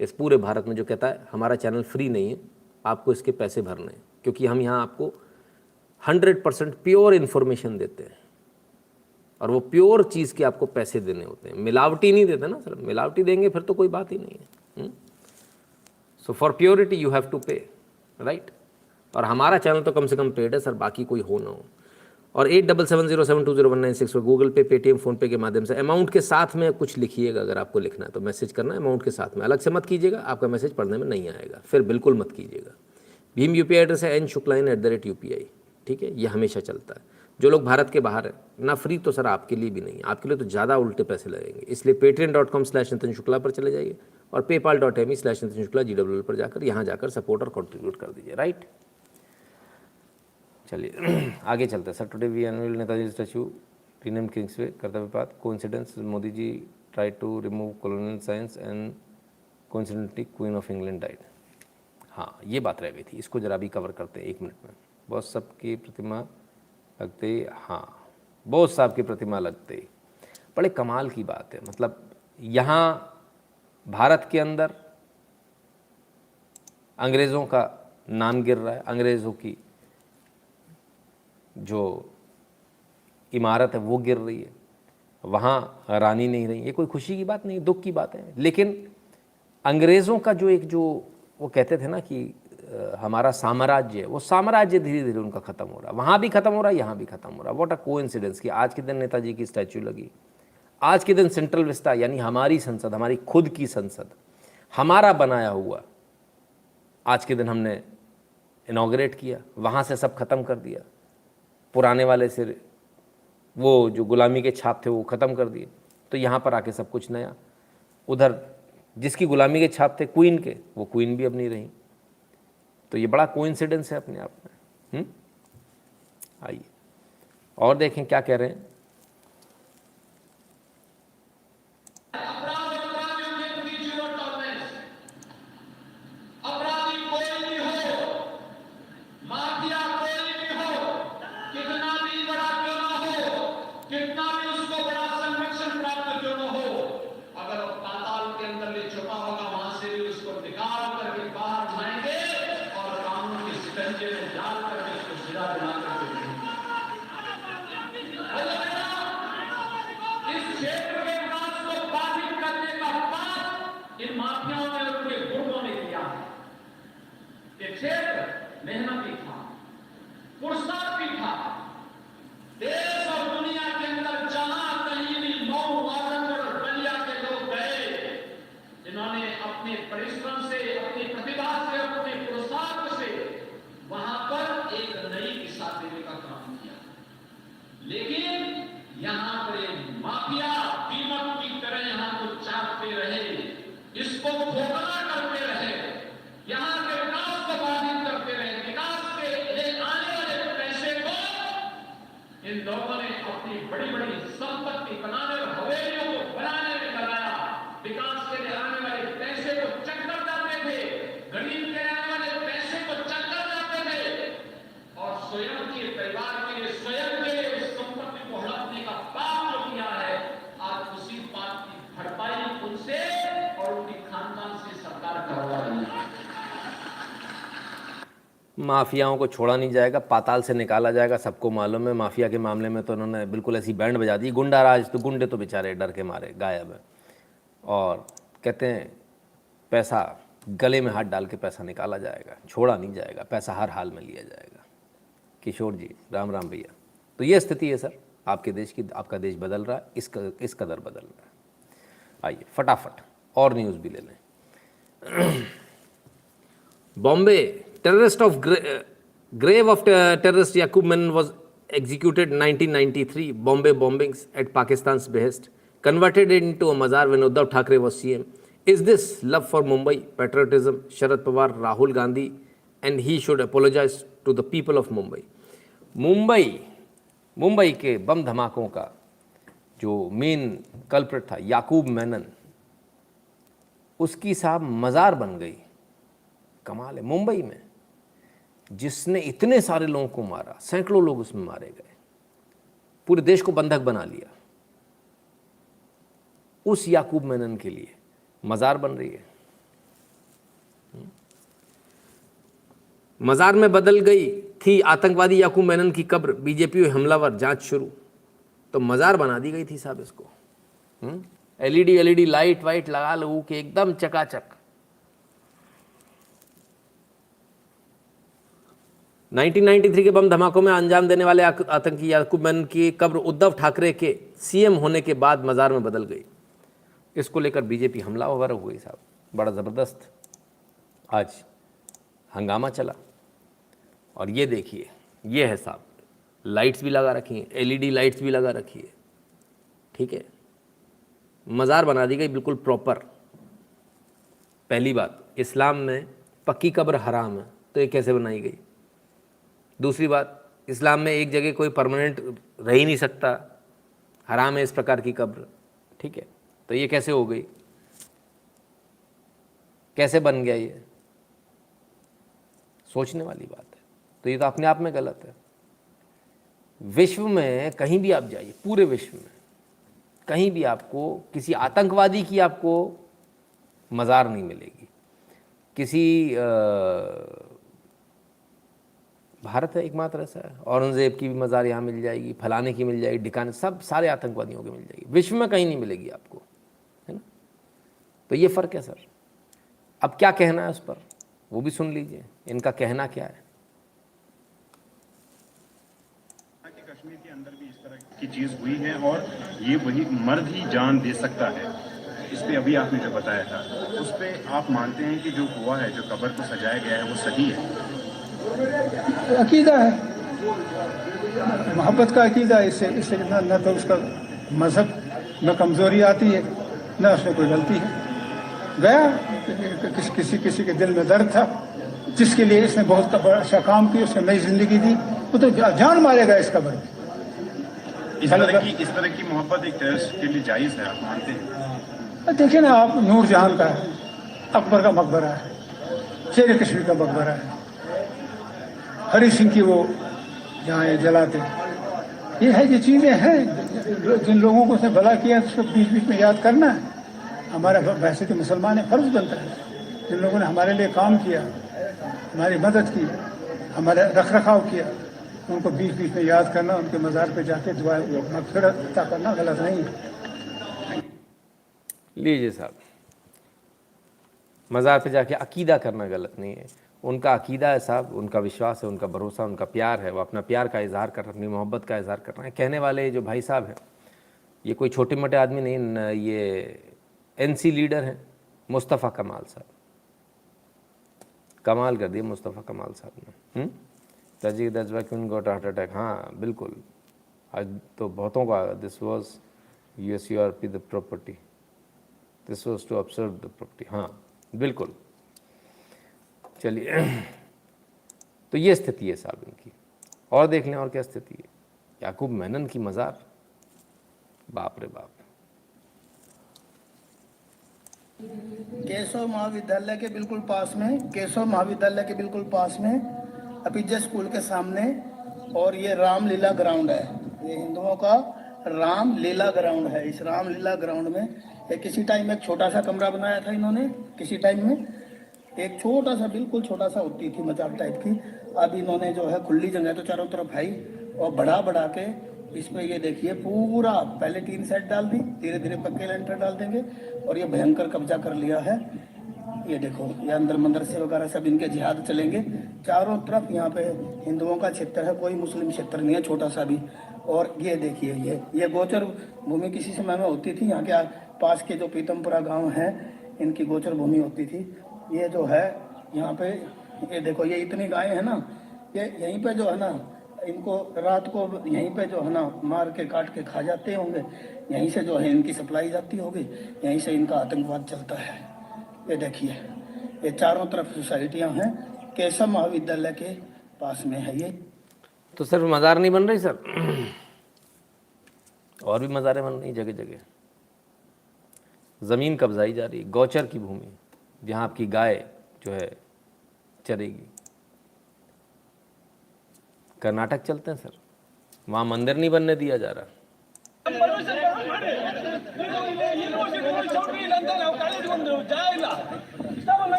इस पूरे भारत में जो कहता है हमारा चैनल फ्री नहीं है, आपको इसके पैसे भरने हैं, क्योंकि हम यहाँ आपको 100% प्योर इन्फॉर्मेशन देते हैं और वो प्योर चीज़ के आपको पैसे देने होते हैं, मिलावटी नहीं देते ना सर। मिलावटी देंगे फिर तो कोई बात ही नहीं है। So for purity you have to pay, right. और हमारा चैनल तो कम से कम पेड है सर, बाकी कोई हो ना हो। और 8770720196 पर गूगल पे, पेटीएम, फ़ोनपे के माध्यम से अमाउंट के साथ में कुछ लिखिएगा। अगर आपको लिखना है तो मैसेज करना है अमाउंट के साथ में, अलग से मत कीजिएगा, आपका मैसेज पढ़ने में नहीं आएगा, फिर बिल्कुल मत कीजिएगा। भीम UPI एड्रेस है n.shukla@UPI, ठीक है, ये हमेशा चलता है। जो लोग भारत के बाहर हैं ना, फ्री तो सर आपके लिए भी नहीं है, आपके लिए तो ज़्यादा उल्टे पैसे लगेंगे। इसलिए patreon.com/नितिन शुक्ला पर चले जाइए और paypal.me/नितिन शुक्ला GWL पर जाकर यहाँ जाकर सपोर्ट और कंट्रीब्यूट कर दीजिए, राइट। चलिए आगे चलते हैं sir. Today we unveil Netaji statue rename Kingsway, Kartavya Path, coincidence, Modi ji try to remove colonial science and coincidentally queen of England died. हाँ, ये बात रह गई थी, इसको जरा भी कवर करते हैं 1 मिनट में। बॉस साहब की प्रतिमा लगते, हाँ बॉस साहब की प्रतिमा लगते, बड़े कमाल की बात है। मतलब यहाँ भारत के अंदर अंग्रेज़ों का नाम गिर रहा है, अंग्रेज़ों की जो इमारत है वो गिर रही है, वहाँ रानी नहीं रही। ये कोई खुशी की बात नहीं, दुख की बात है। लेकिन अंग्रेज़ों का जो एक जो वो कहते थे ना कि हमारा साम्राज्य है, वो साम्राज्य धीरे धीरे उनका ख़त्म हो रहा है, वहाँ भी ख़त्म हो रहा है, यहाँ भी ख़त्म हो रहा है। व्हाट अ कोइंसिडेंस कि आज के दिन नेताजी की स्टैचू लगी, आज के दिन सेंट्रल विस्टा यानी हमारी संसद, हमारी खुद की संसद, हमारा बनाया हुआ, आज के दिन हमने इनॉग्रेट किया, वहाँ से सब ख़त्म कर दिया, पुराने वाले से वो जो गुलामी के छाप थे वो ख़त्म कर दिए, तो यहाँ पर आके सब कुछ नया। उधर जिसकी गुलामी के छाप थे क्वीन के, वो क्वीन भी अब नहीं रही। तो ये बड़ा कोइंसिडेंस है अपने आप में। आइए और देखें क्या कह रहे हैं। मेहनती था, पुरस्कार भी था। देश और दुनिया के अंदर जहां कहीं भी मऊ, आजमगढ़ और बलिया के लोग गए, जिन्होंने अपने परिश्रम से, अपनी प्रतिभा से, अपने पुरुषार्थ से वहां पर एक नई दिशा देने का काम किया। लेकिन यहां पर माफिया दीमक की तरह यहां को चाटते रहे, इसको खोखला करते रहे, यहां के विकास को बाधित करते रहे, विकास के लिए आने वाले पैसे को इन लोगों ने अपनी बड़ी बड़ी संपत्ति बनाने और हवेलियों को बनाने में लगाया। विकास के लिए आने वाले पैसे को चक्कर जाते थे, गरीब के आने वाले पैसे को चक्कर जाते थे, और स्वयं के परिवार के लिए, स्वयं के लिए उस संपत्ति को हड़पने का पाप जो किया है, आज उसी बात की भरपाई उनसे और उनके खानदान से सरकार करवा रही है। माफियाओं को छोड़ा नहीं जाएगा, पाताल से निकाला जाएगा, सबको मालूम है। माफिया के मामले में तो उन्होंने बिल्कुल ऐसी बैंड बजा दी। गुंडा राज, तो गुंडे तो बेचारे डर के मारे गायब है, और कहते हैं पैसा गले में हाथ डाल के पैसा निकाला जाएगा, छोड़ा नहीं जाएगा, पैसा हर हाल में लिया जाएगा। किशोर जी राम राम भैया। तो ये स्थिति है सर आपके देश की। आपका देश बदल रहा है, इस कदर बदल रहा है। आइए फटाफट और न्यूज़ भी ले लें। Bombay terrorist of grave of terrorist Yaqub Menon was executed 1993. Bombay bombings at Pakistan's behest converted it into a mazar when Uddhav Thackeray was CM. Is this love for Mumbai, patriotism? Sharad Pawar, Rahul Gandhi, and he should apologize to the people of Mumbai. Mumbai के बम धमाकों का जो main culprit था याकूब मेनन, उसकी साहब मज़ार बन गई। कमाल है। मुंबई में जिसने इतने सारे लोगों को मारा, सैकड़ों लोग उसमें मारे गए, पूरे देश को बंधक बना लिया, उस याकूब मेनन के लिए मज़ार बन रही है। मज़ार में बदल गई थी आतंकवादी याकूब मेनन की कब्र, बीजेपी हमलावर, जांच शुरू। तो मज़ार बना दी गई थी साहब इसको। एलईडी लाइट वाइट लगा लो के एकदम चकाचक। 1993 के बम धमाकों में अंजाम देने वाले आतंकी याकूब मेनन की कब्र उद्धव ठाकरे के सीएम होने के बाद मज़ार में बदल गई। इसको लेकर बीजेपी हमलावर हो गई साहब। बड़ा ज़बरदस्त आज हंगामा चला। और ये देखिए, ये है साहब, लाइट्स भी लगा रखी हैं, एलईडी लाइट्स भी लगा रखी है, ठीक है। मज़ार बना दी गई बिल्कुल प्रॉपर। पहली बात, इस्लाम में पक्की कब्र हराम है, तो ये कैसे बनाई गई। दूसरी बात, इस्लाम में एक जगह कोई परमानेंट रह ही नहीं सकता, हराम है इस प्रकार की कब्र, ठीक है। तो ये कैसे हो गई, कैसे बन गया, ये सोचने वाली बात है। तो ये तो अपने आप में गलत है। विश्व में कहीं भी आप जाइए, पूरे विश्व में कहीं भी आपको किसी आतंकवादी की आपको मज़ार नहीं मिलेगी। किसी भारत है एकमात्र ऐसा है, औरंगज़ेब की भी मज़ार यहाँ मिल जाएगी, फलाने की मिल जाएगी, ठिकाने सब सारे आतंकवादियों की मिल जाएगी। विश्व में कहीं नहीं मिलेगी आपको, है ना। तो ये फ़र्क है सर। अब क्या कहना है उस पर, वो भी सुन लीजिए, इनका कहना क्या है। कश्मीर के अंदर भी इस तरह की चीज़ हुई है और ये वही मर्द ही जान दे सकता है। इस पे अभी आपने जो बताया था, उस पे आप मानते हैं कि जो हुआ है, जो कब्र को सजाया गया है, वो सही है? अकीदा है, मोहब्बत का अकीदा। इससे न तो उसका मजहब में कमज़ोरी आती है, न उसमें कोई गलती है। गया किसी के दिल में दर्द था, जिसके लिए इसने बहुत अच्छा काम किया, उसने नई जिंदगी दी, वो तो जान मारेगा इस कब्र में। इस तरह की मोहब्बत एक टेररिस्ट के लिए जायज़ है, आप मानते हैं? देखिए ना आप, नूरजहां का है, अकबर का मकबरा है, शेर कश्मीर का मकबरा है, हरी सिंह की वो जहाँ ये जलाते, ये है, ये चीज़ें हैं जिन लोगों को उसने भला किया उसको बीच बीच में याद करना है। हमारा वैसे तो मुसलमान है, फर्ज बनता है, जिन लोगों ने हमारे लिए काम किया, हमारी मदद की, हमारे रख रखाव किया, उनको बीच बीच में याद करना, उनके मज़ार पे जाके दुआ मग़फ़िरत अता करना गलत नहीं है। लीजिए साहब, मज़ार पे जाके अकीदा करना गलत नहीं है। उनका अकीदा है साहब, उनका विश्वास है, उनका भरोसा, उनका प्यार है, वो अपना प्यार का इजहार कर रहे हैं, अपनी मोहब्बत का इजहार कर रहे हैं। कहने वाले जो भाई साहब हैं, ये कोई छोटे मोटे आदमी नहीं, ये एनसी लीडर हैं, मुस्तफ़ा कमाल साहब। कमाल कर दिया मुस्तफ़ा कमाल साहब ने। तजी दजवाकिन गोट हार्ट अटैक, हाँ बिल्कुल, आज तो बहुतों का। This was USURP the property, this was to observe the property, हाँ बिल्कुल। चलिए, तो ये स्थिति है साहब इनकी। और देख लें और क्या स्थिति है। याकूब मेनन की मज़ार, बाप रे बाप। केशव महाविद्यालय के बिल्कुल पास में, केशव महाविद्यालय के बिल्कुल पास में, अपीजे स्कूल के सामने, और ये रामलीला ग्राउंड है, ये हिंदुओं का रामलीला ग्राउंड है। इस रामलीला ग्राउंड में एक किसी टाइम में एक छोटा सा कमरा बनाया था इन्होंने, किसी टाइम में एक छोटा सा, बिल्कुल छोटा सा होती थी मजाक टाइप की। अब इन्होंने जो है खुली जगह तो चारों तरफ भाई, और बढ़ा के इस पे ये देखिए पूरा, पहले 3 सेट डाल दी, धीरे धीरे पक्के लेंटर डाल देंगे, और ये भयंकर कब्जा कर लिया है। ये देखो, ये अंदर मदरसे वगैरह सब इनके जिहाद चलेंगे चारों तरफ। यहाँ पे हिंदुओं का क्षेत्र है, कोई मुस्लिम क्षेत्र नहीं है छोटा सा भी। और ये देखिए, ये गोचर भूमि किसी समय में होती थी। यहाँ के पास के जो पीतमपुरा गांव है, इनकी गोचर भूमि होती थी। ये जो है यहाँ पे, ये देखो, ये इतनी गायें हैं ना, ये यहीं पे जो है ना, इनको रात को यहीं पे जो है ना मार के काट के खा जाते होंगे। यहीं से जो है इनकी सप्लाई जाती होगी, यहीं से इनका आतंकवाद चलता है। ये देखिए, ये चारों तरफ सोसाइटियाँ हैं, केशव महाविद्यालय के पास में है ये। तो सिर्फ मज़ार नहीं बन रही सर, और भी मज़ारें बन रही जगह जगह। ज़मीन कब्जाई जा रही, गौचर की भूमि, जहाँ आपकी गाय जो है चरेगी। कर्नाटक चलते हैं सर, वहाँ मंदिर नहीं बनने दिया जा रहा।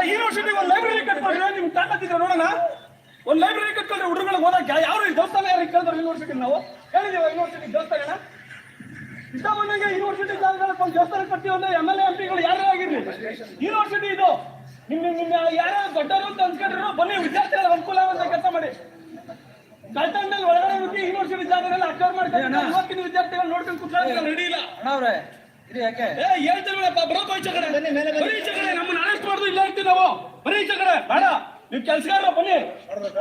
ಯೂನಿವರ್ಸಿಟಿ ಒಂದು ಲೈಬ್ರರಿ ಕಟ್ಕೊಂಡ್ರೆ ನಿಮ್ಗೆ ತಾಕತ್ತಿದ್ರೆ ನೋಡೋಣ. ಒಂದು ಲೈಬ್ರರಿ ಕಟ್ಕೊಂಡ್ರೆ ಹುಡುಗರಿಗೆ ಓದಕ್ಕೆ ಯಾರು ದೇವಸ್ಥಾನ ಯಾರಿಗೆ ಕೇಳಿದ್ರು ಯೂನಿವರ್ಸಿಟಿ? ನಾವು ಹೇಳಿದೀವ ಯೂನಿವರ್ಸಿಟಿ ದೇವಸ್ಥಾನ ಇಷ್ಟ ಬಂದಂಗೆ ಯೂನಿವರ್ಸಿಟಿ ಜಾಗದಲ್ಲಿ ಒಂದು ದೇವಸ್ಥಾನ ಕಟ್ತೀವಿ ಅಂದ್ರೆ MLA MPಗಳು ಯಾರೇ ಆಗಿರ್ಲಿ, ಯೂನಿವರ್ಸಿಟಿ ಇದು ನಿಮ್ಮ ಯಾರೋ ದೊಡ್ಡವರು ಅಂತ ಅನ್ಸ್ಕೊಂಡ್ರು, ಬನ್ನಿ ವಿದ್ಯಾರ್ಥಿಗಳ ಅನುಕೂಲ ಆಗುವಂತ ಕೆಲಸ ಮಾಡಿ. ಕಲ್ಟನ್ ಮೇಲೆ ಒಳಗಡೆ ಹೋಗಿ ಯೂನಿವರ್ಸಿಟಿ ಜಾಗದಲ್ಲಿ ಅಕ್ವೈರ್ ಮಾಡ್ಕೊಂಡು ಇವತ್ತಿನ ವಿದ್ಯಾರ್ಥಿಗಳು ನೋಡ್ಕೊಂಡು ಕೂತ್ಕೊಳ್ಳೋಕೆ ರೆಡಿ ಇಲ್ಲ. ಹೇಳ್ತೀವಪ್ಪ, ಬರೋ ಪೈಚ ಕಡೆ ಬರೀ ಕಡೆ ನಮ್ಮನ್ನ ಅರೆಸ್ಟ್ ಮಾಡುದು ಇಲ್ಲ ಇರ್ತೀವಿ ನಾವು. ಬರೀ ಕಡೆ ಬೇಡ, ನೀವು ಕೆಲ್ಸಗಾರ ಬನ್ನಿ,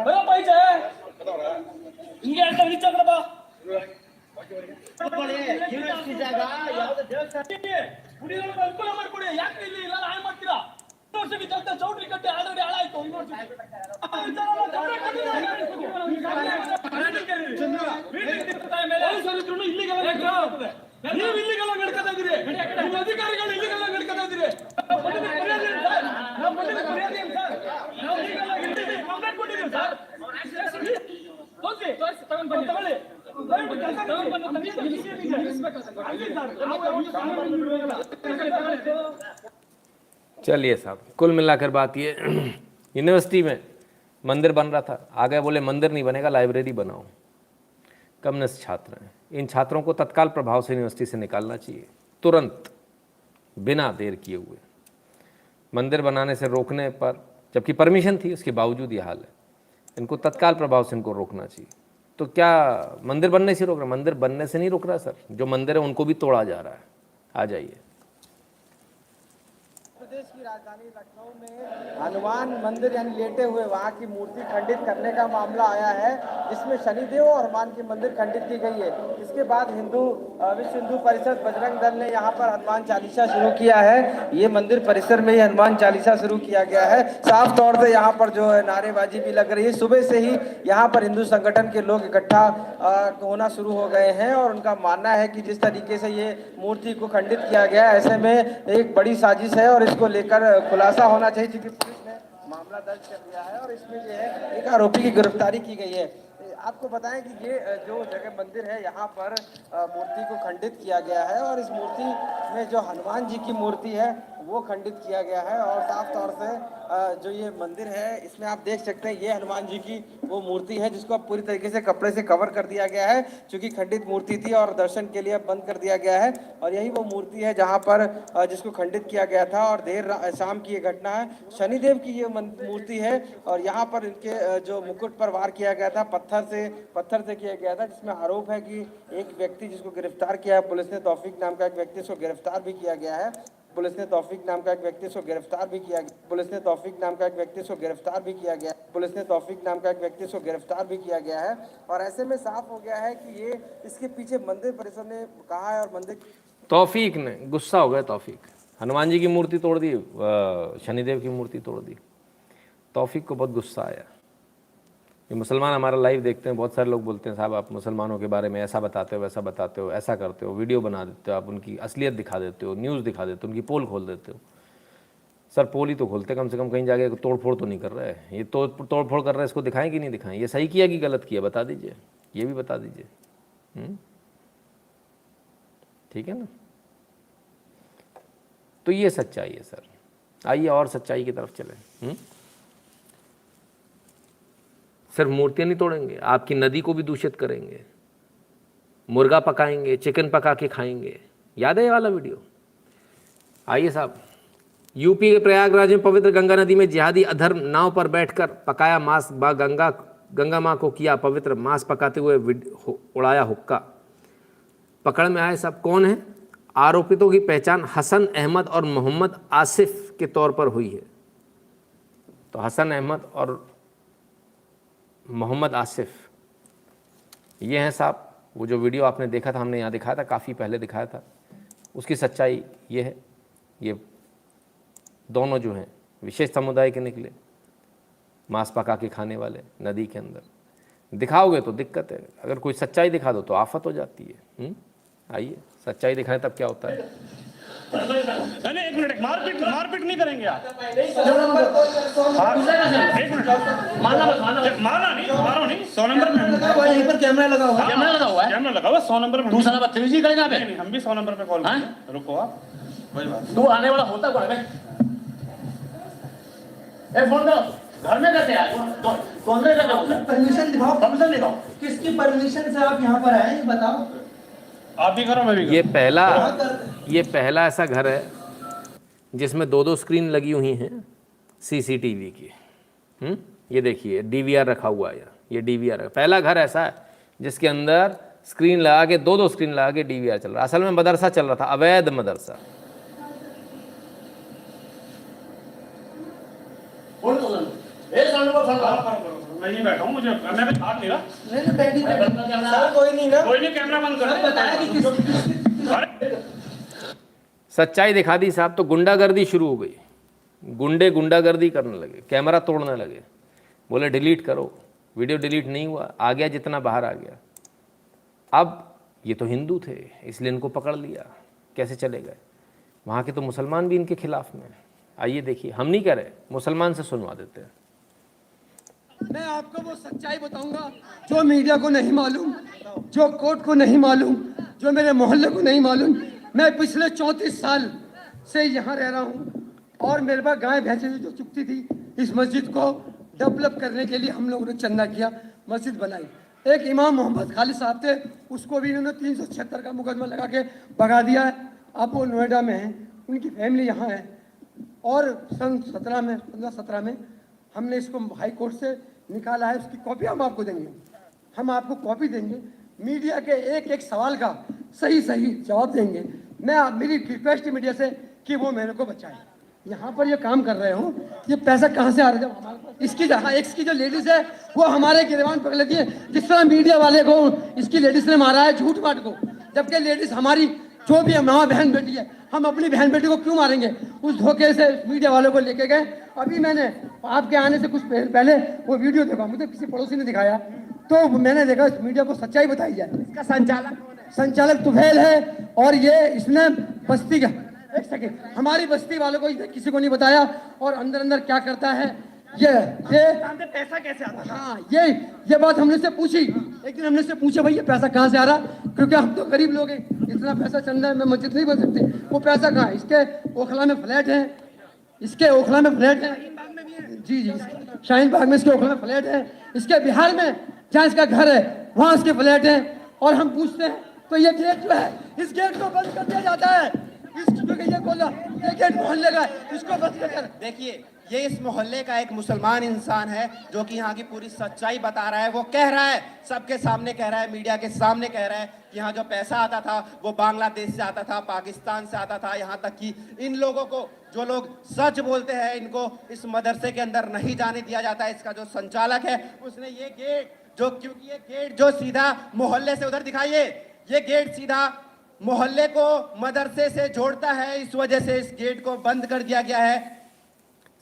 ಬರೋ ಪೈಚ ಹಿಂಗೆ ಹೇಳ್ತಾರೆ. ಈಚ ಕಡೆ ಬಾ. ಅನುಕೂಲ ಮಾಡ್ಕೊಡಿ. ಯಾಕೆ ಇಲ್ಲಿ ಇಲ್ಲ ಹಾಳು ಮಾಡ್ತೀರಾ? ಯೂನಿವರ್ಸಿಟಿ ಜೊತೆ ಚೌಟ್ರಿ ಕಟ್ಟಿ ಆಲ್ರೆಡಿ ಹಾಳಾಯ್ತು. ನೀವು ಇಲ್ಲಿಗೆಲ್ಲ ನಡ್ಕೊತಾ ಇದ್ದೀರಿ, ನಿಮ್ಮ ಅಧಿಕಾರಿಗಳು ಇಲ್ಲಿಗೆಲ್ಲ ನಡ್ಕೊತಾ ಇದ್ದೀರಿ. चलिए साहब, कुल मिलाकर बात ये, यूनिवर्सिटी में मंदिर बन रहा था, आ गए बोले मंदिर नहीं बनेगा, लाइब्रेरी बनाओ। कम्युनिस्ट छात्र हैं, इन छात्रों को तत्काल प्रभाव से यूनिवर्सिटी से निकालना चाहिए, तुरंत, बिना देर किए हुए। मंदिर बनाने से रोकने पर, जबकि परमिशन थी, उसके बावजूद ये हाल है। इनको तत्काल प्रभाव से इनको रोकना चाहिए। तो क्या मंदिर बनने से रोक रहा? मंदिर बनने से नहीं रोक रहा सर, जो मंदिर है उनको भी तोड़ा जा रहा है। आ जाइए। प्रदेश की राजधानी लखनऊ में हनुमान मंदिर यानी लेटे हुए वहां की मूर्ति खंडित करने का मामला आया है, जिसमें शनिदेव और हनुमान की मंदिर खंडित की गई है। इसके बाद विश्व हिंदू परिषद बजरंग दल ने यहाँ पर हनुमान चालीसा शुरू किया है। ये मंदिर परिसर में ही हनुमान चालीसा शुरू किया गया है। साफ तौर से यहाँ पर जो है नारेबाजी भी लग रही है। सुबह से ही यहाँ पर हिंदू संगठन के लोग इकट्ठा होना शुरू हो गए हैं और उनका मानना है कि जिस तरीके से ये मूर्ति को खंडित किया गया, ऐसे में एक बड़ी साजिश है और इसको लेकर खुलासा होना चाहिए, क्योंकि पुलिस ने मामला दर्ज कर लिया है और इसमें जो है एक आरोपी की गिरफ्तारी की गई है। आपको बताएं कि ये जो जगह मंदिर है, यहाँ पर मूर्ति को खंडित किया गया है और इस मूर्ति में जो हनुमान जी की मूर्ति है वो खंडित किया गया है। और साफ तौर से जो ये मंदिर है, इसमें आप देख सकते हैं ये हनुमान जी की वो मूर्ति है जिसको अब पूरी तरीके से कपड़े से कवर कर दिया गया है, क्योंकि खंडित मूर्ति थी और दर्शन के लिए बंद कर दिया गया है। और यही वो मूर्ति है जहाँ पर जिसको खंडित किया गया था और देर शाम की ये घटना है। शनिदेव की ये मूर्ति है और यहाँ पर इनके जो मुकुट पर वार किया गया था पत्थर से किया गया था, जिसमें आरोप है कि एक व्यक्ति जिसको गिरफ्तार किया है पुलिस ने, तौफीक नाम का एक व्यक्ति, इसको गिरफ्तार भी किया गया है। पुलिस ने तौफीक नाम का एक व्यक्ति को गिरफ्तार भी किया गया। पुलिस ने तौफीक नाम का एक व्यक्ति को गिरफ्तार भी किया गया। पुलिस ने तौफीक नाम का एक व्यक्ति को गिरफ्तार भी किया गया है। और ऐसे में साफ हो गया है कि ये इसके पीछे मंदिर परिसर ने कहा है और मंदिर तौफीक ने गुस्सा हो गया। तौफीक हनुमान जी की मूर्ति तोड़ दी, शनिदेव की मूर्ति तोड़ दी। तौफीक को बहुत गुस्सा आया। ये मुसलमान हमारा लाइव देखते हैं, बहुत सारे लोग बोलते हैं साहब आप मुसलमानों के बारे में ऐसा बताते हो, वैसा बताते हो, ऐसा करते हो, वीडियो बना देते हो, आप उनकी असलियत दिखा देते हो, न्यूज़ दिखा देते हो, उनकी पोल खोल देते हो। सर पोल ही तो खोलते, कम से कम कहीं जाके तोड़ फोड़ तो नहीं कर रहे हैं। ये तोड़ फोड़ कर रहे हैं, इसको दिखाएं कि नहीं दिखाएं, ये सही किया कि गलत किया बता दीजिए, ये भी बता दीजिए। ठीक है ना। तो ये सच्चाई है सर। आइए और सच्चाई की तरफ चलें। सिर्फ मूर्तियां नहीं तोड़ेंगे, आपकी नदी को भी दूषित करेंगे, मुर्गा पकाएंगे, चिकन पका के खाएंगे। याद है ये वाला वीडियो? आइए साहब, यूपी के प्रयागराज में पवित्र गंगा नदी में जिहादी अधर्म नाव पर बैठकर पकाया मांस, गंगा माँ को किया पवित्र, मांस पकाते हुए उड़ाया हुक्का। पकड़ में आए सब कौन है? आरोपितों की पहचान हसन अहमद और मोहम्मद आसिफ के तौर पर हुई है। तो हसन अहमद और मोहम्मद आसिफ ये हैं साहब। वो जो वीडियो आपने देखा था, हमने यहाँ दिखाया था, काफ़ी पहले दिखाया था, उसकी सच्चाई ये है। ये दोनों जो हैं विशेष समुदाय के निकले, मांस पका के खाने वाले नदी के अंदर। दिखाओगे तो दिक्कत है, अगर कोई सच्चाई दिखा दो तो आफत हो जाती है। आइए सच्चाई दिखाएं तब क्या होता है। नहीं एक मिनट, मारपीट नहीं करेंगे आप। मारना नहीं 100 नंबर में यहीं पर कैमरा लगा हुआ है। कैमरा लगा हुआ 100 नंबर में। दूसरा बदतमीजी करेगा पे। हम भी 100 नंबर पे कॉल करेंगे। रुको आप, कोई बात। तू आने वाला होता कौन है? फोन करो, घर में कैसे आए? परमिशन दिखाओ, परमिशन दिखाओ। किसकी परमिशन से आप यहाँ पर आए बताओ? आप भी करो, मैं भी करो। ये पहला ऐसा घर है जिसमें 2-2 स्क्रीन लगी हुई हैं सीसीटीवी की। ये देखिए डीवीआर रखा हुआ है, ये डीवीआर है। पहला घर ऐसा है जिसके अंदर स्क्रीन लगा के 2-2 स्क्रीन लगा के डीवीआर चल रहा है। असल में मदरसा चल रहा था, अवैध मदरसा। मैं ही बैठा हूँ, मुझे मैं भी हाथ नहीं रहा। कोई नहीं ना, कोई नहीं, कैमरा बंद कर। सच्चाई दिखा दी साहब, तो गुंडागर्दी शुरू हो गई। गुंडे गुंडागर्दी करने लगे, कैमरा तोड़ने लगे, बोले डिलीट करो। वीडियो डिलीट नहीं हुआ, आ गया जितना बाहर आ गया। अब ये तो हिंदू थे इसलिए इनको पकड़ लिया, कैसे चले गए? वहाँ के तो मुसलमान भी इनके खिलाफ में। आइए देखिए, हम नहीं कह रहे, मुसलमान से सुनवा देते हैं। मैं आपको वो सच्चाई बताऊंगा जो मीडिया को नहीं मालूम, जो कोर्ट को नहीं मालूम, जो मेरे मोहल्ले को नहीं मालूम। मैं पिछले 34 साल से यहाँ रह रहा हूँ और मेरे पास गाय भैंसे जो चुकती थी, इस मस्जिद को डेवलप करने के लिए हम लोगों ने चंदा किया, मस्जिद बनाई। एक इमाम मोहम्मद खालिद साहब थे, उसको भी इन्होंने 376 का मुकदमा लगा के भगा दिया है। अब वो नोएडा में हैं, उनकी फैमिली यहाँ है। और सन 15-17 में हमने इसको हाई कोर्ट से निकाला है, उसकी कॉपी हम आपको देंगे। हम आपको कॉपी देंगे, मीडिया के एक एक सवाल का सही सही जवाब देंगे। मैं मेरी रिक्वेस्ट मीडिया से कि वो मेरे को बचाए। यहाँ पर ये काम कर रहे हो, ये पैसा कहाँ से आ रहा है? जब हमारे पास इसकी जो लेडीज है वो हमारे गिरबान पकड़ लेती है। जिस तरह मीडिया वाले को इसकी लेडीज ने मारा है झूठ बात को, जबकि लेडीज हमारी जो भी हमारा बहन बेटी है, हम अपनी बहन बेटी को क्यों मारेंगे? उस धोखे से मीडिया वालों को लेके गए। अभी मैंने आपके आने से कुछ पहले वो वीडियो देखा, मुझे किसी पड़ोसी ने दिखाया, तो मैंने देखा इस मीडिया को सच्चाई बताई जाए। इसका संचालक कौन है? संचालक तुफैल है, और ये इसने बस्ती का, एक सेकेंड, हमारी बस्ती वालों को किसी को नहीं बताया, और अंदर अंदर क्या करता है ये पैसा कैसे आता है? हाँ, ये बात हमने से पूछी, एक दिन हमने से पूछा भाई ये पैसा कहाँ से आ रहा, क्योंकि हम तो गरीब लोग हैं, इतना पैसा चल रहा है, मैं मस्जिद नहीं बन सकती, वो पैसा कहाँ है? इसके ओखला में फ्लैट है, इसके ओखला में फ्लैट है, जी जी, शाहीन बाग में इसके ओखला में फ्लैट है, इसके बिहार में जहाँ इसका घर है वहाँ इसके फ्लैट है। और हम पूछते हैं तो ये गेट जो है, इस गेट को बंद कर दिया जाता है, क्योंकि ये बोला ये गेट मोहल्ले का है, इसको बंद कर। देखिए, ये इस मोहल्ले का एक मुसलमान इंसान है जो कि यहाँ की पूरी सच्चाई बता रहा है। वो कह रहा है, सबके सामने कह रहा है, मीडिया के सामने कह रहा है कि यहाँ जो पैसा आता था वो बांग्लादेश से आता था, पाकिस्तान से आता था। यहाँ तक कि इन लोगों को, जो लोग सच बोलते हैं, इनको इस मदरसे के अंदर नहीं जाने दिया जाता है। इसका जो संचालक है उसने ये गेट जो, क्योंकि ये गेट जो सीधा मोहल्ले से, उधर दिखाइए, ये गेट सीधा मोहल्ले को मदरसे से जोड़ता है, इस वजह से इस गेट को बंद कर दिया गया है।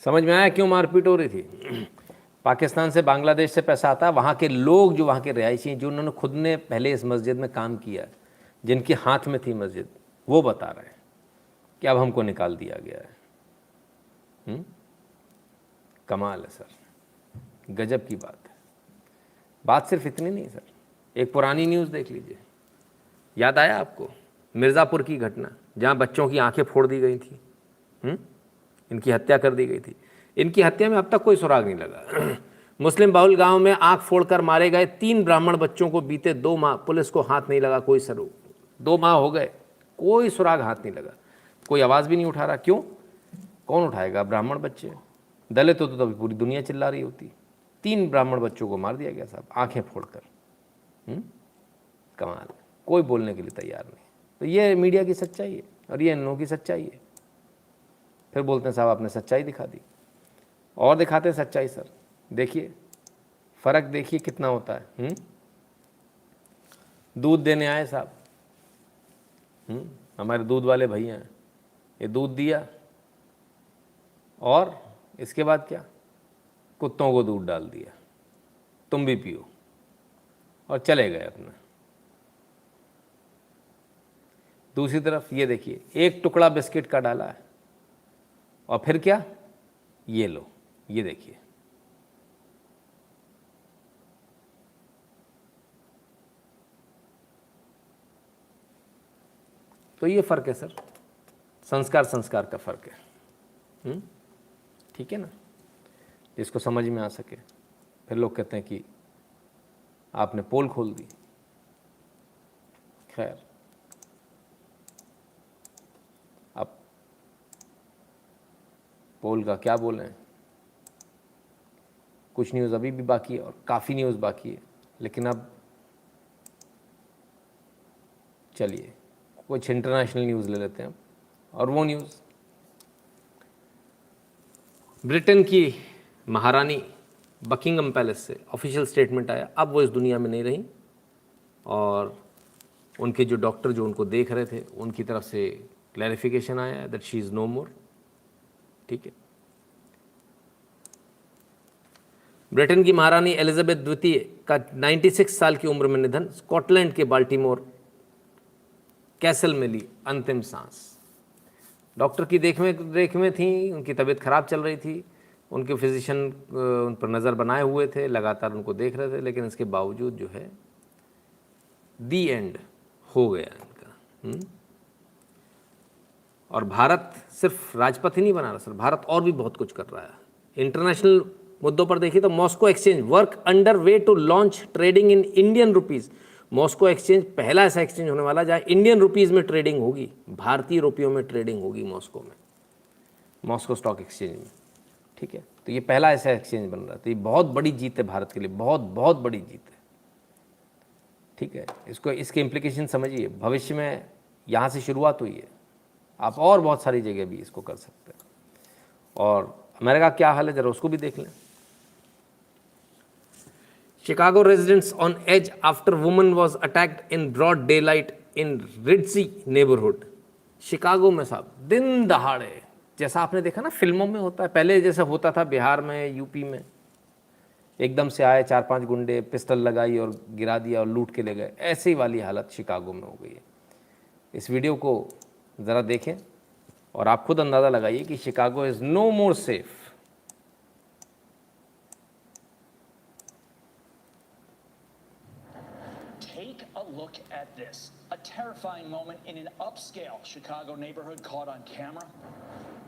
समझ में आया क्यों मारपीट हो रही थी? पाकिस्तान से, बांग्लादेश से पैसा आता है। वहाँ के लोग, जो वहाँ के रिहायशी हैं, जो उन्होंने खुद ने पहले इस मस्जिद में काम किया, जिनके हाथ में थी मस्जिद, वो बता रहे हैं कि अब हमको निकाल दिया गया है। कमाल है सर, गजब की बात है। बात सिर्फ इतनी नहीं सर, एक पुरानी न्यूज़ देख लीजिए, याद आया आपको मिर्ज़ापुर की घटना, जहाँ बच्चों की आंखें फोड़ दी गई थी, इनकी हत्या कर दी गई थी। इनकी हत्या में अब तक कोई सुराग नहीं लगा। मुस्लिम बहुल गांव में आंख फोड़कर मारे गए 3 ब्राह्मण बच्चों को बीते 2 माह पुलिस को हाथ नहीं लगा कोई सबूत। 2 माह हो गए, कोई सुराग हाथ नहीं लगा, कोई आवाज़ भी नहीं उठा रहा। क्यों? कौन उठाएगा? ब्राह्मण बच्चे, दलित हो तो तभी पूरी दुनिया चिल्ला रही होती। 3 ब्राह्मण बच्चों को मार दिया गया साहब, आंखें फोड़कर। कमाल, कोई बोलने के लिए तैयार नहीं। तो ये मीडिया की सच्चाई है और ये इन लोगों की सच्चाई है। फिर बोलते हैं साहब आपने सच्चाई दिखा दी, और दिखाते हैं सच्चाई सर। देखिए फ़र्क, देखिए कितना होता है। दूध देने आए साहब, हमारे दूध वाले भैया हैं, ये दूध दिया और इसके बाद क्या, कुत्तों को दूध डाल दिया, तुम भी पियो, और चले गए अपना। दूसरी तरफ ये देखिए, एक टुकड़ा बिस्किट का डाला है और फिर क्या, ये लो, ये देखिए। तो ये फ़र्क है सर, संस्कार का फ़र्क है। ठीक है ना, जिसको समझ में आ सके। फिर लोग कहते हैं कि आपने पोल खोल दी। खैर, अब पोल का क्या बोलें, कुछ न्यूज़ अभी भी बाकी है और काफ़ी न्यूज़ बाकी है। लेकिन अब चलिए कुछ इंटरनेशनल न्यूज़ ले लेते हैं अब। और वो न्यूज़, ब्रिटेन की महारानी बकिंगम पैलेस से ऑफिशियल स्टेटमेंट आया, अब वो इस दुनिया में नहीं रही और उनके जो डॉक्टर जो उनको देख रहे थे उनकी तरफ से क्लैरिफिकेशन आया है दैट शी इज़ नो मोर। ठीक है, ब्रिटेन की महारानी एलिजाबेथ द्वितीय का 96 साल की उम्र में निधन, स्कॉटलैंड के बाल्टीमोर कैसल में ली अंतिम सांस। डॉक्टर की देख में थी, उनकी तबीयत खराब चल रही थी, उनके फिजिशियन उन पर नज़र बनाए हुए थे, लगातार उनको देख रहे थे, लेकिन इसके बावजूद जो है दी एंड हो गया इनका। और भारत सिर्फ राजपथ ही नहीं बना रहा सर, भारत और भी बहुत कुछ कर रहा है। इंटरनेशनल मुद्दों पर देखिए तो Moscow exchange work under way to launch trading in Indian rupees. Moscow exchange पहला ऐसा एक्सचेंज होने वाला जहाँ इंडियन रुपीज़ में ट्रेडिंग होगी, भारतीय रुपयों में ट्रेडिंग होगी मॉस्को में, मॉस्को स्टॉक एक्सचेंज में। ठीक है, तो ये पहला ऐसा एक्सचेंज बन रहा है, तो ये बहुत बड़ी जीत है भारत के लिए, बहुत बहुत बड़ी जीत है। ठीक है, इसको, इसके इम्प्लीकेशन समझिए। भविष्य में यहाँ से शुरुआत हुई है, आप और बहुत सारी जगह भी इसको कर सकते हैं। और अमेरिका क्या हाल है ज़रा उसको भी देख लें। Chicago residents on edge after woman was attacked in broad daylight in Ridsy neighborhood. Chicago में साहब दिन दहाड़े, जैसा आपने देखा ना फिल्मों में होता है, पहले जैसा होता था बिहार में, यूपी में, एकदम से आए 4-5 गुंडे, पिस्टल लगाई और गिरा दिया और लूट के ले गए, ऐसे ही वाली हालत शिकागो में हो गई है। इस वीडियो को ज़रा देखें और आप खुद अंदाज़ा लगाइए कि Chicago is no more safe. Take a look at this. A terrifying moment in an upscale Chicago neighborhood caught on camera.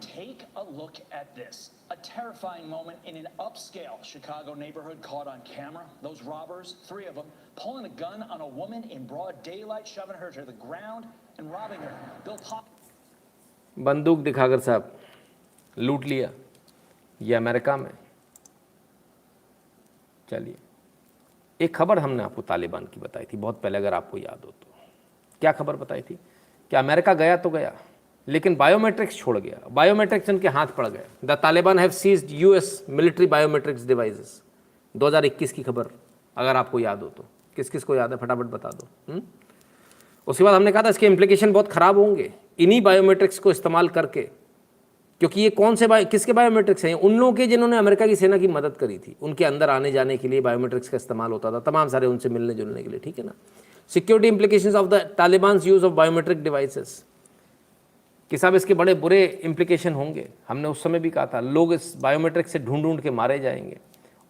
Take a look at this. A terrifying moment in an upscale Chicago neighborhood caught on camera. Those robbers, 3 of them, pulling a gun on a woman in broad daylight, shoving her to the ground and robbing her. Bill Pop. बंदूक दिखाकर साहब लूट लिया, ये America में। चलिए, एक खबर हमने आपको तालिबान की बताई थी बहुत पहले, अगर आपको याद हो तो। क्या खबर बताई थी कि अमेरिका गया तो गया, लेकिन बायोमेट्रिक्स छोड़ गया, बायोमेट्रिक्स उनके हाथ पड़ गए। The Taliban have seized US military biometrics devices. 2021 की खबर, अगर आपको याद हो तो। किस किस को याद है फटाफट बता दो। उसके बाद हमने कहा था इसके इम्प्लीकेशन बहुत ख़राब होंगे इन्हीं बायोमेट्रिक्स को इस्तेमाल करके, क्योंकि ये कौन से किसके बायोमेट्रिक्स हैं? उन लोगों के जिन्होंने अमेरिका की सेना की मदद करी थी, उनके अंदर आने जाने के लिए बायोमेट्रिक्स का इस्तेमाल होता था, तमाम सारे उनसे मिलने जुलने के लिए, ठीक है ना। Security implications of the Talibans use of biometric devices, कि साहब इसके बड़े बुरे इम्प्लीकेशन होंगे। हमने उस समय भी कहा था लोग इस बायोमेट्रिक से ढूंढ के मारे जाएंगे,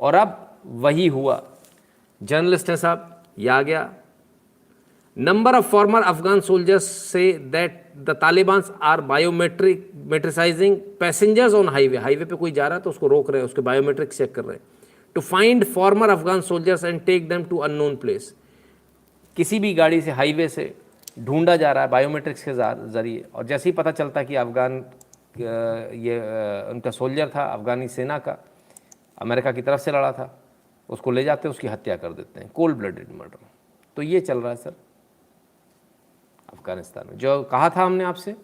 और अब वही हुआ। जर्नलिस्ट हैं साहब, ये आ गया। Number of former Afghan soldiers say that the Talibans are biometricising passengers on highway. Highway पे कोई जा रहा है तो उसको रोक रहे हैं, उसके बायोमेट्रिक चेक कर रहे हैं, to find former Afghan soldiers and take them to unknown place. किसी भी गाड़ी से हाईवे से ढूंढा जा रहा है बायोमेट्रिक्स के ज़रिए, और जैसे ही पता चलता है कि अफगान ये उनका सोल्जर था, अफगानी सेना का, अमेरिका की तरफ से लड़ा था, उसको ले जाते हैं, उसकी हत्या कर देते हैं, कोल्ड ब्लडेड मर्डर। तो ये चल रहा है सर अफगानिस्तान में। जो कहा था हमने आपसे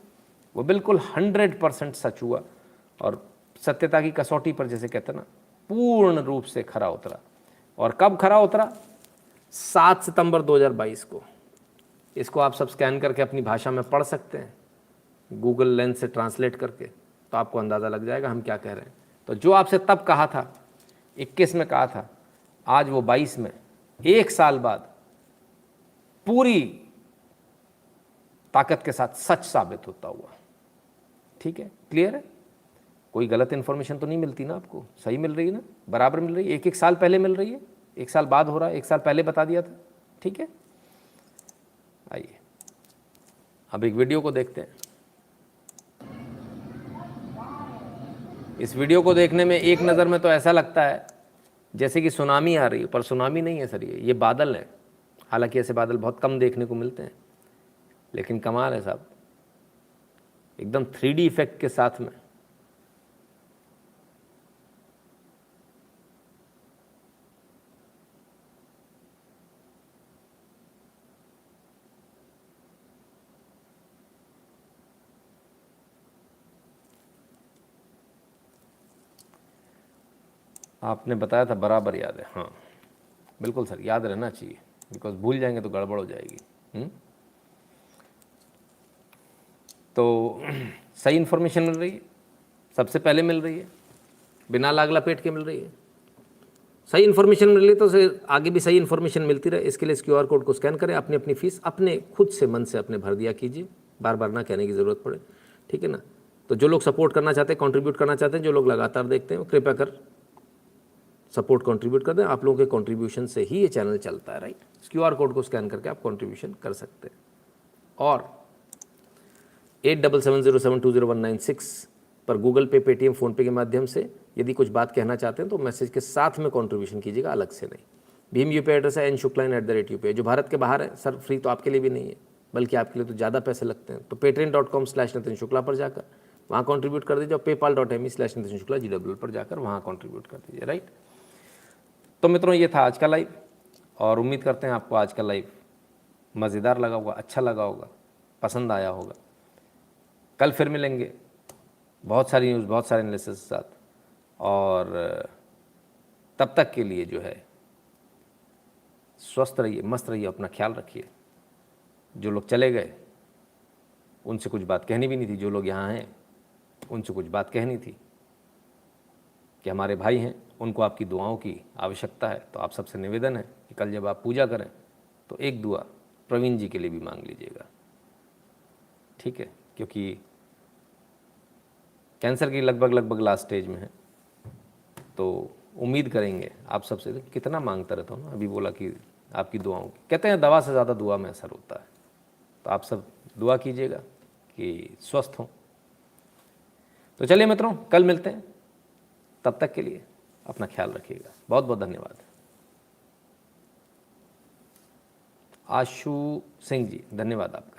वो बिल्कुल 100% सच हुआ, और सत्यता की कसौटी पर, जैसे कहते हैं ना, पूर्ण रूप से खरा उतरा। और कब खरा उतरा? 7 सितंबर 2022 को। इसको आप सब स्कैन करके अपनी भाषा में पढ़ सकते हैं, गूगल लेंस से ट्रांसलेट करके, तो आपको अंदाज़ा लग जाएगा हम क्या कह रहे हैं। तो जो आपसे तब कहा था, 21 में कहा था, आज वो 22 में, 1 साल बाद पूरी ताकत के साथ सच साबित होता हुआ। ठीक है, क्लियर है? कोई गलत इन्फॉर्मेशन तो नहीं मिलती ना आपको, सही मिल रही है ना, बराबर मिल रही है। 1 साल पहले मिल रही है, 1 साल बाद हो रहा है, 1 साल पहले बता दिया था। ठीक है, आइए अब एक वीडियो को देखते हैं। इस वीडियो को देखने में एक नज़र में तो ऐसा लगता है जैसे कि सुनामी आ रही है, पर सुनामी नहीं है सर, ये बादल है। हालांकि ऐसे बादल बहुत कम देखने को मिलते हैं, लेकिन कमाल है साहब, एकदम 3D इफेक्ट के साथ में। आपने बताया था, बराबर याद है। हाँ बिल्कुल सर, याद रहना चाहिए, बिकॉज भूल जाएंगे तो गड़बड़ हो जाएगी। तो सही इन्फॉर्मेशन मिल रही है, सबसे पहले मिल रही है, बिना लाग लपेट के मिल रही है। सही इन्फॉर्मेशन मिल रही है तो आगे भी सही इन्फॉर्मेशन मिलती रहे। इसके लिए इस QR कोड को स्कैन करें, अपनी अपनी फीस अपने खुद से मन से अपने भर दिया कीजिए, बार बार ना कहने की ज़रूरत पड़े। ठीक है ना। तो जो लोग सपोर्ट करना चाहते हैं, कंट्रीब्यूट करना चाहते हैं, जो लोग लगातार देखते हैं, कृपया कर सपोर्ट कंट्रीब्यूट कर दें। आप लोगों के कंट्रीब्यूशन से ही ये चैनल चलता है, राइट। इस QR कोड को स्कैन करके आप कंट्रीब्यूशन कर सकते हैं। और 8770720196 पर गूगल पे, पेटीएम, फ़ोनपे के माध्यम से यदि कुछ बात कहना चाहते हैं तो मैसेज के साथ में कंट्रीब्यूशन कीजिएगा, अलग से नहीं। भीम UPI एड्रेस है nshukla@UPI। जो भारत के बाहर है सर, फ्री तो आपके लिए भी नहीं है, बल्कि आपके लिए तो ज़्यादा पैसे लगते हैं। तो patreon.com/नितिन शुक्ला पर जाकर वहाँ कंट्रीब्यूट कर दीजिए, और paypal.me/नितिन शुक्ला GWL पर जाकर वहाँ कंट्रीब्यूट कर दीजिए, राइट। तो मित्रों, ये था आज का लाइव, और उम्मीद करते हैं आपको आज का लाइव मज़ेदार लगा होगा, अच्छा लगा होगा, पसंद आया होगा। कल फिर मिलेंगे बहुत सारी न्यूज़, बहुत सारे एनालिसिस के साथ। और तब तक के लिए जो है स्वस्थ रहिए, मस्त रहिए, अपना ख्याल रखिए। जो लोग चले गए उनसे कुछ बात कहनी भी नहीं थी, जो लोग यहाँ हैं उनसे कुछ बात कहनी थी कि हमारे भाई हैं, उनको आपकी दुआओं की आवश्यकता है। तो आप सबसे निवेदन है कि कल जब आप पूजा करें तो एक दुआ प्रवीण जी के लिए भी मांग लीजिएगा, ठीक है? क्योंकि कैंसर की लगभग लास्ट स्टेज में है। तो उम्मीद करेंगे आप सबसे, कितना मांगता रहता हूँ ना, अभी बोला कि आपकी दुआओं की, कहते हैं दवा से ज़्यादा दुआ में असर होता है। तो आप सब दुआ कीजिएगा कि स्वस्थ हों। तो चलिए मित्रों, कल मिलते हैं, तब तक के लिए अपना ख्याल रखिएगा। बहुत बहुत धन्यवाद। आशु सिंह जी, धन्यवाद आप।